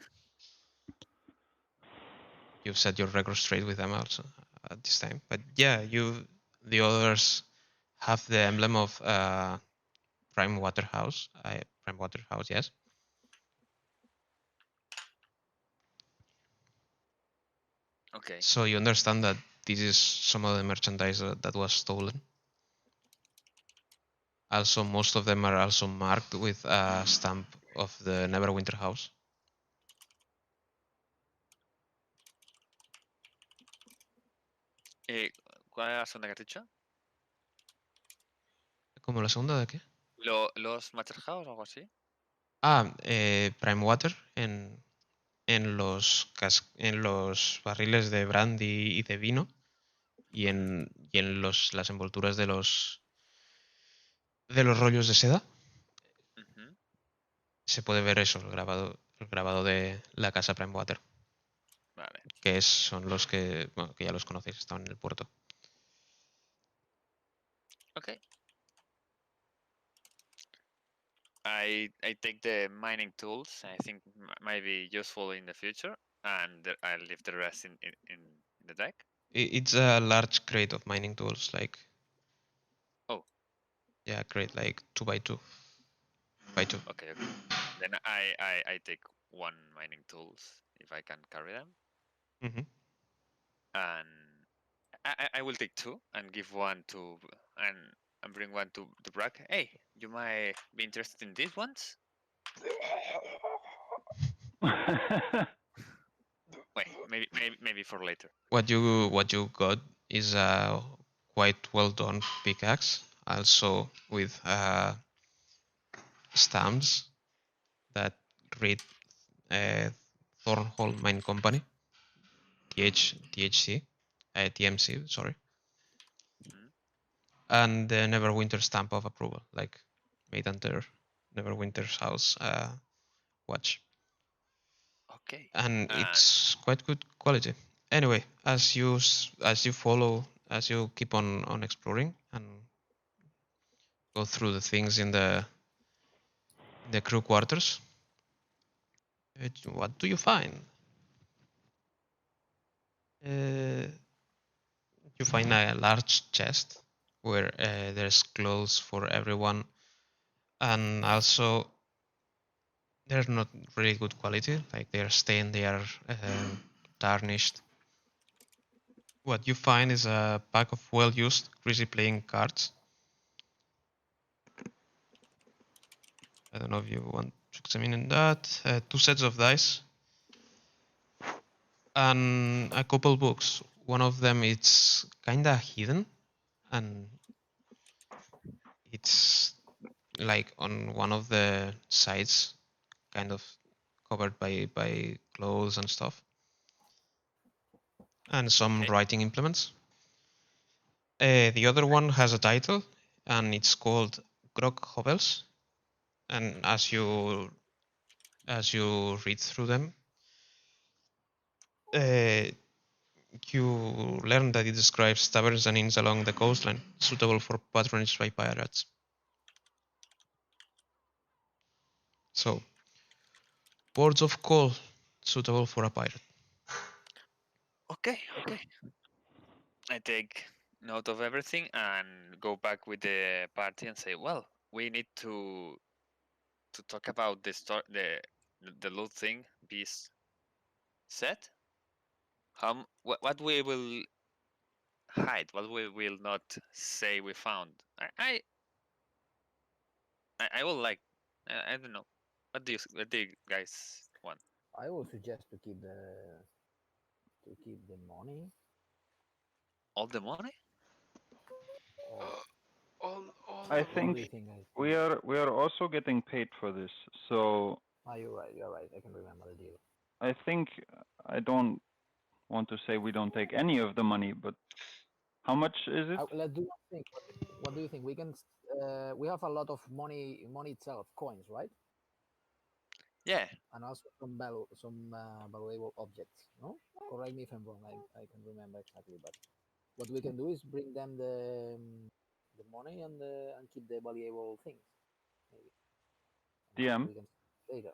you've set your record straight with them also at this time. But yeah, the others have the emblem of Prime Waterhouse. Prime Waterhouse, yes. Okay. So you understand that this is some of the merchandise that was stolen. Also, most of them are also marked with a stamp of the Neverwinter House. ¿Cuál era la segunda que has dicho? ¿Como la segunda de qué? ¿Los Matcher House o algo así? Prime Water en los barriles de brandy y de vino y en las envolturas de los rollos de seda. Ujú. Se puede ver eso, el grabado de la casa Prime Water, Vale. que son los que ya los conocéis, estaban en el puerto. Okay. I take the mining tools. I think might be useful in the future, and I leave the rest in the deck. It's a large crate of mining tools, like. Oh. Yeah, crate like 2x2 by 2. Okay. Then I take one mining tools if I can carry them, Mm-hmm. and I will take two and give one to and bring one to Brack. Hey, you might be interested in these ones. Wait, maybe for later. What you got is a quite well done pickaxe, also with stamps that read Thornhole Mine Company, THC, TMC, sorry, Hmm? and the Neverwinter stamp of approval, like made under Neverwinter's house watch. Okay. And it's quite good quality. Anyway, as you keep on exploring and go through the things in the crew quarters, what do you find? You find a large chest where there's clothes for everyone, and also they're not really good quality. Like they are stained, they are tarnished. What you find is a pack of well-used, greasy playing cards. I don't know if you want to examine that. 2 sets of dice. and a couple books. One of them it's kinda hidden, and it's like on one of the sides, kind of covered by clothes and stuff, and some Okay. writing implements. The other one has a title, and it's called Grog Hovels. And as you read through them, uh, you learn that it describes taverns and inns along the coastline, suitable for patronage by pirates. So, ports of call, suitable for a pirate. Okay. Okay. I take note of everything and go back with the party and say, well, we need to talk about the loot thing. Beast set. What we will hide, what we will not say we found. I will like. I don't know. What do you guys want? I will suggest to keep the money. All the money? Or All I of what think do you it. think, guys? we are also getting paid for this, so Ah, you're right. You're right. I can remember the deal. I think I don't want to say we don't take any of the money, but how much is it? Let's do one thing. What do you think? We can. We have a lot of money. Money itself, coins, right? Yeah. And also some valuable objects. No, correct me if I'm wrong. I can remember exactly, but what we can do is bring them the money and keep the valuable things maybe, and after DM. we can later.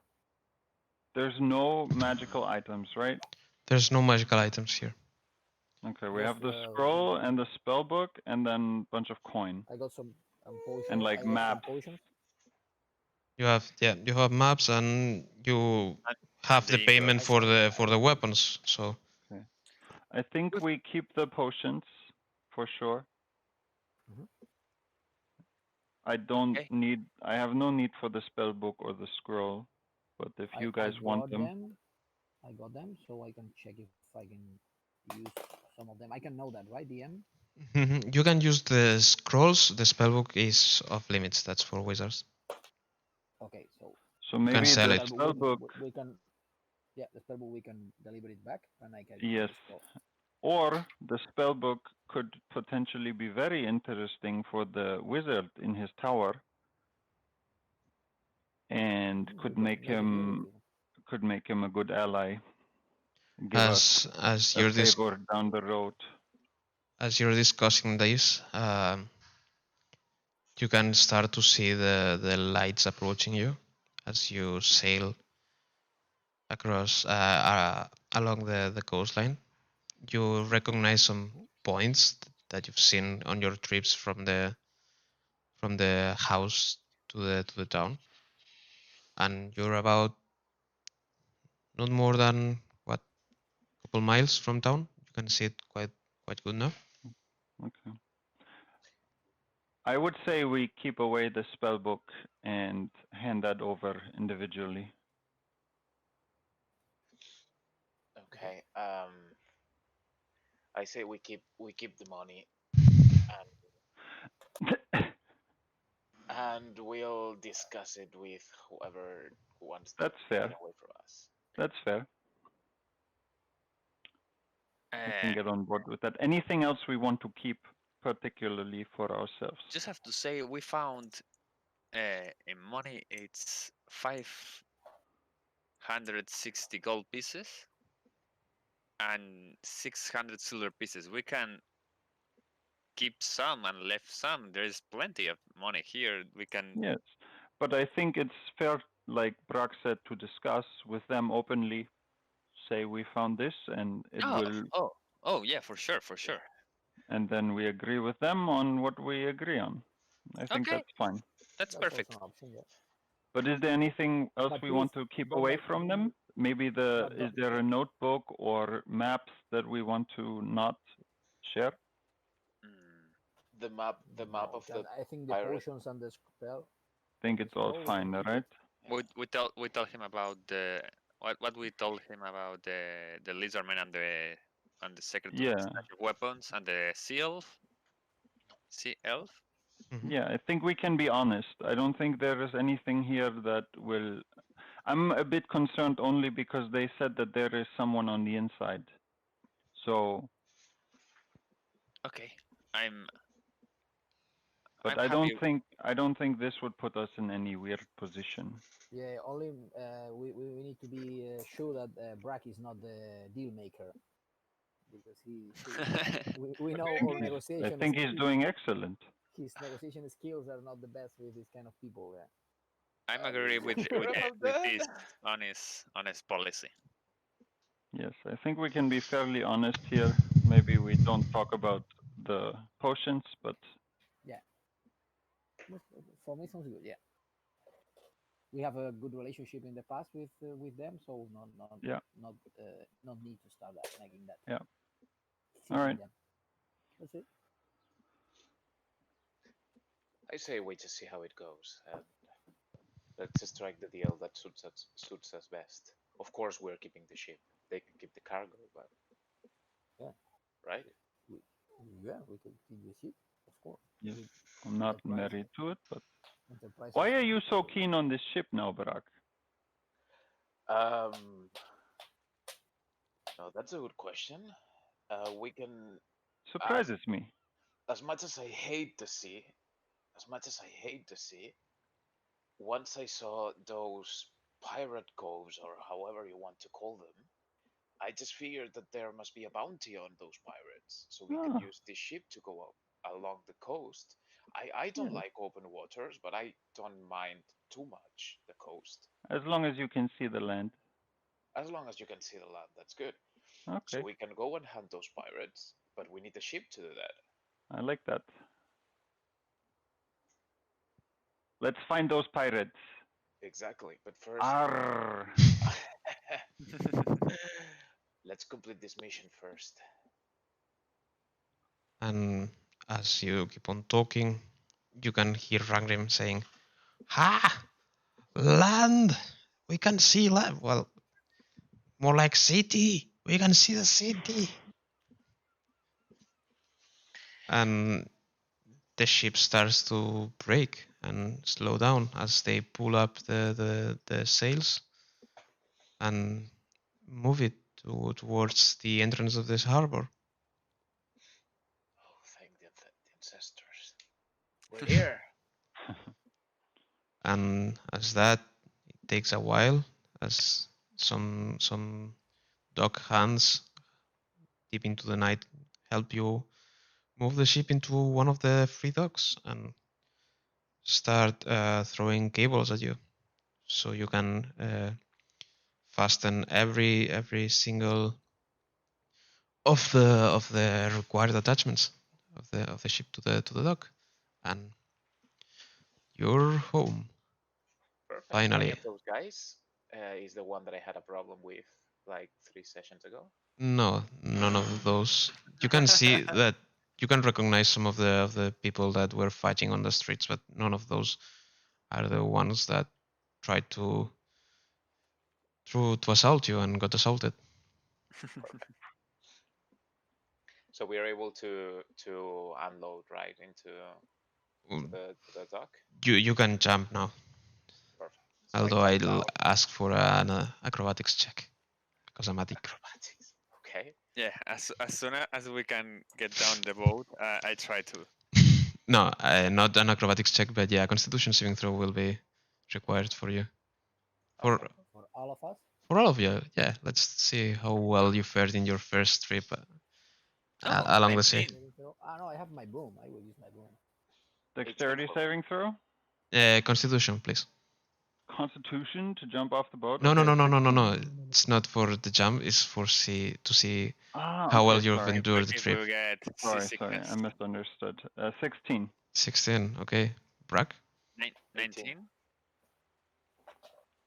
There's no magical items, right? There's no magical items here. Okay, we Just have the scroll and the spell book, and then a bunch of coin I got some and potions. like I got some maps. potions. You have maps, and you And have the the payment I ingots. for got the weapons. So Okay. I think Good. we keep the potions for sure. mhm. Okay. I have no need for the spell book or the scroll, but if you I guys want got them, them. I got them, so I can check if I can use some of them. I can know that, right, DM? you can use the scrolls. The spellbook is off limits. That's for wizards. Okay, so so You can maybe the sell the it. spell book spell book, we can yeah the spell book we can deliver it back and I can keep yes, the scroll. or the spell book could potentially be very interesting for the wizard in his tower and Mm, we could can make make a deal with him you. a good ally, give us As a you're favor down the road. discussing this, you can start to see the lights approaching you as you sail across along the coastline. You recognize some Mhm. points that you've seen on your trips from the house to the town, and you're about not more than what, couple miles from town. You can see it quite good now. Okay. I would say we keep away the spell book and hand that over individually. Okay. Okay. I say we keep the money and and we'll discuss it with whoever wants to That's take it fair. away from us. That's fair. I can Uh, get on board with that. Anything else we want to keep particularly for ourselves? just have to say we found in money it's 560 gold pieces and 600 silver pieces. We can keep some and left some. There is plenty of money here. We can. Yes. But I think it's fair, like Brock said, to discuss with them openly. Say we found this and it Oh, will, oh, oh, yeah, for sure, for Yeah. sure. and then we agree with them on what we agree on. I think Okay, that's fine. that's That's also perfect. an option, yeah. But is there anything else But we please want to keep don't away make from them? Maybe yeah, is there a notebook or maps that we want to not share? Mm, The map no. of the I think the pirate. potions I think and the it's all scroll we can fine, keep right? it. Yeah. we tell him about what we told him about the lizardmen and the secret Yeah. stash of weapons and the sea elf. Yeah, I think we can be honest. I don't think there is anything here that will. I'm a bit concerned only because they said that there is someone on the inside. So, Okay, I'm but I'm I happy. don't think this would put us in any weird position. Yeah, only we need to be sure that Brack is not the deal maker because we know our I negotiation think he's doing excellent. his negotiation skills are not the best with this kind of people. Yeah. I'm Are you agree sure about with that? this honest policy. Yes, I think we can be fairly honest here. Maybe we don't talk about the potions, but Yeah. For me, sounds good. Yeah. We have a good relationship in the past with them, so yeah, not need to start that making that yeah. All seeking right. them. That's it. I say wait to see how it goes, and let's strike the deal that suits us best. Of course, we're keeping the ship. They can keep the cargo, but Yeah. right? We, yeah, we could keep the ship, of course. Yes, With I'm not Enterprise. married to it, but Enterprise why is are you the so cargo. keen on this ship now, Barak? Um, no, that's a good question. We can, as Surprises me. as much as I hate to see, as much as I hate to see, once I saw those pirate coves, or however you want to call them, I just figured that there must be a bounty on those pirates, so we can Ah, use this ship to go up along the coast. I don't yeah. like open waters, but I don't mind too much the coast. As long as you can see the land. As long as you can see the land, that's good. So Okay, we can go and hunt those pirates, but we need a ship to do that. I like that. Let's find those pirates. Exactly. But first, Arr. let's complete this mission first. And as you keep on talking, you can hear Rangrim saying, "Ha! Land! We can see land. Well, more like city. We can see the city." And the ship starts to break and slow down as they pull up the sails and move it towards the entrance of this harbor. Oh, thank the ancestors. We're here. And as that, it takes a while as some dog hands deep into the night help you move the ship into one of the free docks and start throwing cables at you, so you can fasten every single of the required attachments of the ship to the dock, and you're home Perfect. Any finally. of those guys is the one that I had a problem with like 3 sessions ago. No, none of those. You can see that you can recognize some of the people that were fighting on the streets, but none of those are the ones that tried to assault you and got assaulted. So we are able to unload right into the dock. You can jump now, Perfect. So I although jump I'll out. ask for an acrobatics check because I'm a dick. Acrobatics. Okay. Yeah, as soon as we can get down the boat, I try to. No, not an acrobatics check, but yeah, Constitution saving throw will be required for you. For Okay. For all of us. for all of you, yeah. Let's see how well you fared in your first trip Oh, along the sea. 19. Ah, no, I have my broom. I will use my broom. 18 Dexterity for me. saving throw. Constitution, please. Constitution to jump off the boat. No, no, Okay, no, no, no, no, 16. no. It's not for the jump. It's for to see Ah, how well okay. you've Sorry, endured the If trip. we get sorry. I seasickness. misunderstood. 16. 16, okay. Brack, 18. 19.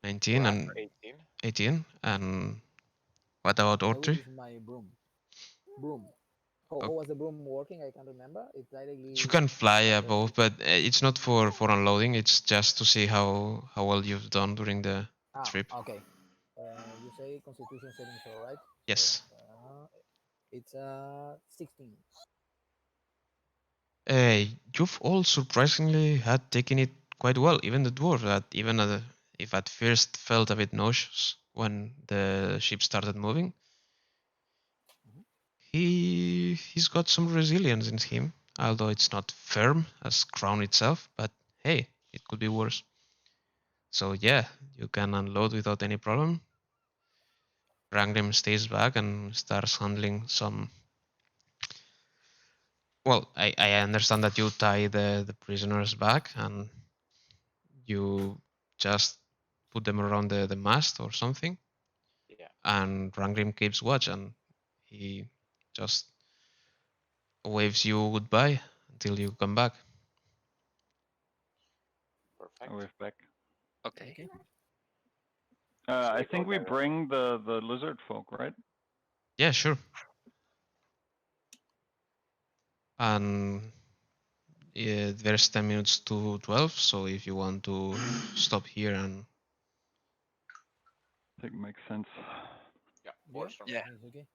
19 Brack and 18. 18. And what about I will Ortri? use my broom. Broom. How Okay. was the broom working? I can't remember. It You directly can fly started. above, but it's not for unloading. It's just to see how well you've done during the Ah, trip. okay. say Constitution saving throw, right? Yes. It's 16. You've all surprisingly had taken it quite well. Even the dwarf, that even if at first felt a bit nauseous when the ship started moving, Mhm. he's got some resilience in him. Although it's not firm as Crown itself, but hey, it could be worse. So yeah, you can unload without any problem. Rangrim stays back and starts handling some. Well, I understand that you tie the prisoners back and you just put them around the mast or something. Yeah, And Rangrim keeps watch and he just waves you goodbye until you come back. perfect. With back. Okay. Okay. So I we go think we there. bring the lizard folk, right? Yeah, sure. And yeah, there's 10 minutes to 12, so if you want to stop here and I think makes sense. Yeah, Yeah, works for me. Yeah. it's okay.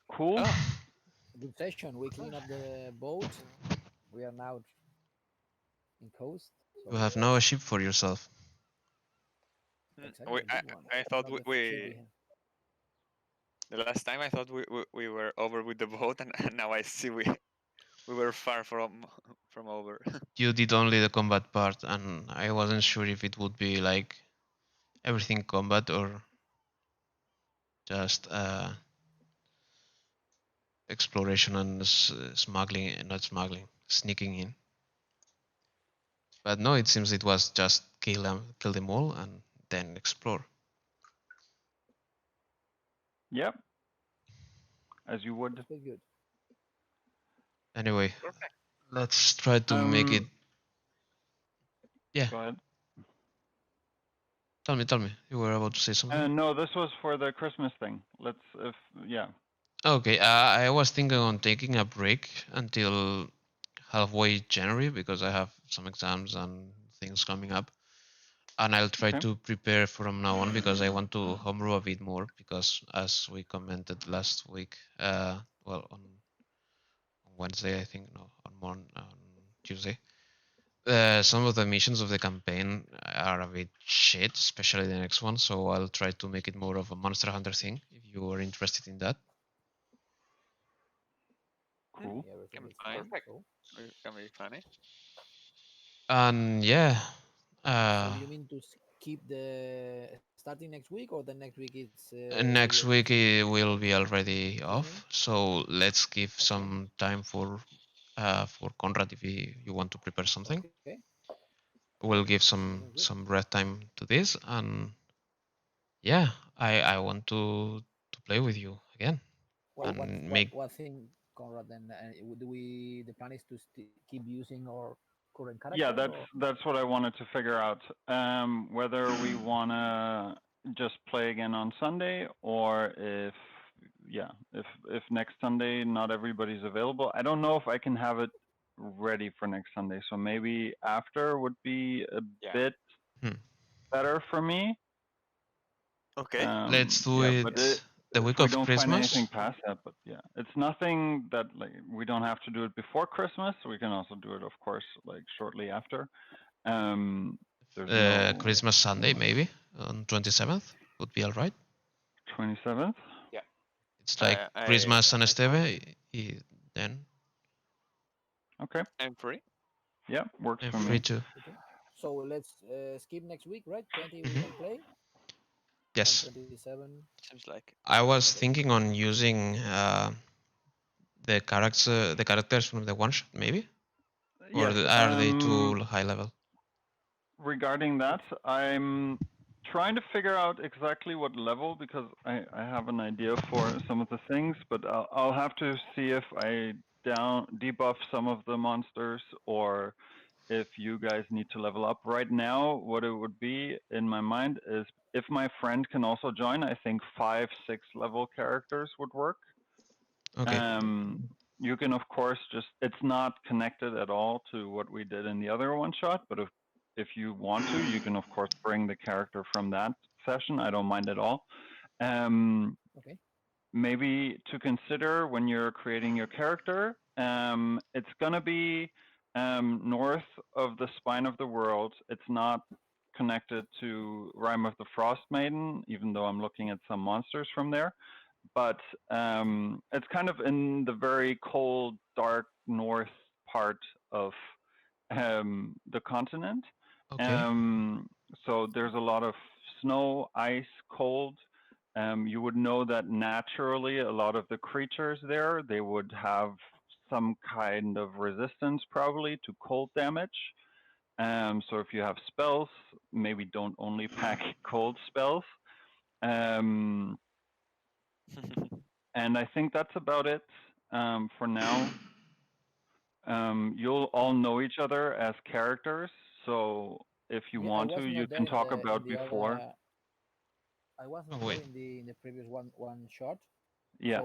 Cool. Oh, Good session. We clean up the boat. We are now in coast. you So have now a ship for yourself. exactly, a good one. I thought Not the ship we have. the last time I thought we were over with the boat, and now I see we were far from over. You did only the combat part, and I wasn't sure if it would be like everything combat or just exploration and smuggling, not smuggling, sneaking in. But no, it seems it was just kill them all, and then explore. Yep. As you would. It's quite good. Anyway, Perfect. let's try to make it. Yeah, Go ahead. tell me. You were about to say something. No, this was for the Christmas thing. Let's, if yeah. Okay, I was thinking on taking a break until halfway January because I have some exams and things coming up. And I'll try Okay. to prepare from now on because I want to homebrew a bit more because as we commented last week, well on Wednesday I think no on Tuesday, some of the missions of the campaign are a bit shit, especially the next one. So I'll try to make it more of a Monster Hunter thing if you are interested in that. Cool. Yeah, everything Can be is fine. fine. Perfect. So, Can be funny. And yeah, so you mean to keep the starting next week, or the next week it's you're next week busy it will be already planning? off. So let's give Okay. some time for Conrad if you want to prepare something. Okay. Yeah, We'll give that sounds good. some red time to this, and yeah, I want to play with you again Well, and make. what thing, Conrad? Then do we? The plan is to keep using our current Yeah, character, or that's what I wanted to figure out. Whether we wanna just play again on Sunday, or if yeah, if next Sunday not everybody's available. I don't know if I can have it ready for next Sunday, so maybe after would be a Yeah. bit Hmm. better for me. Okay. Let's do Yeah, but it the if week we of don't find Christmas. anything past that, but yeah, it's nothing that like we don't have to do it before Christmas. We can also do it, of course, like shortly after. Um, there's no Christmas Sunday maybe on 27th would be all right. 27th. Yeah. It's like I Christmas and next Monday? Esteve. Then Okay. I'm free. Yeah, works I'm for free me. to. Okay. So let's skip next week, right? 20 we Hmm. can play, and Yes, 27. Seems like I was Okay. thinking on using the characters from the one shot maybe, or Yes. are they too high level? Regarding that, I'm trying to figure out exactly what level because I have an idea for some of the things, but I'll have to see if I down debuff some of the monsters or if you guys need to level up. Right now, what it would be in my mind is if my friend can also join, I think 5, 6 level characters would work. Okay. Um, you can, of course, just, it's not connected at all to what we did in the other one shot, but if you want to, you can, of course, bring the character from that session. I don't mind at all. Okay. Maybe to consider when you're creating your character, it's gonna be north of the spine of the world. It's not connected to Rime of the Frost Maiden, even though I'm looking at some monsters from there. But it's kind of in the very cold, dark north part of the continent. Okay. So there's a lot of snow, ice, cold. You would know that naturally a lot of the creatures there, they would have some kind of resistance probably to cold damage. So if you have spells, maybe don't only pack cold spells. And I think that's about it for now. You'll all know each other as characters, so if you Yeah, I want to, was you not there can in talk the about before. other. I was Oh not there wait. in the previous one shot. Yeah.